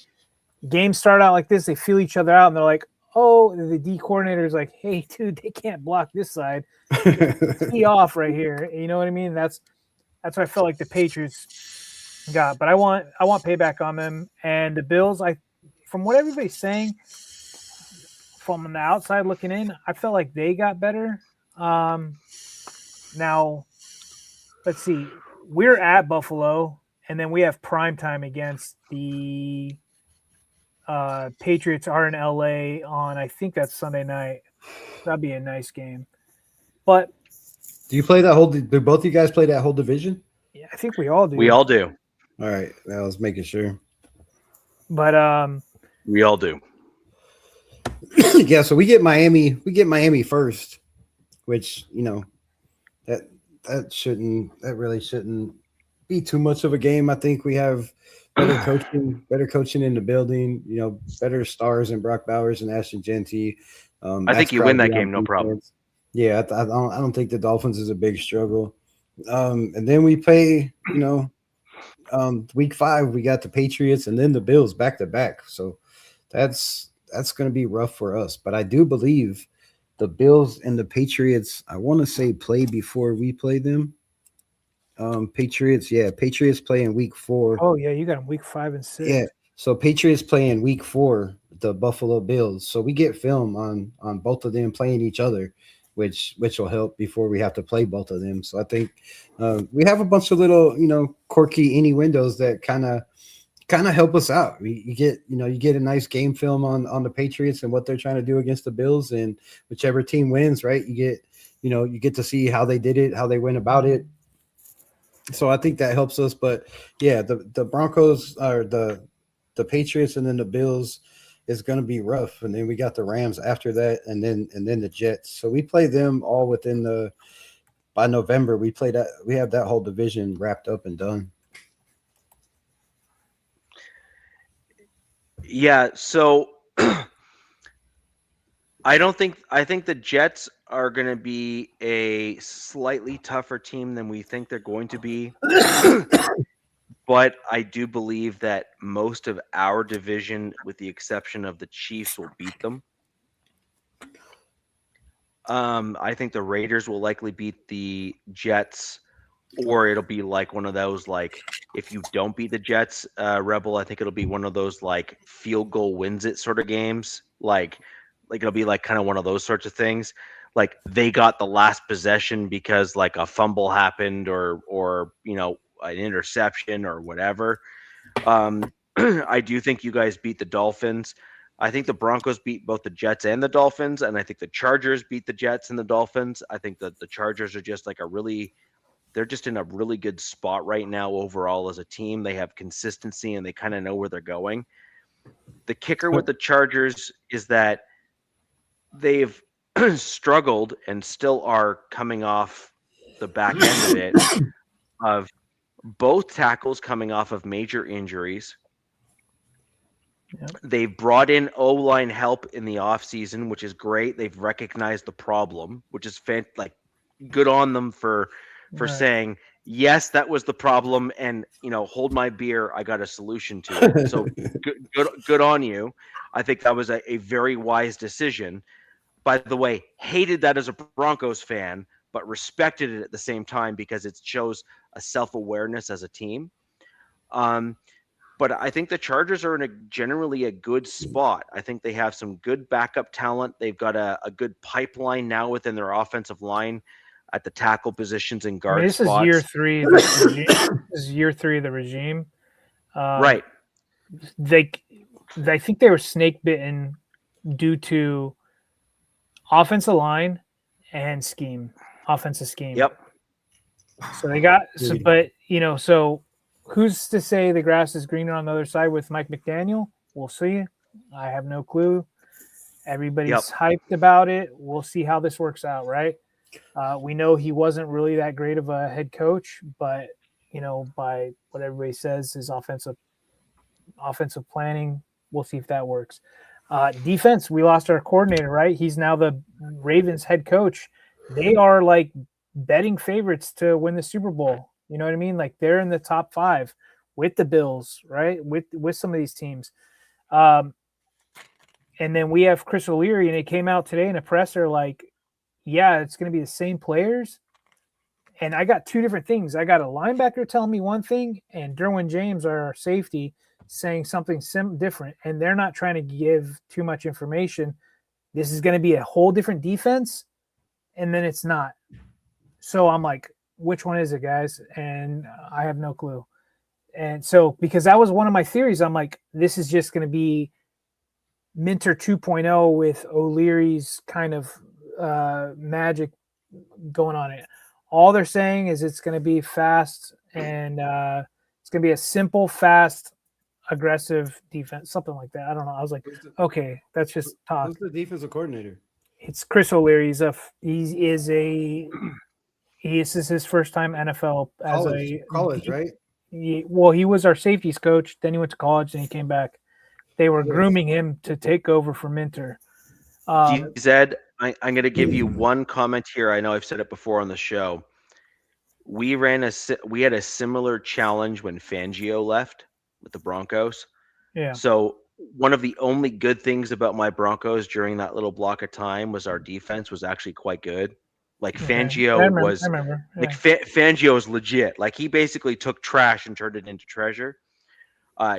games start out like this, they feel each other out, and they're like, "Oh," the D coordinator is like, "Hey, dude, they can't block this side. Tee off right here." You know what I mean? That's what I felt like the Patriots got. But I want payback on them. And the Bills, from what everybody's saying, from the outside looking in, I felt like they got better. Now, let's see. We're at Buffalo, and then we have prime time against the Patriots are in LA on, I think that's Sunday night. That'd be a nice game. But do you play that whole? Do both of you guys play that whole division? Yeah, I think we all do. We all do. All right, I was making sure. But we all do. Yeah, so we get Miami. We get Miami first, which that really shouldn't be too much of a game. I think we have better coaching in the building. Better stars in Brock Bowers and Ashton Genty. I think you win that game, no problem. Yeah, I don't think the Dolphins is a big struggle. And then we play, week 5 we got the Patriots and then the Bills back to back. So that's going to be rough for us. But I do believe the Bills and the Patriots, I want to say, play before we play them. Patriots play in week 4. Oh yeah, you got them week 5 and 6. Yeah, so Patriots play in week 4, the Buffalo Bills. So we get film on both of them playing each other, which will help before we have to play both of them. So I think we have a bunch of little quirky innuendos that kind of help us out. You get a nice game film on the Patriots and what they're trying to do against the Bills, and whichever team wins, right? You get to see how they did it, how they went about it. So I think that helps us. But yeah, the Broncos are the Patriots and then the Bills is going to be rough. And then we got the Rams after that, and then the Jets. So we play them all by November. We have that whole division wrapped up and done. Yeah, so I think the Jets are going to be a slightly tougher team than we think they're going to be. But I do believe that most of our division, with the exception of the Chiefs, will beat them. I think the Raiders will likely beat the Jets, or it'll be like one of those, like, if you don't beat the Jets, Rebel, I think it'll be one of those like field goal wins it sort of games. Like it'll be like kind of one of those sorts of things. Like they got the last possession because like a fumble happened or an interception or whatever. I do think you guys beat the Dolphins. I think the Broncos beat both the Jets and the Dolphins, and I think the Chargers beat the Jets and the Dolphins. I think that the Chargers are just like they're just in a really good spot right now overall as a team. They have consistency and they kind of know where they're going. The kicker with the Chargers is that they've struggled and still are coming off the back end of it, of both tackles coming off of major injuries. Yep. They've brought in O-line help in the offseason, which is great. They've recognized the problem, which is good on them for saying, yes, that was the problem, and hold my beer, I got a solution to it. So good on you. I think that was a very wise decision. By the way, hated that as a Broncos fan, but respected it at the same time because it shows a self-awareness as a team. But But I think the Chargers are in generally a good spot. I think they have some good backup talent. They've got a good pipeline now within their offensive line at the tackle positions and guard this spots. Is year three. This is year 3 of the regime. Right. I think they were snake bitten due to offensive line and offensive scheme. Yep. So they got, but so who's to say the grass is greener on the other side with Mike McDaniel? We'll see. I have no clue. Everybody's hyped about it. We'll see how this works out, right? We know he wasn't really that great of a head coach, but by what everybody says, his offensive planning, we'll see if that works. Defense, we lost our coordinator, right? He's now the Ravens head coach. They are like betting favorites to win the Super Bowl. You know what I mean? Like they're in the top 5 with the Bills, right? With some of these teams. And then we have Chris O'Leary, and it came out today in a presser like, yeah, it's going to be the same players. And I got 2 different things. I got a linebacker telling me one thing, and Derwin James, our safety, saying something different. And they're not trying to give too much information. This is going to be a whole different defense, and then it's not. So I'm like, which one is it, guys? And I have no clue. And so, because that was one of my theories, I'm like, this is just going to be Minter 2.0 with O'Leary's kind of magic going on it. All they're saying is it's going to be fast, and it's going to be a simple, fast, aggressive defense, something like that. I don't know. I was like, okay, that's just talk. Who's the defensive coordinator? It's Chris O'Leary. This is his first time NFL as college, right? He was our safeties coach. Then he went to college, and he came back. They were grooming him to take over for Minter. Zed, I'm going to give you one comment here. I know I've said it before on the show. We had a similar challenge when Fangio left with the Broncos. Yeah. So one of the only good things about my Broncos during that little block of time was our defense was actually quite good. Like Fangio Fangio is legit. Like he basically took trash and turned it into treasure.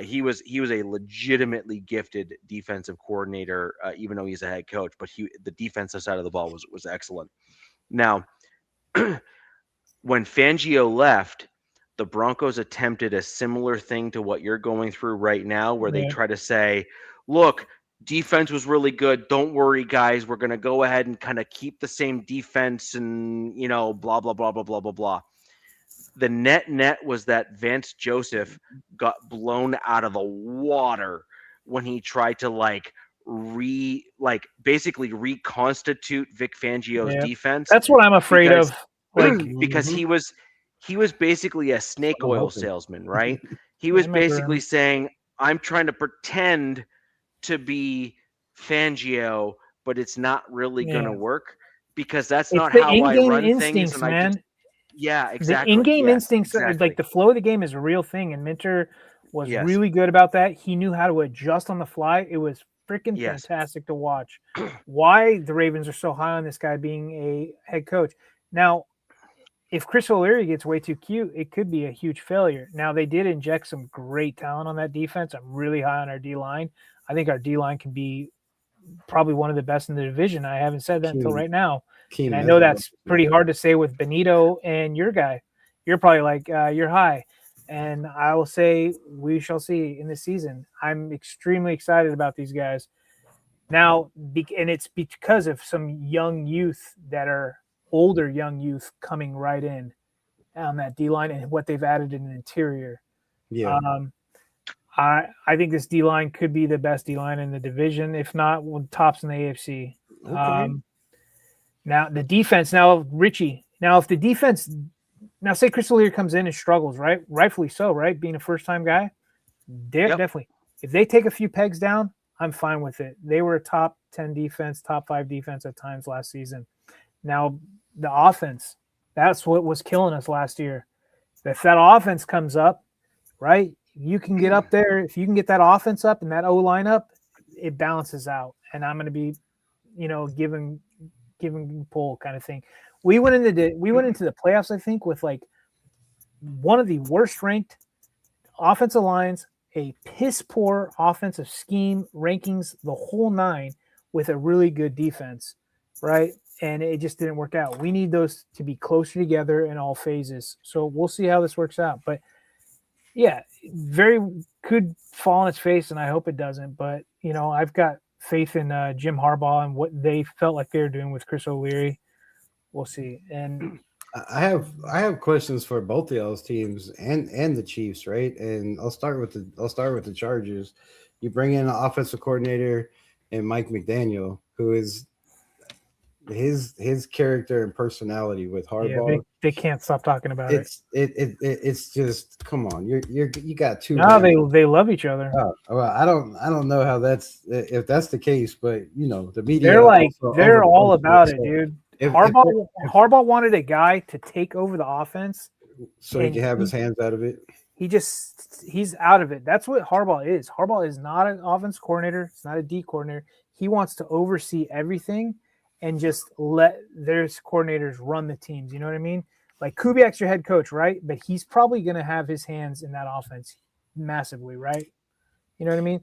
He was a legitimately gifted defensive coordinator, even though he's a head coach. But the defensive side of the ball was excellent. Now, when Fangio left, the Broncos attempted a similar thing to what you're going through right now, where they try to say, "Look, defense was really good. Don't worry, guys. We're going to go ahead and kind of keep the same defense, and blah blah blah blah blah blah blah." The net was that Vance Joseph got blown out of the water when he tried to basically reconstitute Vic Fangio's defense. That's what I'm afraid of. Because he was basically a snake oil salesman, right? He was basically saying, "I'm trying to pretend to be Fangio, but it's not really going to work because that's not how I run things." And yeah, exactly. The in-game instincts, like the flow of the game is a real thing, and Minter was really good about that. He knew how to adjust on the fly. It was freaking fantastic to watch. Why the Ravens are so high on this guy being a head coach. Now, if Chris O'Leary gets way too cute, it could be a huge failure. Now, they did inject some great talent on that defense. I'm really high on our D-line. I think our D-line can be probably one of the best in the division. I haven't said that until right now. And I know that's pretty hard to say with Benito and your guy. You're probably like, you're high. And I will say we shall see in the season. I'm extremely excited about these guys. Now, and it's because of some young youth that are older young youth coming right in on that D-line and what they've added in the interior. Yeah. I think this D-line could be the best D-line in the division, if not tops in the AFC. Okay. Now the defense. Now Richie. Now if the defense. Now say Chris O'Leary comes in and struggles, right? Rightfully so, right? Being a first-time guy, definitely. If they take a few pegs down, I'm fine with it. They were a top 10 defense, top 5 defense at times last season. Now the offense. That's what was killing us last year. If that offense comes up, right? You can get up there. If you can get that offense up and that O line up, it balances out. And I'm going to be, giving pull kind of thing. We went into the playoffs, I think, with like one of the worst ranked offensive lines a piss poor offensive scheme, rankings, the whole nine, with a really good defense, right? And it just didn't work out. We need those to be closer together in all phases. So we'll see how this works out. But yeah, very could fall on its face, and I hope it doesn't. But I've got faith in Jim Harbaugh and what they felt like they were doing with Chris O'Leary. We'll see. And I have questions for both of those teams and the Chiefs, right? And I'll start with the Chargers. You bring in an offensive coordinator and Mike McDaniel, who is his character and personality with Harbaugh. Yeah, they can't stop talking about it. It's just, come on, you got two. No, they love each other. Well, I don't know how if that's the case, but the media, they're all about it, dude. Harbaugh wanted a guy to take over the offense so he can have his hands out of it. He's out of it. That's what Harbaugh is. Harbaugh is not an offense coordinator. It's not a D coordinator. He wants to oversee everything and just let their coordinators run the teams. You know what I mean? Like Kubiak's your head coach, right? But he's probably going to have his hands in that offense massively, right? You know what I mean?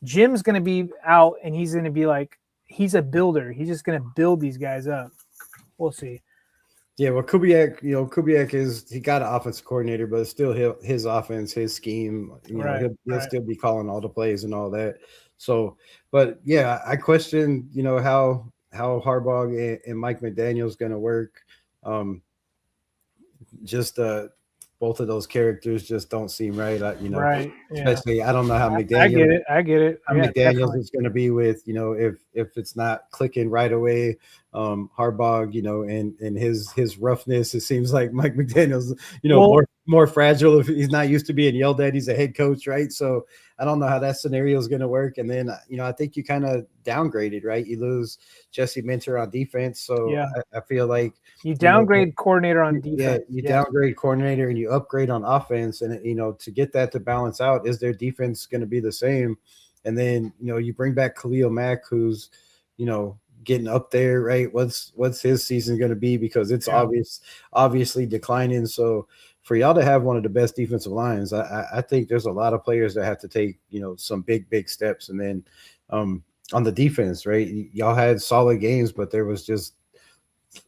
Jim's going to be out, and he's going to be like, he's a builder. He's just going to build these guys up. We'll see. Yeah, well, Kubiak he got an offensive coordinator, but it's still his offense, his scheme. He'll still be calling all the plays and all that. So, but yeah, I question, how Harbaugh and Mike McDaniel is going to work. Both of those characters just don't seem right. Right. Especially, I don't know how McDaniel. I get it. How McDaniels is going to be with, if it's not clicking right away. Harbaugh, and his roughness. It seems like Mike McDaniel's, more fragile if he's not used to being yelled at. He's a head coach, right? So I don't know how that scenario is going to work. And then, I think you kind of downgraded, right? You lose Jesse Minter on defense. So yeah. I feel like you downgrade coordinator on defense. Yeah, downgrade coordinator and you upgrade on offense. And, to get that to balance out, is their defense going to be the same? And then, you bring back Khalil Mack, who's, getting up there, right? What's his season going to be? Because it's obviously declining. So for y'all to have one of the best defensive lines, I think there's a lot of players that have to take, some big steps. And then on the defense, right? Y'all had solid games, but there was just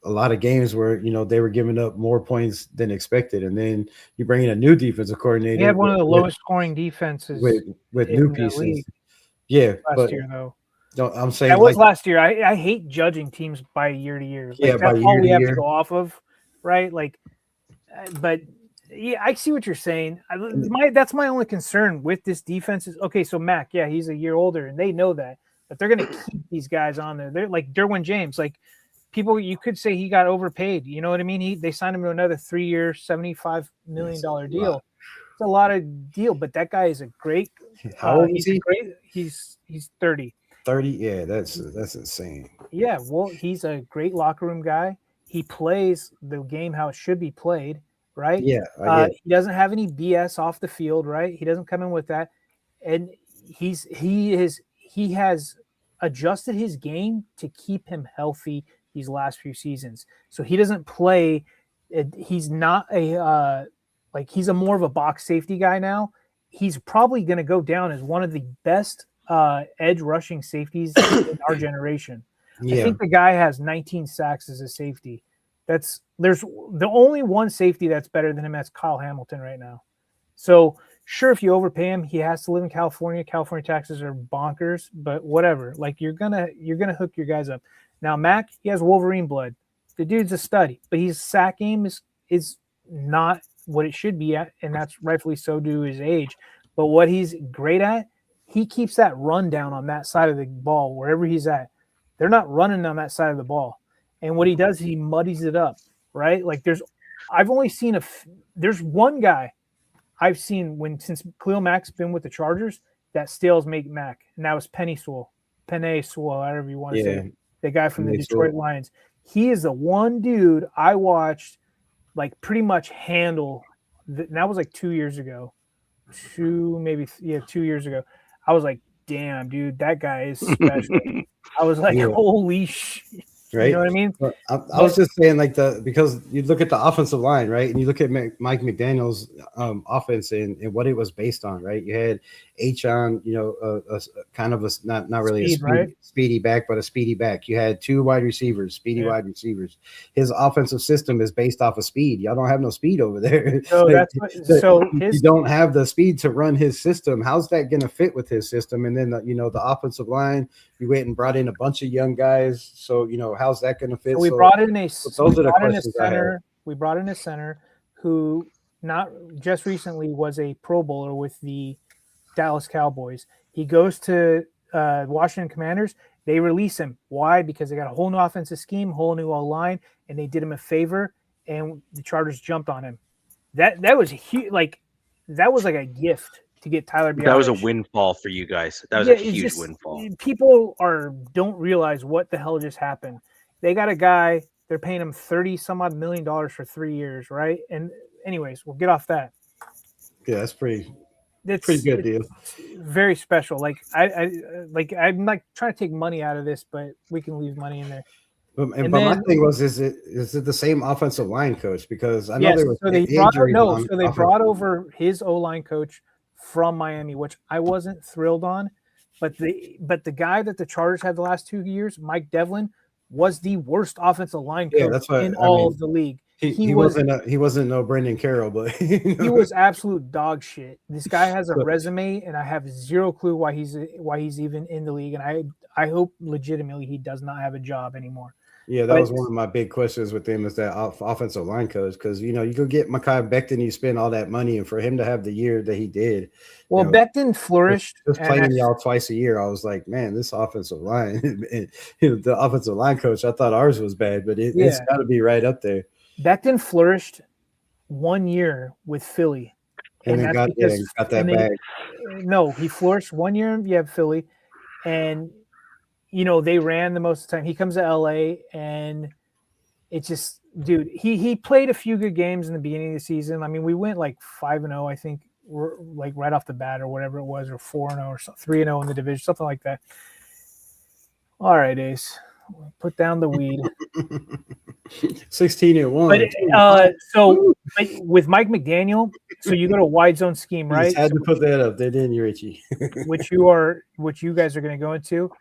a lot of games where, they were giving up more points than expected. And then you bring in a new defensive coordinator. They had one of the lowest scoring defenses with new pieces. Yeah. Last year, though. No, I'm saying that was last year. I hate judging teams by year to year. That's all we have to go off of, right? But yeah, I see what you're saying. That's my only concern with this defense is, okay, so Mac, yeah, he's a year older, and they know that, but they're going to keep these guys on there. They're like Derwin James, like people. You could say he got overpaid. You know what I mean? They signed him to another 3-year, $75 million deal. It's a lot of deal, but that guy is a great. How old is he? He's 30. 30, yeah, that's insane. Yeah, well, he's a great locker room guy. He plays the game how it should be played, right? Yeah, he doesn't have any BS off the field, right? He doesn't come in with that, and he has adjusted his game to keep him healthy these last few seasons. So he doesn't play. He's not he's a more of a box safety guy now. He's probably going to go down as one of the best edge rushing safeties in our generation. Yeah. I think the guy has 19 sacks as a safety. There's the only one safety that's better than him. That's Kyle Hamilton right now. So sure, if you overpay him, he has to live in California. California taxes are bonkers, but whatever. Like you're gonna hook your guys up. Now Mac, he has Wolverine blood. The dude's a stud, but his sack game is not what it should be at, and that's rightfully so due to his age. But what he's great at, he keeps that run down on that side of the ball wherever he's at. They're not running on that side of the ball. And what he does, he muddies it up, right? Like I've only seen there's one guy I've seen since Khalil Mack's been with the Chargers that steals make Mac, and that was Penei Sewell, however you want to say it, the guy from the Detroit Lions. He is the one dude I watched like pretty much handle. That was like 2 years ago. 2 years ago. I was like, damn, dude, that guy is special. I was like, holy shit. right? You know what I mean? I was just saying, like, because you look at the offensive line, right, and you look at Mike McDaniel's offense and what it was based on, right? You had H-on, you know, a kind of a not really speedy back, but a speedy back. You had two wide receivers, wide receivers. His offensive system is based off of speed. Y'all don't have no speed over there. So you don't have the speed to run his system. How's that going to fit with his system? And then the offensive line, you went and brought in a bunch of young guys. So how's that going to fit? So we brought in a center. We brought in a center who not just recently was a Pro Bowler with the Dallas Cowboys. He goes to Washington Commanders. They release him. Why? Because they got a whole new offensive scheme, whole new line, and they did him a favor. And the Chargers jumped on him. That was huge. Like that was like a gift to get Tyler Biadasz. That was a windfall for you guys. That was a huge windfall. People don't realize what the hell just happened. They got a guy. They're paying him $30-some odd million for 3 years, right? And anyways, we'll get off that. Yeah, that's pretty good deal. Very special. Like I'm not trying to take money out of this, but we can leave money in there. But my thing was, is it the same offensive line coach? Because I know there was they brought over his O-line coach from Miami, which I wasn't thrilled on. But the guy that the Chargers had the last 2 years, Mike Devlin, was the worst offensive line coach in all of the league. He wasn't no Brendan Carroll, but he was absolute dog shit. This guy has a resume, and I have zero clue why he's even in the league. And I hope legitimately he does not have a job anymore. Yeah, that was one of my big questions with him, is that offensive line coach, because you go get Mekhi Becton, you spend all that money, and for him to have the year that he did. Well, Becton flourished. Just playing y'all twice a year, I was like, man, this offensive line, the offensive line coach, I thought ours was bad, but it's got to be right up there. Becton flourished 1 year with Philly, and then got that bag. No, he flourished 1 year. You have Philly, and they ran the most of the time. He comes to LA, and it's just, dude, he played a few good games in the beginning of the season. I mean, we went like 5-0, I think, like right off the bat or whatever it was, or 4-0 or 3-0 in the division, something like that. All right, Ace, put down the weed. 16-1. But with Mike McDaniel, so you go to wide zone scheme, right? You had to put that up. They didn't, Richie. which you guys are going to go into.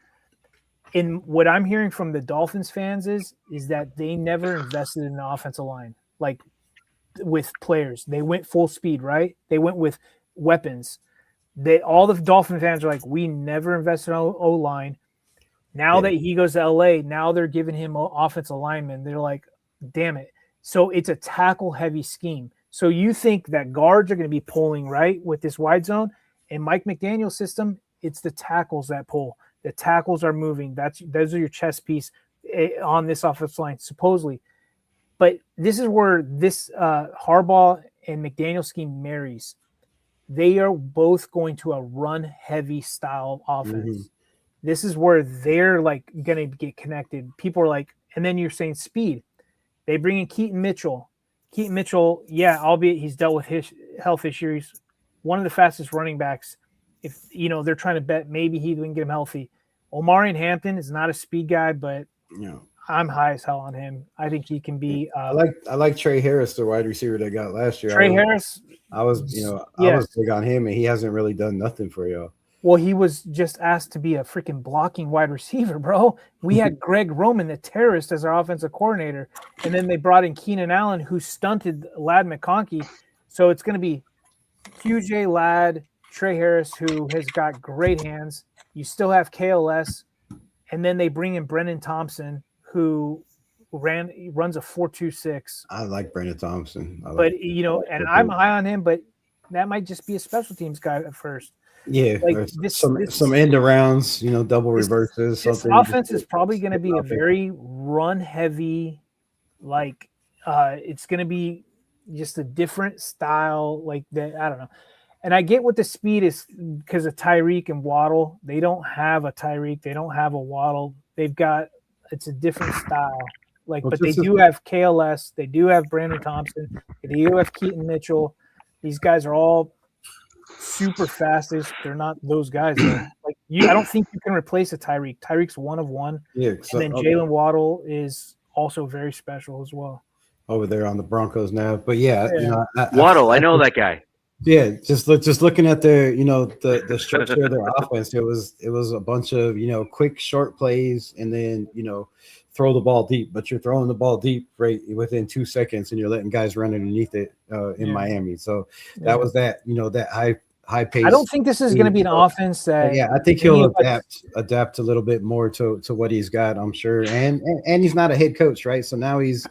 And what I'm hearing from the Dolphins fans is that they never invested in the offensive line, like with players. They went full speed, right? They went with weapons. All the Dolphin fans are like, we never invested in O-line. Now that he goes to LA, now they're giving him offensive linemen. They're like, damn it. So it's a tackle-heavy scheme. So you think that guards are going to be pulling, right, with this wide zone? In Mike McDaniel's system, it's the tackles that pull. The tackles are moving. Those are your chess piece on this offensive line, supposedly. But this is where this Harbaugh and McDaniel scheme marries. They are both going to a run-heavy style offense. Mm-hmm. This is where they're like going to get connected. People are like, and then you're saying speed. They bring in Keaton Mitchell. Keaton Mitchell, albeit he's dealt with his health issues, one of the fastest running backs. If they're trying to bet maybe he can get him healthy. Omarion Hampton is not a speed guy, but I'm high as hell on him. I think he can be. I like Trey Harris, the wide receiver they got last year. I was big on him, and he hasn't really done nothing for y'all. Well, he was just asked to be a freaking blocking wide receiver, bro. We had Greg Roman, the terrorist, as our offensive coordinator, and then they brought in Keenan Allen, who stunted Ladd McConkey. So it's going to be QJ Ladd, Trey Harris, who has got great hands. You still have KLS, and then they bring in Brendan Thompson, who runs a 4.26. I like Brendan Thompson, I'm high on him, but that might just be a special teams guy at first. Yeah, like some end arounds, double reverses. This offense is probably going to be a very run heavy, it's going to be just a different style, like that. I don't know. And I get what the speed is because of Tyreek and Waddle. They don't have a Tyreek. They don't have a Waddle. It's a different style. But they do have KLS. They do have Brandon Thompson. They do have Keaton Mitchell. These guys are all super fastest. They're not those guys though. Like I don't think you can replace a Tyreek. Tyreek's one of one. Yeah, and then Jalen Waddle is also very special as well. Over there on the Broncos now, but yeah. You know, Waddle, I know that guy. Yeah, just looking at their, you know, the structure of their offense, it was a bunch of, you know, quick short plays and then, you know, throw the ball deep, but you're throwing the ball deep right within 2 seconds and you're letting guys run underneath it in Miami. So that was that, you know, that high pace. I don't think this is going to be an offense that. Yeah, I think he'll adapt a little bit more to what he's got, I'm sure. And he's not a head coach, right? So now he's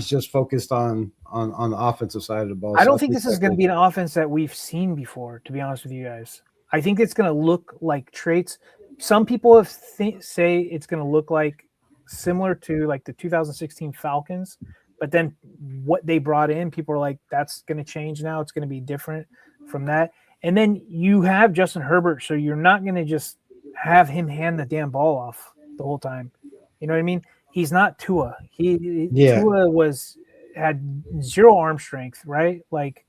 just focused on the offensive side of the ball. I don't think this is going to be an offense that we've seen before, to be honest with you guys. I think it's going to look like traits. Some people have say it's going to look like similar to like the 2016 Falcons, but then what they brought in, people are like, that's going to change now. It's going to be different from that. And then you have Justin Herbert, so you're not going to just have him hand the damn ball off the whole time. You know what I mean? He's not Tua. Tua had zero arm strength, right? Like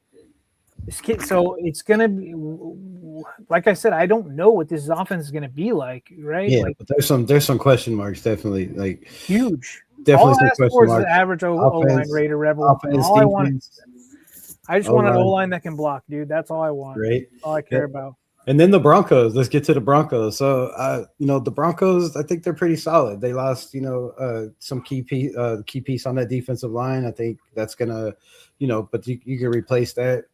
this kid. So it's going to be, like I said, I don't know what this offense is going to be like, right? Yeah, like, but there's some question marks, definitely, like huge. Definitely all some I ask question for marks. Is the average O-line rate or Rebel. I just want an O-line that can block, dude. That's all I want. Great. All I care about. And then the Broncos. Let's get to the Broncos. So, you know, the Broncos, I think they're pretty solid. They lost, you know, some key piece on that defensive line. I think that's gonna, you know, but you can replace that.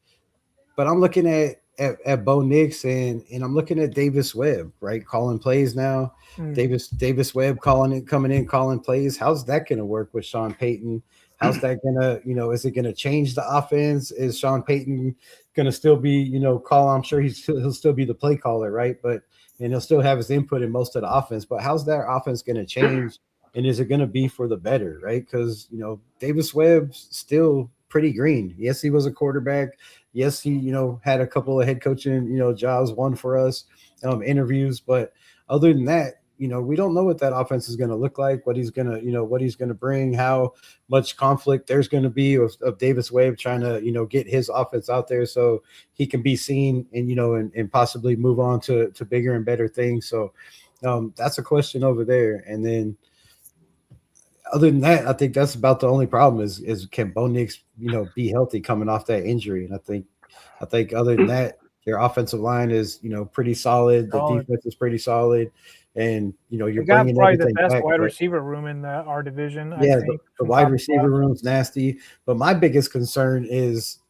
But I'm looking at Bo Nix and I'm looking at Davis Webb, right, calling plays now. Davis Webb coming in, calling plays. How's that gonna work with Sean Payton? How's that gonna, you know, is it gonna change the offense? Is Sean Payton gonna still be, you know, I'm sure he'll still be the play caller, right? And he'll still have his input in most of the offense. But how's that offense gonna change? And is it gonna be for the better, right? Because, you know, Davis Webb's still pretty green. Yes, he was a quarterback. Yes, he, you know, had a couple of head coaching, you know, jobs, one for us, interviews. But other than that, you know, we don't know what that offense is going to look like, what he's going to bring, how much conflict there's going to be of Davis Webb trying to, you know, get his offense out there so he can be seen and, you know, and possibly move on to bigger and better things. So that's a question over there. And then other than that, I think that's about the only problem is can Bo Nix, you know, be healthy coming off that injury. And I think other than that, their offensive line is, you know, pretty solid. The defense is pretty solid. And, you know, you're bringing probably the best back, wide receiver room in our division. Yeah, I think, the wide receiver room's nasty. But my biggest concern is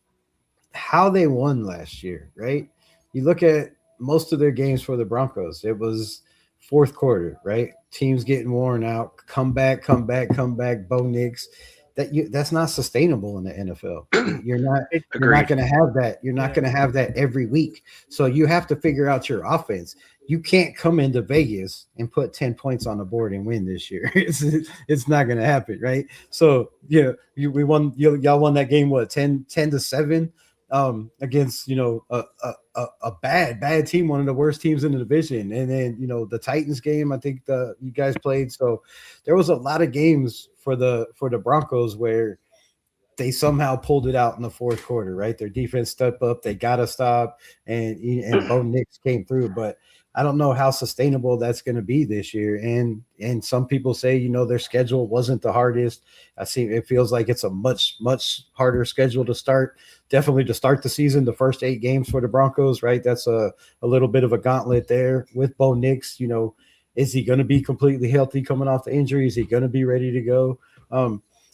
how they won last year, right? You look at most of their games for the Broncos. It was fourth quarter, right? Teams getting worn out. Come back. Bo Nix. That's not sustainable in the NFL. You're not going to have that. You're not going to have that every week. So you have to figure out your offense. You can't come into Vegas and put 10 points on the board and win this year. It's not going to happen, right? So yeah, y'all won that game, what, 10-7 against, you know, a bad team, one of the worst teams in the division. And then, you know, the Titans game, I think you guys played. So there was a lot of games for the Broncos where they somehow pulled it out in the fourth quarter, right? Their defense stepped up, they got to stop, and Bo Nix came through. But I don't know how sustainable that's going to be this year. And some people say, you know, their schedule wasn't the hardest. I see it feels like it's a much, much harder schedule to start. Definitely to start the season, the first 8 games for the Broncos, right? That's a little bit of a gauntlet there with Bo Nix. You know, is he going to be completely healthy coming off the injury? Is he going to be ready to go?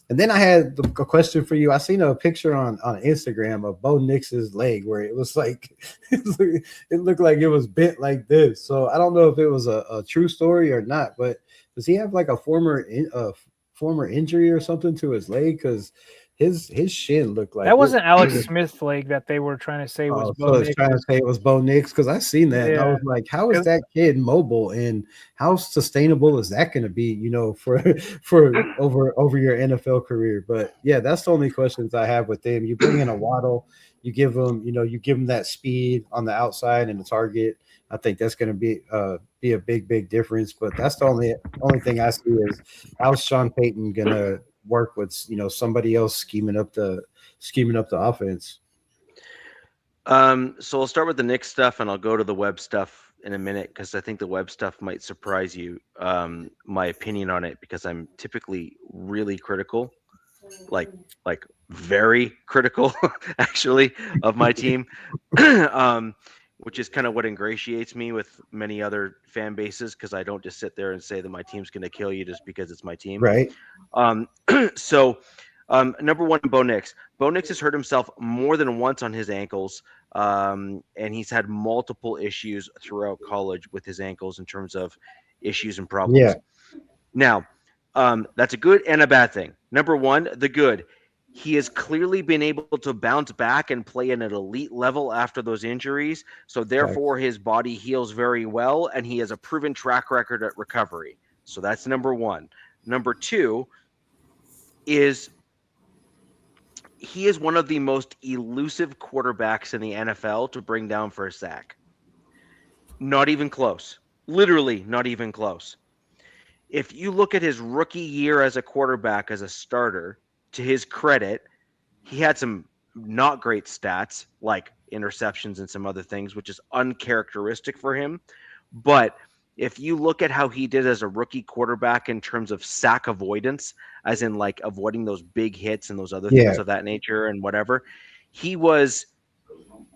And then I had a question for you. I seen a picture on Instagram of Bo Nix's leg where it was like it looked like it was bent like this. So I don't know if it was a true story or not. But does he have like a former injury or something to his leg? Because his shin looked like that wasn't Alex Smith's leg that they were trying to say was Bo Nix. Trying to say it was Bo Nix because I seen that. Yeah. And I was like, how is that kid mobile and how sustainable is that going to be, you know, for over your NFL career? But yeah, that's the only questions I have with them. You bring in a Waddle, you give them that speed on the outside and the target. I think that's going to be a big difference. But that's the only thing I see is how's Sean Payton going to work with, you know, somebody else scheming up the offense. So I'll start with the Knicks stuff, and I'll go to the Webb stuff in a minute because I think the Webb stuff might surprise you. My opinion on it, because I'm typically really critical, like very critical, actually, of my team, which is kind of what ingratiates me with many other fan bases, because I don't just sit there and say that my team's going to kill you just because it's my team. Right. So. Number one, Bo Nix. Bo Nix has hurt himself more than once on his ankles, and he's had multiple issues throughout college with his ankles in terms of issues and problems. Yeah. Now, that's a good and a bad thing. Number one, the good. He has clearly been able to bounce back and play at an elite level after those injuries. So therefore, his body heals very well, and he has a proven track record at recovery. So that's number one. Number two is he is one of the most elusive quarterbacks in the NFL to bring down for a sack. Not even close. Literally not even close. If you look at his rookie year as a quarterback, as a starter, to his credit, he had some not great stats like interceptions and some other things, which is uncharacteristic for him. But if you look at how he did as a rookie quarterback in terms of sack avoidance, as in like avoiding those big hits and those other things of that nature and whatever, he was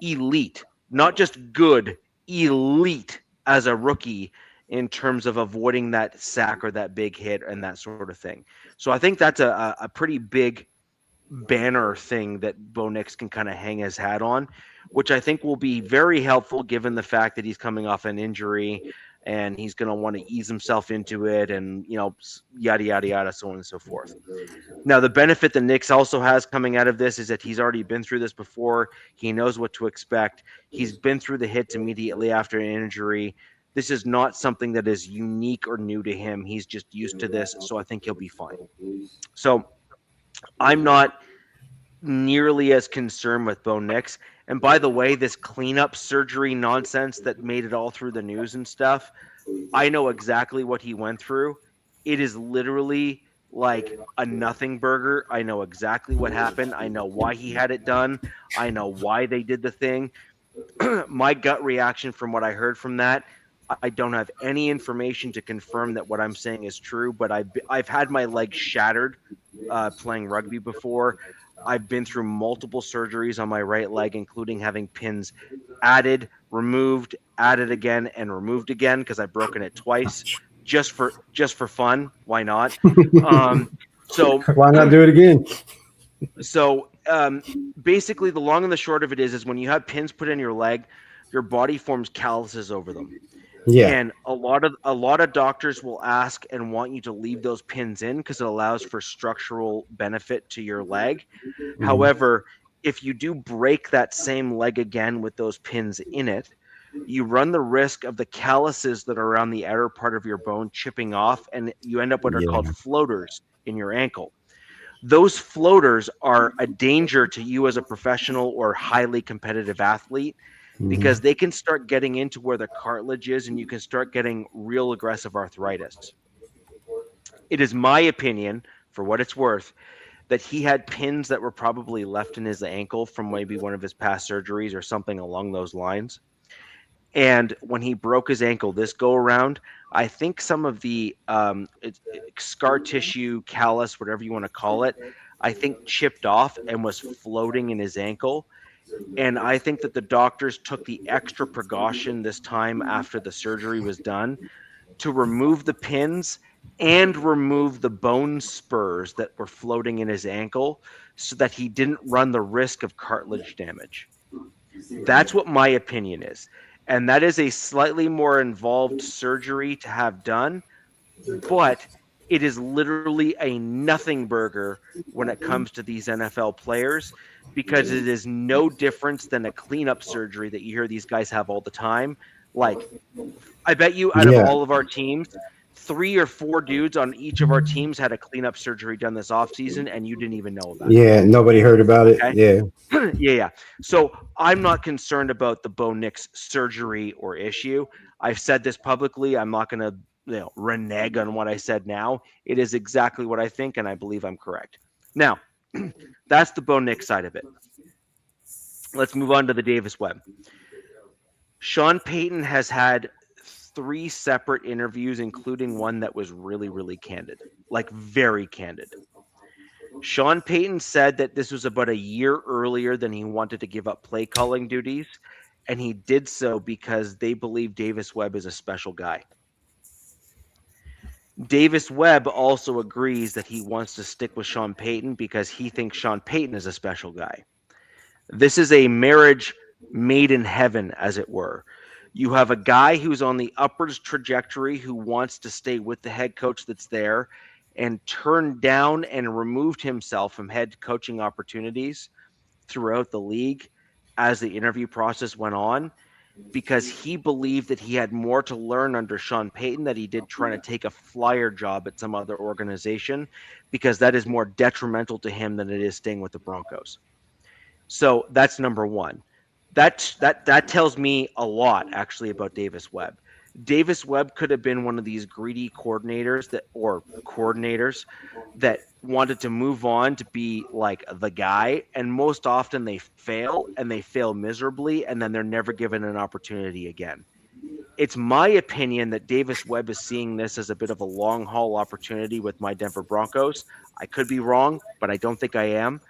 elite, not just good, elite as a rookie in terms of avoiding that sack or that big hit and that sort of thing. So I think that's a pretty big banner thing that Bo Nix can kind of hang his hat on, which I think will be very helpful given the fact that he's coming off an injury and he's going to want to ease himself into it and, yada, yada, yada, so on and so forth. Now, the benefit that Nix also has coming out of this is that he's already been through this before. He knows what to expect. He's been through the hits immediately after an injury. This is not something that is unique or new to him. He's just used to this, so I think he'll be fine. So I'm not nearly as concerned with Bo Nix. And by the way, this cleanup surgery nonsense that made it all through the news and stuff, I know exactly what he went through. It is literally like a nothing burger. I know exactly what happened. I know why he had it done. I know why they did the thing. My gut reaction from what I heard from that, I don't have any information to confirm that what I'm saying is true, but I've had my leg shattered playing rugby before. I've been through multiple surgeries on my right leg, including having pins added, removed, added again, and removed again because I've broken it twice just for fun. Why not? So why not do it again? So basically, the long and the short of it is when you have pins put in your leg, your body forms calluses over them. Yeah. And a lot of doctors will ask and want you to leave those pins in because it allows for structural benefit to your leg. Mm-hmm. However, if you do break that same leg again with those pins in it, you run the risk of the calluses that are around the outer part of your bone chipping off, and you end up what are called floaters in your ankle. Those floaters are a danger to you as a professional or highly competitive athlete because they can start getting into where the cartilage is and you can start getting real aggressive arthritis. It is my opinion, for what it's worth, that he had pins that were probably left in his ankle from maybe one of his past surgeries or something along those lines. And when he broke his ankle this go around, I think some of the scar tissue, callus, whatever you want to call it, I think chipped off and was floating in his ankle. And I think that the doctors took the extra precaution this time after the surgery was done to remove the pins and remove the bone spurs that were floating in his ankle so that he didn't run the risk of cartilage damage. That's what my opinion is. And that is a slightly more involved surgery to have done, but it is literally a nothing burger when it comes to these NFL players because it is no difference than a cleanup surgery that you hear these guys have all the time. Like, I bet you out of all of our teams, 3 or 4 dudes on each of our teams had a cleanup surgery done this offseason, and you didn't even know about it. Yeah, nobody heard about it. Okay? Yeah. Yeah. So I'm not concerned about the Bo Nix surgery or issue. I've said this publicly. I'm not going to renege on what I said now. It is exactly what I think, and I believe I'm correct. Now, that's the Bo Nix side of it. let's move on to the Davis Webb. Sean Payton has had 3 separate interviews, including one that was really, really candid, like very candid. Sean Payton said that this was about a year earlier than he wanted to give up play calling duties, and he did so because they believe Davis Webb is a special guy. Davis Webb also agrees that he wants to stick with Sean Payton because he thinks Sean Payton is a special guy. This is a marriage made in heaven, as it were. You have a guy who's on the upwards trajectory who wants to stay with the head coach that's there and turned down and removed himself from head coaching opportunities throughout the league as the interview process went on, because he believed that he had more to learn under Sean Payton that he did trying to take a flyer job at some other organization, because that is more detrimental to him than it is staying with the Broncos. So that's number one. That tells me a lot, actually, about Davis Webb. Davis Webb could have been one of these greedy coordinators that wanted to move on to be like the guy, and most often they fail, and they fail miserably, and then they're never given an opportunity again. It's my opinion that Davis Webb is seeing this as a bit of a long haul opportunity with my Denver Broncos. I could be wrong, but I don't think I am.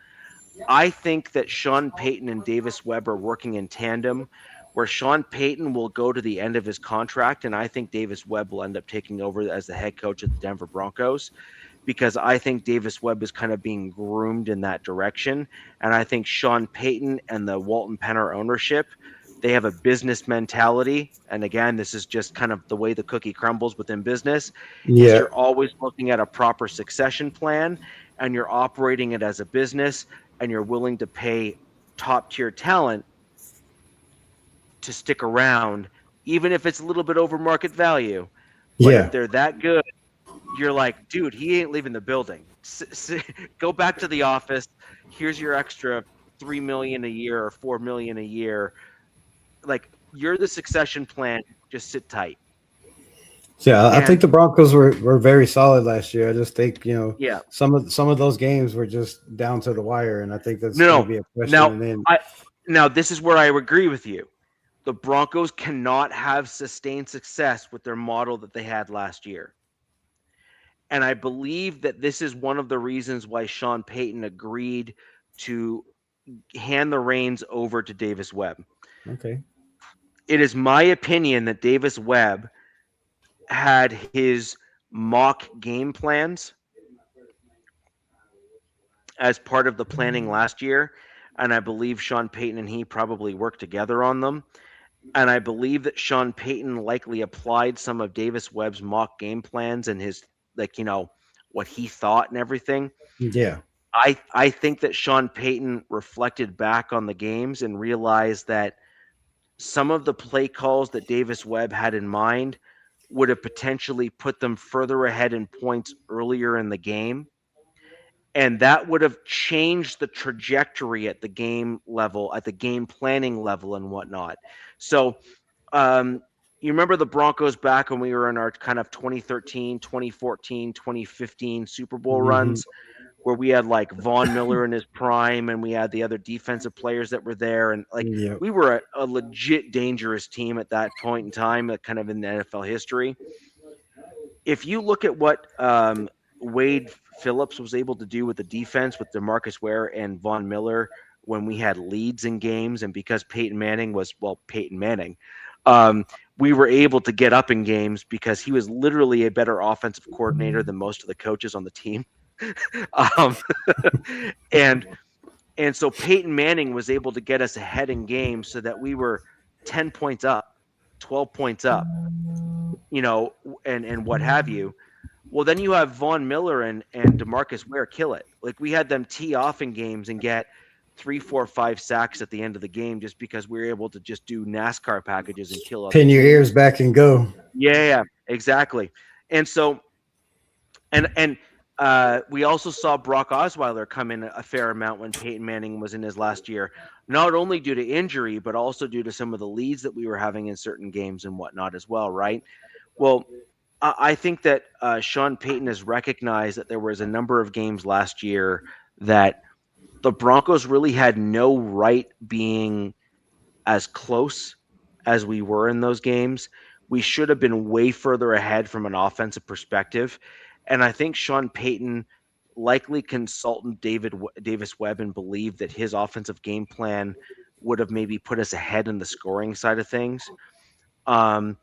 I think that Sean Payton and Davis Webb are working in tandem, where Sean Payton will go to the end of his contract, and I think Davis Webb will end up taking over as the head coach of the Denver Broncos, because I think Davis Webb is kind of being groomed in that direction. And I think Sean Payton and the Walton Penner ownership, they have a business mentality. And again, this is just kind of the way the cookie crumbles within business. Yeah. You're always looking at a proper succession plan, and you're operating it as a business, and you're willing to pay top tier talent to stick around, even if it's a little bit over market value. But if they're that good, you're like, dude, he ain't leaving the building. Go back to the office. Here's your extra $3 million a year or $4 million a year. Like, you're the succession plan. Just sit tight. Yeah, I think the Broncos were very solid last year. I just think, some of those games were just down to the wire, and I think that's going to be a question. Now, this is where I agree with you. The Broncos cannot have sustained success with their model that they had last year. And I believe that this is one of the reasons why Sean Payton agreed to hand the reins over to Davis Webb. Okay. It is my opinion that Davis Webb had his mock game plans as part of the planning last year, and I believe Sean Payton and he probably worked together on them. And I believe that Sean Payton likely applied some of Davis Webb's mock game plans and his, what he thought and everything. Yeah. I think that Sean Payton reflected back on the games and realized that some of the play calls that Davis Webb had in mind would have potentially put them further ahead in points earlier in the game. And that would have changed the trajectory at the game level, at the game planning level and whatnot. So you remember the Broncos back when we were in our kind of 2013, 2014, 2015 Super Bowl runs, where we had like Von Miller in his prime, and we had the other defensive players that were there. And we were a legit dangerous team at that point in time, kind of in the NFL history. If you look at what Wade Phillips was able to do with the defense with DeMarcus Ware and Von Miller when we had leads in games, and because Peyton Manning was, Peyton Manning, we were able to get up in games because he was literally a better offensive coordinator than most of the coaches on the team. And so Peyton Manning was able to get us ahead in games so that we were 10 points up, 12 points up, and what have you. Well, then you have Von Miller and DeMarcus Ware kill it. Like, we had them tee off in games and get 3, 4, 5 sacks at the end of the game just because we were able to just do NASCAR packages and kill. Pin your ears back and go. Yeah, exactly. And so, and we also saw Brock Osweiler come in a fair amount when Peyton Manning was in his last year, not only due to injury, but also due to some of the leads that we were having in certain games and whatnot as well, right? Well, I think that Sean Payton has recognized that there was a number of games last year that the Broncos really had no right being as close as we were in those games. We should have been way further ahead from an offensive perspective. And I think Sean Payton, likely consultant Davis Webb, and believed that his offensive game plan would have maybe put us ahead in the scoring side of things. And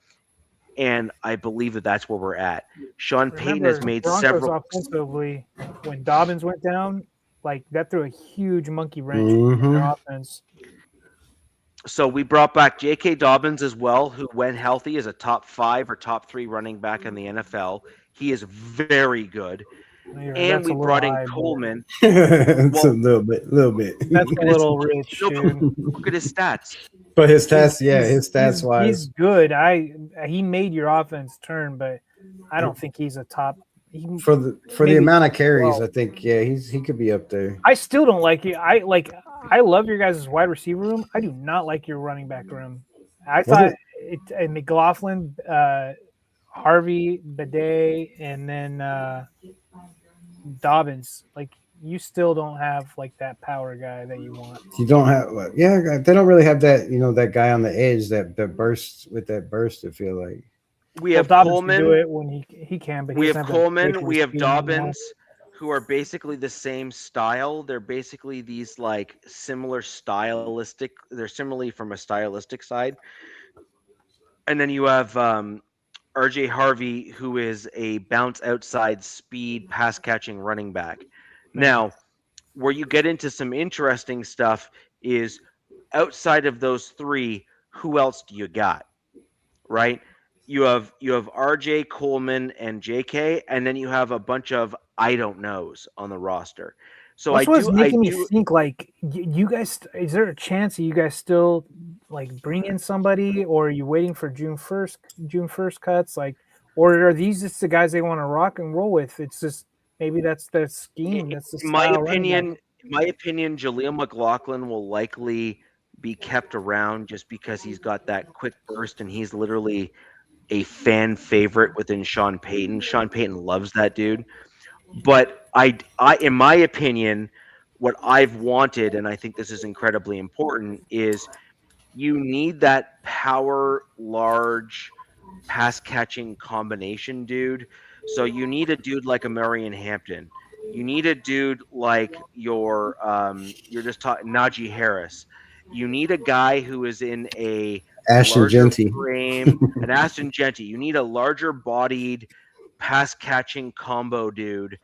I believe that that's where we're at. Sean Payton has made Broncos several offensively. When Dobbins went down, like that threw a huge monkey wrench in their offense. So we brought back J.K. Dobbins as well, who, when healthy, is a top 5 or top 3 running back in the NFL. He is very good. And we brought in Coleman. It's a little bit. That's a little rich, dude. Look at his stats. But his stats, his stats wise, he's good. He made your offense turn, but I don't think he's a top. For the amount of carries, I think he could be up there. I still don't like it. I love your guys' wide receiver room. I do not like your running back room. I thought McLaughlin, Harvey, Bidet, and then Dobbins. Like, you still don't have like that power guy that you want. You don't have, they don't really have that. That guy on the edge that bursts with that burst. I feel like we have Dobbins Coleman. can do it when he can, but we have Coleman. We have Dobbins, who are basically the same style. They're basically these like similar stylistic. They're similarly from a stylistic side. And then you have RJ Harvey, who is a bounce outside speed pass catching running back. Now, where you get into some interesting stuff is outside of those three, who else do you got? Right? You have RJ, Coleman, and JK, and then you have a bunch of I don't knows on the roster. So that's what's making me think like you guys. Is there a chance that you guys still like bring in somebody, or are you waiting for June 1st cuts? Like, or are these just the guys they want to rock and roll with? It's just maybe that's the scheme. That's the style. In my opinion, Jaleel McLaughlin will likely be kept around just because he's got that quick burst and he's literally a fan favorite within Sean Payton. Sean Payton loves that dude. But I, in my opinion, what I've wanted, and I think this is incredibly important, is you need that power, large, pass-catching combination dude. So you need a dude like a Marion Hampton. You need a dude like you're just talking Najee Harris. You need a guy who is in a Ashton Genty frame, an Ashton Genty. You need a larger-bodied, pass-catching combo dude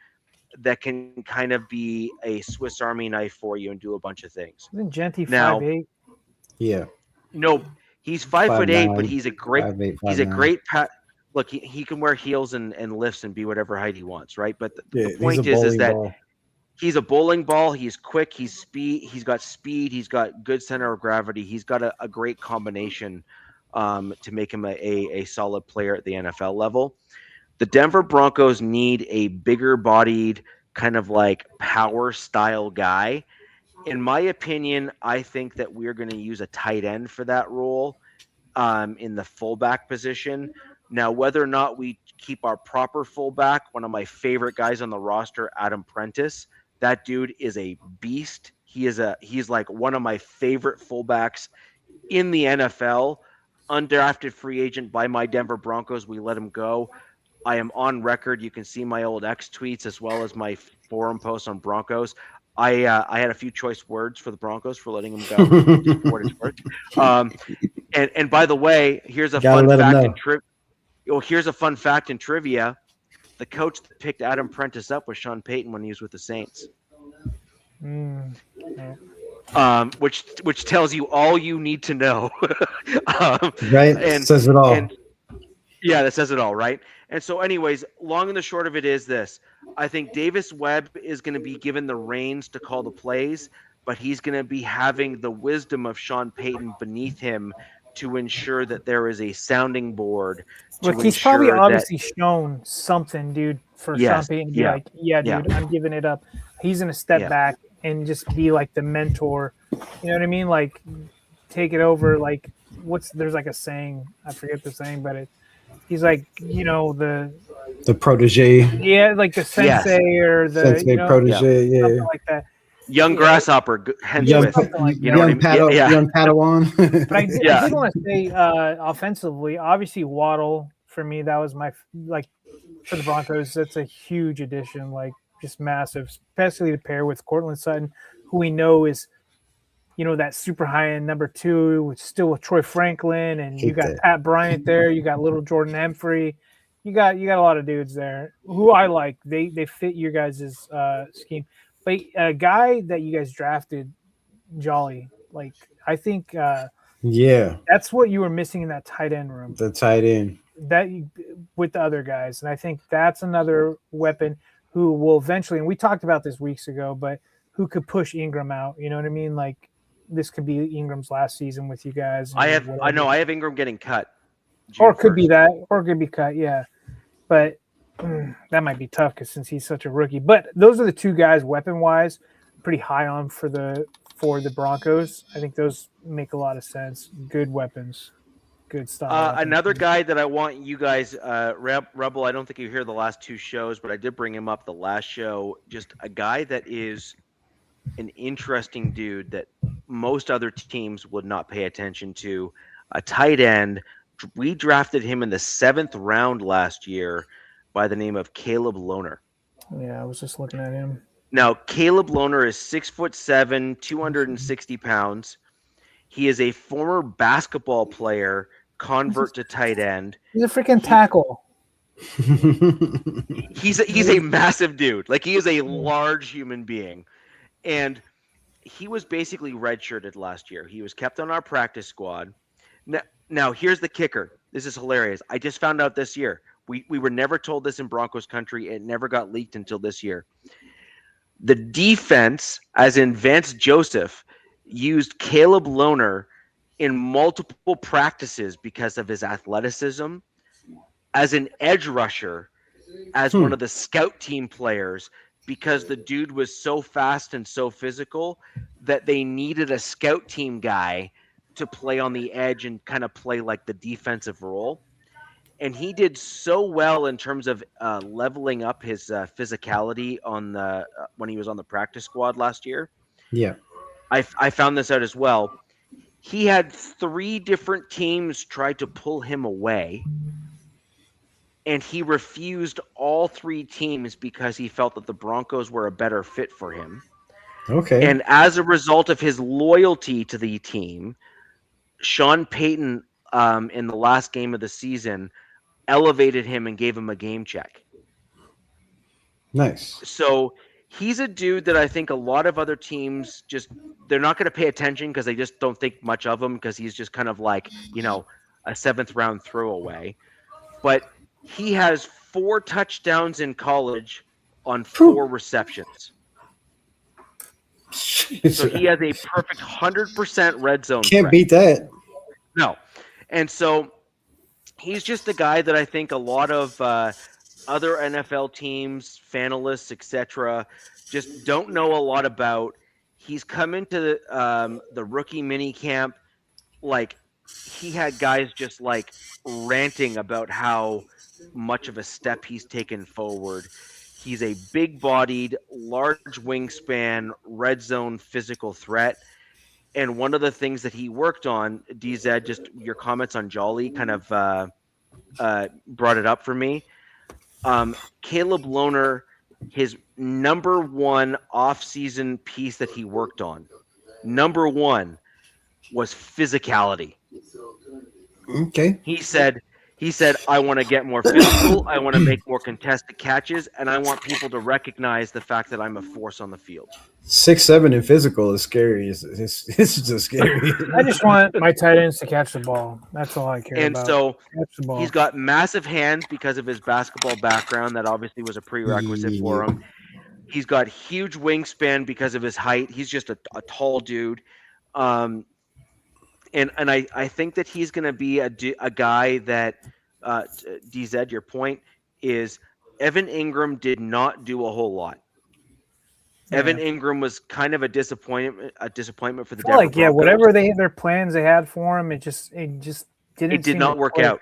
that can kind of be a Swiss Army knife for you and do a bunch of things. Isn't Genty 5'8"? Yeah. No, he's 5'8", but he's a great 5'8", great look, he can wear heels and lifts and be whatever height he wants, right? But the point is that he's a bowling ball. He's quick. He's got speed. He's got good center of gravity. He's got a great combination to make him a solid player at the NFL level. The Denver Broncos need a bigger-bodied, kind of like power-style guy. In my opinion, I think that we're going to use a tight end for that role in the fullback position. Now, whether or not we keep our proper fullback, one of my favorite guys on the roster, Adam Prentice, that dude is a beast. He's like one of my favorite fullbacks in the NFL. Undrafted free agent by my Denver Broncos. We let him go. I am on record. You can see my old X tweets as well as my forum posts on Broncos. I had a few choice words for the Broncos for letting him go. And by the way, here's a fun fact in trivia. The coach that picked Adam Prentice up was Sean Payton when he was with the Saints. Which tells you all you need to know. Right? And says it all. That says it all, right? And so anyways, long and the short of it is this. I think Davis Webb is going to be given the reins to call the plays, but he's going to be having the wisdom of Sean Payton beneath him to ensure that there is a sounding board. Look, he's probably obviously shown something, dude, for Sean Payton to be like, dude, I'm giving it up. He's going to step back and just be like the mentor. You know what I mean? Like, take it over. Like, there's like a saying. I forget the saying, but he's like, the protege. Yeah, like the sensei or the sensei protege. something like that. young grasshopper, henceforth. Young Padawan. But I did want to say offensively, obviously Waddle for me, that was my for the Broncos. That's a huge addition, like just massive, especially to pair with Cortland Sutton, who we know is, that super high end number 2, still with Troy Franklin, and you got Pat Bryant there. You got little Jordan Emfrey. You got a lot of dudes there who I like. They fit your guys' scheme. But a guy that you guys drafted, Jolly, I think that's what you were missing in that tight end room. The tight end. That with the other guys. And I think that's another weapon who will eventually, and we talked about this weeks ago, but who could push Ingram out. You know what I mean? This could be Ingram's last season with you guys. I have Ingram getting cut. Or it could be that, or it could be cut, yeah. But that might be tough since he's such a rookie. But those are the 2 guys, weapon-wise, pretty high on for the Broncos. I think those make a lot of sense. Good weapons, good stuff. Another guy that I want you guys, Rebel, I don't think you hear the last 2 shows, but I did bring him up the last show. Just a guy that is an interesting dude that most other teams would not pay attention to. A tight end. We drafted him in the 7th round last year by the name of Caleb Lohner. Yeah, I was just looking at him. Now, Caleb Lohner is 6'7", 260 pounds. He is a former basketball player, convert to tight end. He's a freaking tackle. He's a massive dude. He is a large human being. And he was basically redshirted last year. He was kept on our practice squad. Now here's the kicker. This is hilarious. I just found out this year. We were never told this in Broncos country. It never got leaked until this year. The defense, as in Vance Joseph, used Caleb Lohner in multiple practices because of his athleticism, as an edge rusher, as one of the scout team players, because the dude was so fast and so physical that they needed a scout team guy to play on the edge and kind of play the defensive role. And he did so well in terms of leveling up his physicality on when he was on the practice squad last year. Yeah. I found this out as well. He had 3 different teams try to pull him away, and he refused all 3 teams because he felt that the Broncos were a better fit for him. Okay. And as a result of his loyalty to the team, Sean Payton, in the last game of the season, elevated him and gave him a game check. Nice. So he's a dude that I think a lot of other teams they're not going to pay attention because they just don't think much of him because he's just kind of a 7th round throwaway. But he has 4 touchdowns in college on 4 receptions. So he has a perfect 100% red zone. Can't beat that. No. And so he's just a guy that I think a lot of other NFL teams, fanalists, etc., just don't know a lot about. He's come into the rookie mini camp. He had guys just ranting about how much of a step he's taken forward. He's a big-bodied, large wingspan, red zone physical threat. And one of the things that he worked on, DZ, just your comments on Jolly kind of brought it up for me. Caleb Lohner, his number 1 off-season piece that he worked on, number 1 was physicality. Okay. He said, I want to get more physical. I want to make more contested catches, and I want people to recognize the fact that I'm a force on the field. 6'7" and physical is scary. It's just scary. I just want my tight ends to catch the ball. That's all I care about. And so he's got massive hands because of his basketball background. That obviously was a prerequisite for him. He's got huge wingspan because of his height. He's just a tall dude. And I think that he's going to be a guy that, DZ, your point is Evan Ingram did not do a whole lot. Yeah. Evan Ingram was kind of a disappointment for the Denver Broncos. Whatever their plans they had for him, it just didn't. It did not work out.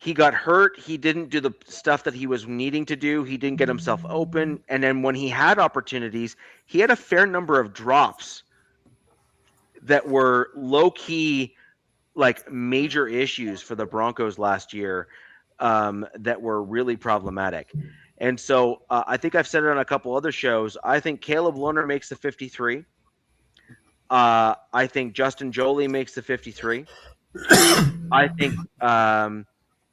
he got hurt. He didn't do the stuff that he was needing to do. He didn't get himself open. And then when he had opportunities, he had a fair number of drops that were low key, like major issues for the Broncos last year, that were really problematic. And so I think I've said it on a couple other shows. I think Caleb Lohner makes the 53. I think Justin Joly makes the 53. I think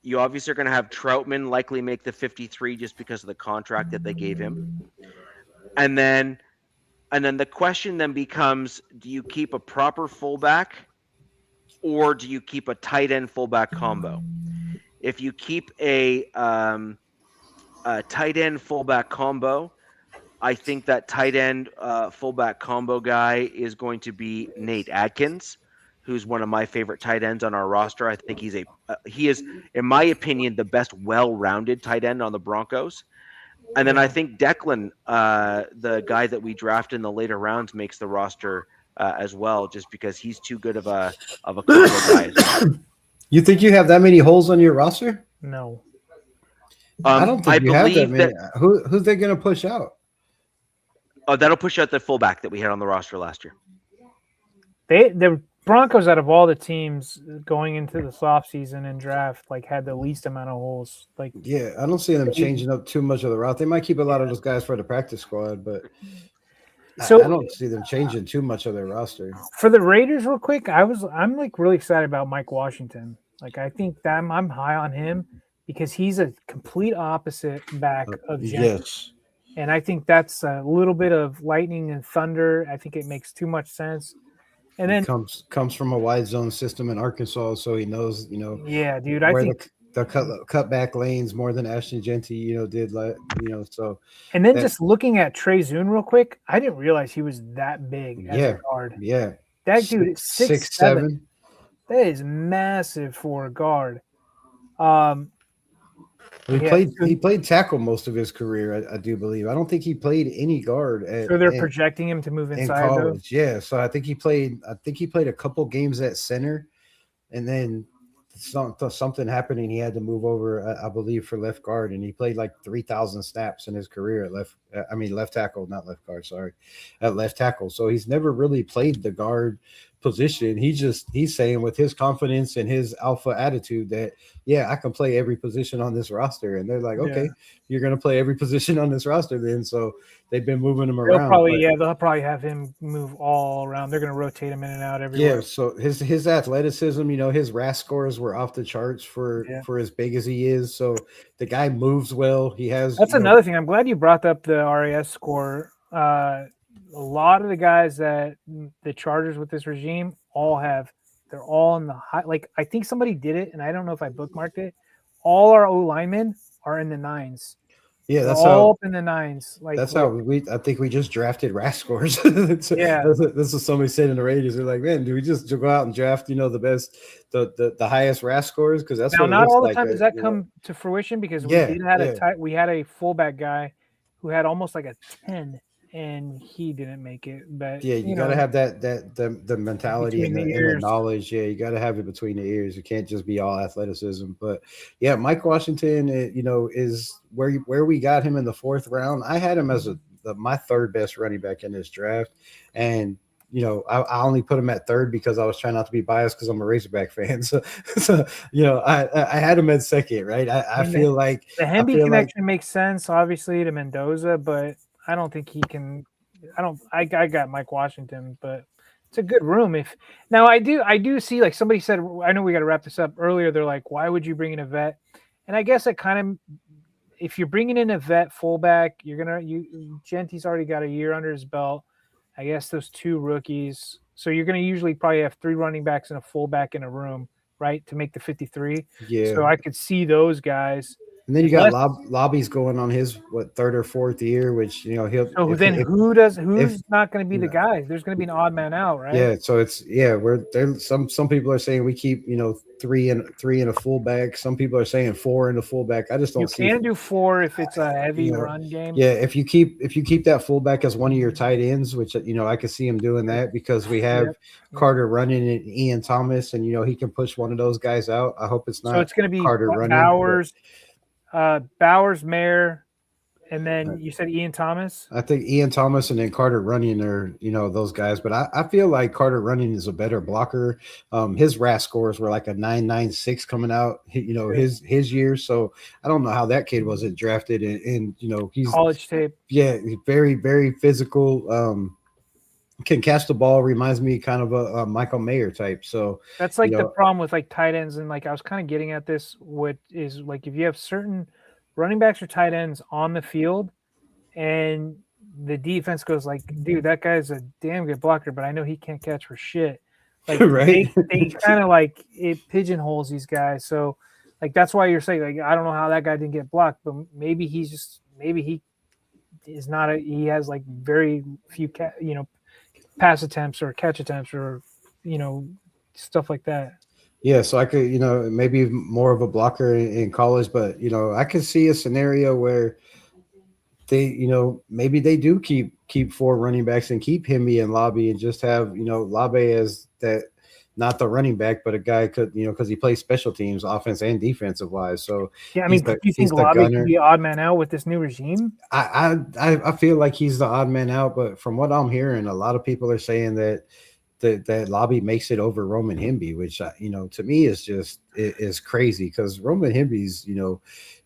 you obviously are going to have Troutman likely make the 53 just because of the contract that they gave him. And then the question then becomes, do you keep a proper fullback or do you keep a tight end fullback combo? If you keep a tight end fullback combo, I think that tight end fullback combo guy is going to be Nate Adkins, who's one of my favorite tight ends on our roster. I think he is, in my opinion, the best well-rounded tight end on the Broncos. And then I think Declan, the guy that we draft in the later rounds, makes the roster as well, just because he's too good of a combo guy. You think you have that many holes on your roster? No. I don't think you have that many. Who's they going to push out? Oh, that'll push out the fullback that we had on the roster last year. The Broncos, out of all the teams going into this offseason and draft, like had the least amount of holes. Like, yeah, I don't see them changing up too much of the route. They might keep a lot of those guys for the practice squad, but I don't see them changing too much of their roster. For the Raiders, real quick, I'm like really excited about Mike Washington. Like, I think that I'm high on him because he's a complete opposite back of Jenkins. Yes. And I think that's a little bit of lightning and thunder. I think it makes too much sense. And then comes from a wide zone system in Arkansas, so he knows, yeah, dude. I think the cut back lanes more than Ashton Genty, did, like, so. And then just looking at Trey Zune real quick, I didn't realize he was that big as a guard. Yeah, that dude is 6'7". That is massive for a guard. He played tackle most of his career, I do believe. I don't think he played any guard. So they're projecting him to move inside, in college. Though? Yeah, so I think he played a couple games at center, and then something happened and he had to move over, I believe, for left guard, and he played like 3,000 snaps in his career at left tackle, not left guard, sorry, at left tackle. So he's never really played the guard position. He's saying with his confidence and his alpha attitude that, yeah, I can play every position on this roster. And they're like, okay, you're going to play every position on this roster then. So they've been moving him around. They'll probably have him move all around. They're going to rotate him in and out everywhere. Yeah, so his athleticism, his RAS scores were off the charts for as big as he is. So the guy moves well. He has. That's another thing. I'm glad you brought up the RAS score. A lot of the guys that the Chargers with this regime they're all in the high. Like, I think somebody did it, and I don't know if I bookmarked it. All our O linemen are in the 9s. Yeah, that's all up in the 9s. Like, that's how I think we just drafted RAS scores. Yeah, this is somebody saying in the Raiders. They're like, man, do we just go out and draft, the best, the highest RAS scores? Because that's now, what not all the like, time does that come to fruition, because we had a fullback guy who had almost like a 10. And he didn't make it, but yeah, you gotta have the mentality and the knowledge. Yeah, you gotta have it between the ears. You can't just be all athleticism. But yeah, Mike Washington, is where we got him in the 4th round. I had him as my 3rd best running back in this draft, and I only put him at 3rd because I was trying not to be biased because I'm a Razorback fan. So I had him at 2nd, right? I feel like the Hemby connection makes sense, obviously, to Mendoza, but I don't think he can. I got Mike Washington, but it's a good room. Now I do see, like somebody said, I know we got to wrap this up earlier. They're like, why would you bring in a vet? And I guess it kind of, if you're bringing in a vet fullback, Genty's already got a year under his belt. I guess those 2 rookies. So you're going to usually probably have 3 running backs and a fullback in a room, right, to make the 53. Yeah. So I could see those guys. And then you got Lobby's going on his third or fourth year, which he'll. So then who's not going to be the guy? There's going to be an odd man out, right? Yeah. So it's we're there. Some people are saying we keep 3 and a fullback. Some people are saying 4 and a fullback. I just don't see. You can do 4 if it's a heavy run game. Yeah, if you keep that fullback as one of your tight ends, which I could see him doing that because we have Carter running and Ian Thomas, and he can push one of those guys out. I hope it's not. So it's going to be Carter running. Bowers, Mayer, and then you said Ian Thomas. I think Ian Thomas and then Carter Runyon are those guys, but I feel like Carter Runyon is a better blocker. His RAS scores were like a 9.96 coming out. His year, so I don't know how that kid wasn't drafted. And he's college tape. Yeah, very very physical. Can catch the ball. Reminds me kind of a Michael Mayer type. So that's like the problem with like tight ends, and like I was kind of getting at this. What is like if you have certain running backs or tight ends on the field, and the defense goes like, "Dude, that guy's a damn good blocker, but I know he can't catch for shit." Like right? they kind of like it pigeonholes these guys. So like that's why you're saying like I don't know how that guy didn't get blocked, but maybe he is not he has like very few pass attempts or catch attempts or stuff like that. Yeah, so I could maybe more of a blocker in college, but I could see a scenario where they maybe they do keep 4 running backs and keep Hemby and Lobby and just have Lobby as that, not the running back, but a guy could because he plays special teams, offense and defensive wise. So yeah, I mean, do you think Lobby could be odd man out with this new regime? I feel like he's the odd man out, but from what I'm hearing, a lot of people are saying that Lobby makes it over Roman Hemby, which to me is crazy because Roman Hemby's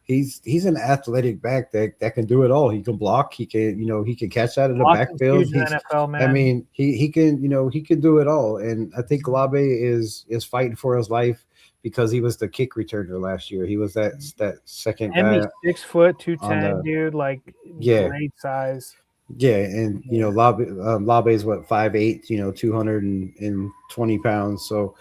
he's an athletic back that can do it all. He can block. He can catch out of the backfield. NFL, man. I mean, he can he can do it all. And I think Labe is fighting for his life because he was the kick returner last year. He was that second guy. 6 foot 210, dude. Like great size. Yeah, and Labe is what 5'8", 220 pounds. So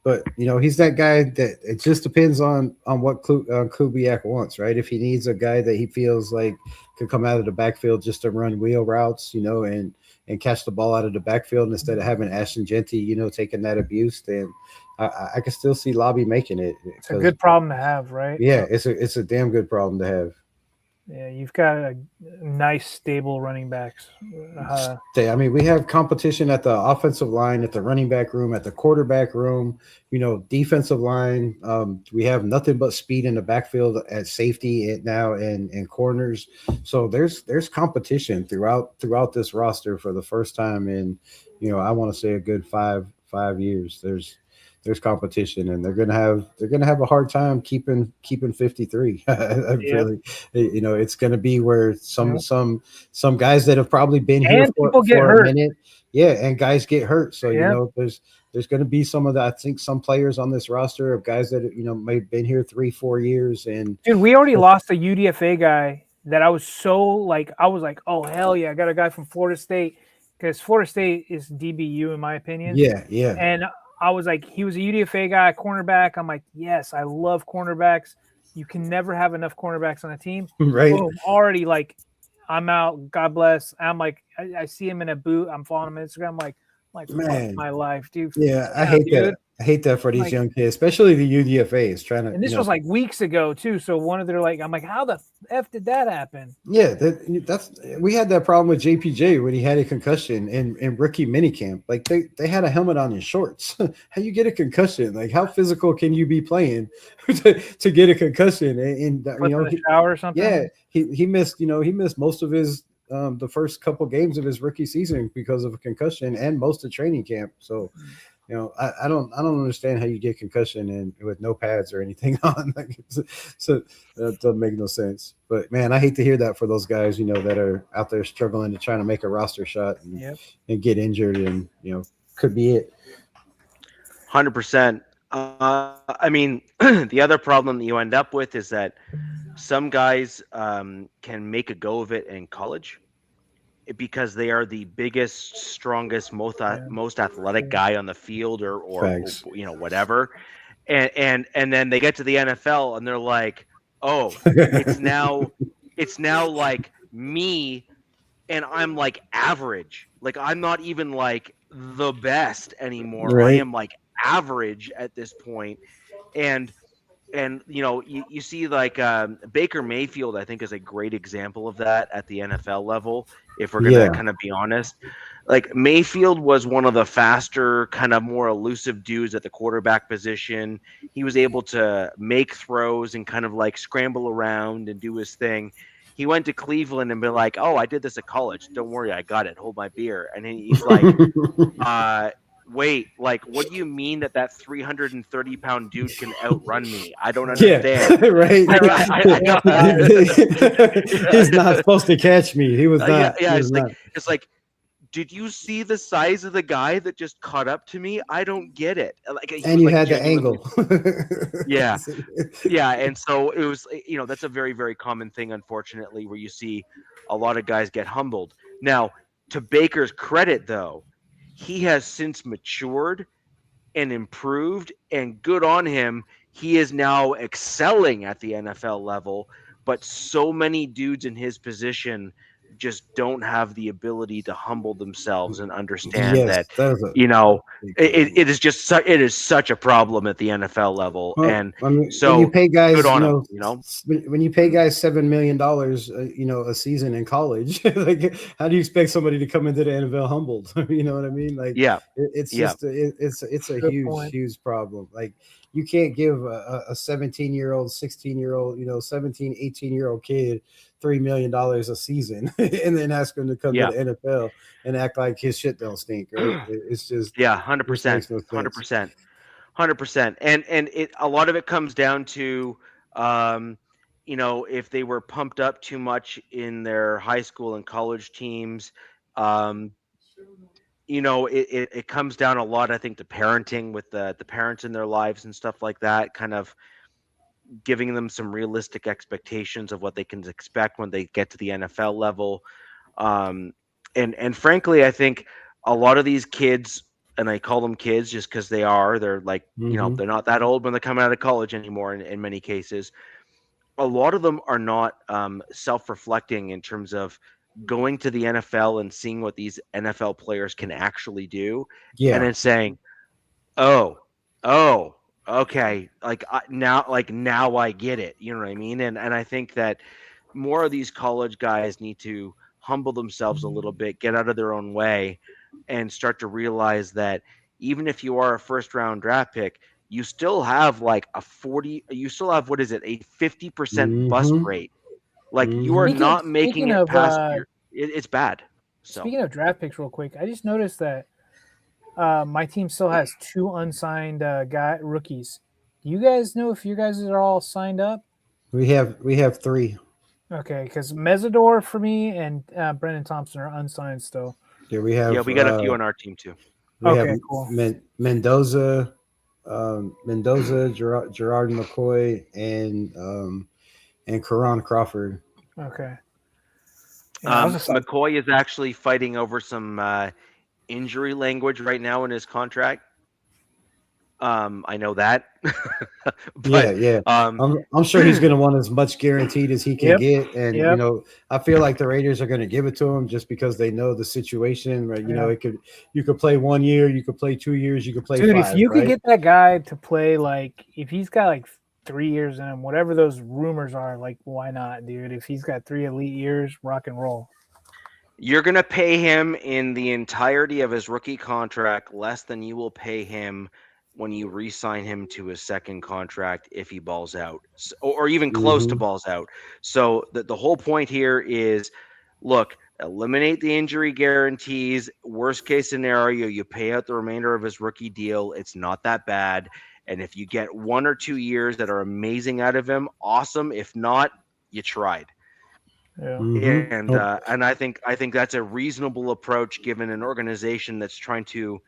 but he's that guy that it just depends on what Kubiak wants, right? If he needs a guy that he feels like could come out of the backfield just to run wheel routes, and catch the ball out of the backfield instead of having Ashton Genty, taking that abuse, then I can still see Lobby making it. It's a good problem to have, right? Yeah, it's a damn good problem to have. Yeah, you've got a nice, stable running backs. I mean, we have competition at the offensive line, at the running back room, at the quarterback room, defensive line. We have nothing but speed in the backfield at safety now and corners. So there's competition throughout this roster for the first time in, I want to say a good five years. There's competition, and they're gonna have a hard time keeping 53. Really, it's gonna be where some guys that have probably been here for a minute, and guys get hurt. So there's gonna be some of that. I think some players on this roster of guys that may have been here 3-4 years. And dude, we already lost a UDFA guy that I was like, oh hell yeah, I got a guy from Florida State because Florida State is DBU in my opinion. Yeah, and I was like, he was a UDFA guy, cornerback. I'm like, yes, I love cornerbacks. You can never have enough cornerbacks on a team. Right. Boom, already like, I'm out. God bless. I'm like, I see him in a boot. I'm following him on Instagram. I'm like, man, fuck my life, dude. Yeah, I hate that. I hate that for these young kids, especially the UDFAs trying to. And this was like weeks ago too. So one of their I'm like, how the F did that happen? Yeah, we had that problem with JPJ when he had a concussion in rookie minicamp. Like they had a helmet on his shorts. How you get a concussion? Like how physical can you be playing to get a concussion? And the shower or something. Yeah, he missed. He missed most of his the first couple games of his rookie season because of a concussion and most of training camp. So. I don't understand how you get concussion and with no pads or anything on. So that doesn't make no sense. But man, I hate to hear that for those guys, that are out there struggling to try to make a roster shot and get injured, and could be it. 100%. I mean, the other problem that you end up with is that some guys can make a go of it in college, because they are the biggest, strongest, most athletic guy on the field or whatever. And then they get to the NFL and they're like, it's now like me, and I'm like average. Like I'm not even like the best anymore. I Right. am like average at this point. And you see like Baker Mayfield, I think, is a great example of that at the NFL level. If we're gonna Yeah. kind of be honest, like Mayfield was one of the faster, kind of more elusive dudes at the quarterback position. He was able to make throws and kind of like scramble around and do his thing. He went to Cleveland and be like, "Oh, I did this at college. Don't worry, I got it. Hold my beer." And he's like, wait, like, what do you mean that 330-pound dude can outrun me? I don't understand. Right. I He's not supposed to catch me. He was not. yeah, He was not. it's like, did you see the size of the guy that just caught up to me? I don't get it. Like, he And was, you like, had the genuinely- angle. Yeah. Yeah, and so it was, that's a very, very common thing, unfortunately, where you see a lot of guys get humbled. Now, to Baker's credit, though, he has since matured and improved, and good on him. He is now excelling at the NFL level, but so many dudes in his position just don't have the ability to humble themselves and understand that, was a it is just it is such a problem at the NFL level. Well, And I mean, so when you pay guys, good on him, when you pay guys $7 million, a season in college, like how do you expect somebody to come into the NFL humbled? You know what I mean? Like, Yeah. it's just it's a Good huge point. huge problem. Like, you can't give a 17-year-old, 16-year-old, 17, 18-year-old kid $3 million a season and then ask him to come to the NFL and act like his shit don't stink. Right? It's just 100%, 100%. And a lot of it comes down to, if they were pumped up too much in their high school and college teams, it comes down a lot, I think, to parenting with the parents in their lives and stuff like that, kind of giving them some realistic expectations of what they can expect when they get to the NFL level. And frankly, I think a lot of these kids, and I call them kids just because they're like, they're not that old when they're coming out of college anymore in many cases. A lot of them are not self-reflecting in terms of going to the NFL and seeing what these NFL players can actually do. Yeah. And then saying, oh, okay, now I get it. You know what I mean? And I think that more of these college guys need to humble themselves a little bit, get out of their own way, and start to realize that even if you are a first round draft pick, you still have like a 50% bust rate. Like, you are not making it past it's bad. So speaking of draft picks, real quick, I just noticed that my team still has 2 unsigned rookies. Do you guys know if you guys are all signed up? We have 3. Okay, because Mesidor for me and Brendan Thompson are unsigned still. Yeah, we have. Yeah, we got a few on our team too. We have cool. Mendoza, Gerard McCoy, and Karan Crawford. Okay. McCoy is actually fighting over some injury language right now in his contract. I know that. But, yeah. I'm sure he's going to want as much guaranteed as he can get, and I feel like the Raiders are going to give it to him just because they know the situation. Right? You could play 1 year, you could play 2 years, you could play 5. If you could get that guy to play, like, if he's got like 3 years in him, whatever those rumors are, like, why not, dude? If he's got 3 elite years, rock and roll. You're going to pay him in the entirety of his rookie contract less than you will pay him when you re-sign him to his second contract if he balls out, or even close to balls out. So the whole point here is, look, eliminate the injury guarantees. Worst case scenario, you pay out the remainder of his rookie deal. It's not that bad. And if you get 1 or 2 years that are amazing out of him, awesome. If not, you tried. Yeah. And I think that's a reasonable approach given an organization that's trying to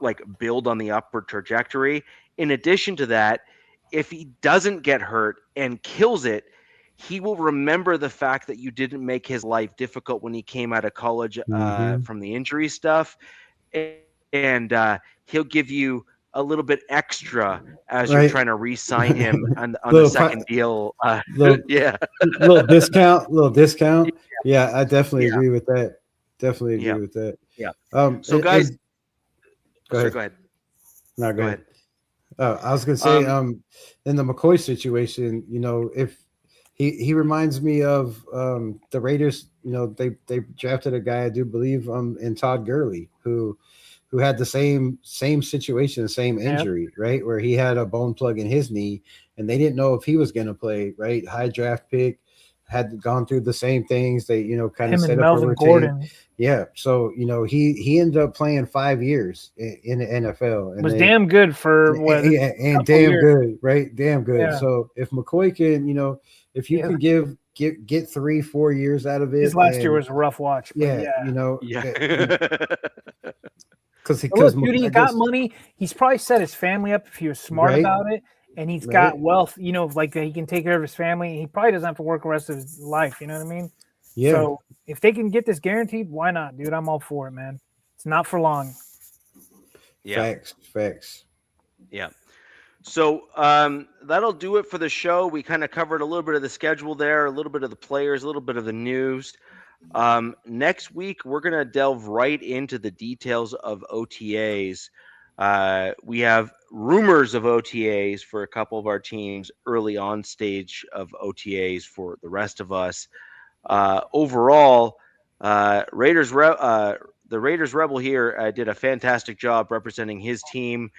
like build on the upward trajectory. In addition to that, if he doesn't get hurt and kills it, he will remember the fact that you didn't make his life difficult when he came out of college from the injury stuff, and he'll give you a little bit extra as you're trying to re-sign him on the second deal. Little discount. Yeah, I definitely agree with that. Definitely agree with that. Yeah. So guys, go ahead. Go ahead. No, go ahead. I was gonna say, in the McCoy situation, if he reminds me of the Raiders. They drafted a guy, I do believe, in Todd Gurley, who had the same situation, the same injury, right? Where he had a bone plug in his knee, and they didn't know if he was going to play, right? High draft pick, had gone through the same things. They, kind of set up a routine. Gordon. Yeah. So, he ended up playing 5 years in the NFL. And was damn good for what? Yeah, and damn years. Good, right? Damn good. Yeah. So if McCoy can, if you can get 3-4 years out of it. His last year was a rough watch. Because dude, he's got money. He's probably set his family up if he was smart about it, and he's got wealth. Like he can take care of his family. He probably doesn't have to work the rest of his life. You know what I mean? Yeah. So if they can get this guaranteed, why not, dude? I'm all for it, man. It's not for long. Yeah. Facts. Yeah. So that'll do it for the show. We kind of covered a little bit of the schedule there, a little bit of the players, a little bit of the news. Next week, we're going to delve right into the details of OTAs. We have rumors of OTAs for a couple of our teams, early on stage of OTAs for the rest of us. Overall, the Raiders Rebel here did a fantastic job representing his team.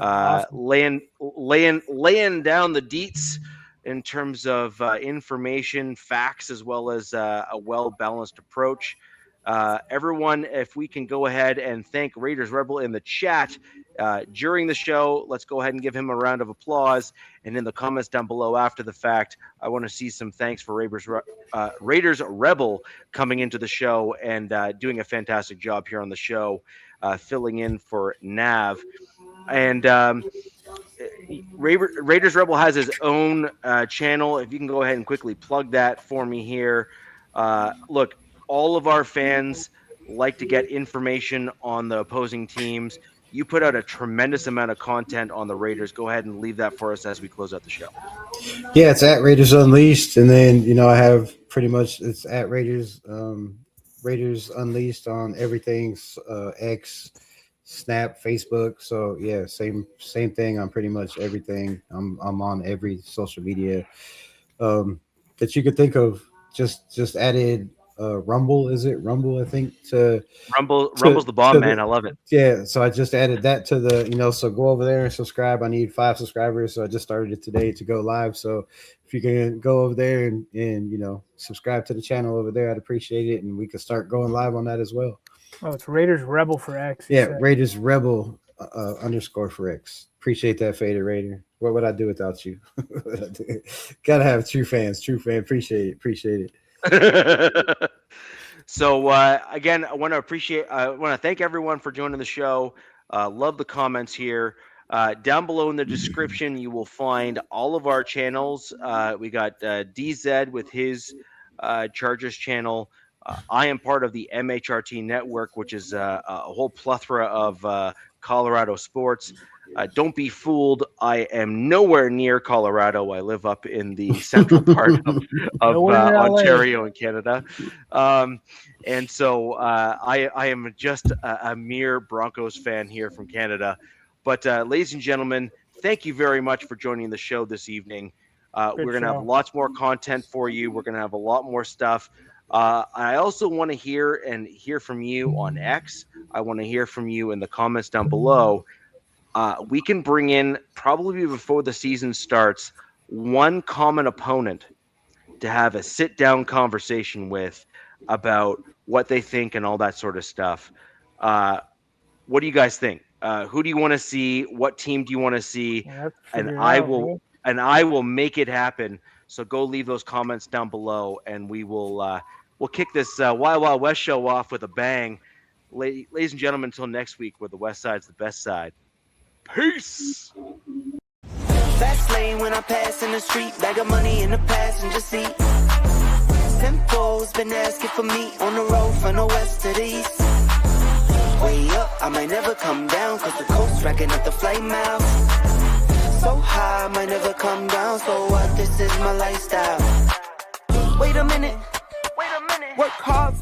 Awesome. laying down the deets in terms of information, facts, as well as a well-balanced approach. Everyone, if we can go ahead and thank Raiders Rebel in the chat during the show, let's go ahead and give him a round of applause. And in the comments down below after the fact, I want to see some thanks for Raiders Rebel coming into the show and doing a fantastic job here on the show, filling in for Nav. And Raiders Rebel has his own channel. If you can go ahead and quickly plug that for me here. Look, all of our fans like to get information on the opposing teams. You put out a tremendous amount of content on the Raiders. Go ahead and leave that for us as we close out the show. Yeah, it's at Raiders Unleashed. And then, I have pretty much it's at Raiders Unleashed on everything, X, Snap, Facebook. So yeah, same thing on pretty much everything. I'm on every social media that you could think of. Just added Rumble. Is it Rumble? I think Rumble's the bomb, man. I love it. Yeah. So I just added that to the, so go over there and subscribe. I need 5 subscribers. So I just started it today to go live. So if you can go over there and subscribe to the channel over there, I'd appreciate it. And we can start going live on that as well. Oh, it's Raiders Rebel for X. Yeah, Raiders Rebel _ for X. Appreciate that, Fader Raider. What would I do without you? Gotta have true fans. Appreciate it. So again, I want to thank everyone for joining the show. Love the comments here. Down below in the description, you will find all of our channels. We got DZ with his Chargers channel. I am part of the MHRT network, which is a whole plethora of Colorado sports. Don't be fooled. I am nowhere near Colorado. I live up in the central part of Ontario in Canada. And so I am just a mere Broncos fan here from Canada. But ladies and gentlemen, thank you very much for joining the show this evening. We're going to have lots more content for you. We're going to have a lot more stuff. I also want to hear from you on X. I want to hear from you in the comments down below. We can bring in, probably before the season starts, one common opponent to have a sit-down conversation with about what they think and all that sort of stuff. What do you guys think? Who do you want to see? What team do you want to see? And I will make it happen. So go leave those comments down below, and we'll kick this Wild Wild West show off with a bang. Ladies and gentlemen, until next week, where the West Side's the best side. Peace. Fast lane when I pass in the street, bag of money in the passenger seat. Tempo's been asking for me on the road from the west to the east. Way up. I might never come down, cause the coast's racking up the flame out. So high, I might never come down, so what, this is my lifestyle. Wait a minute, work hard.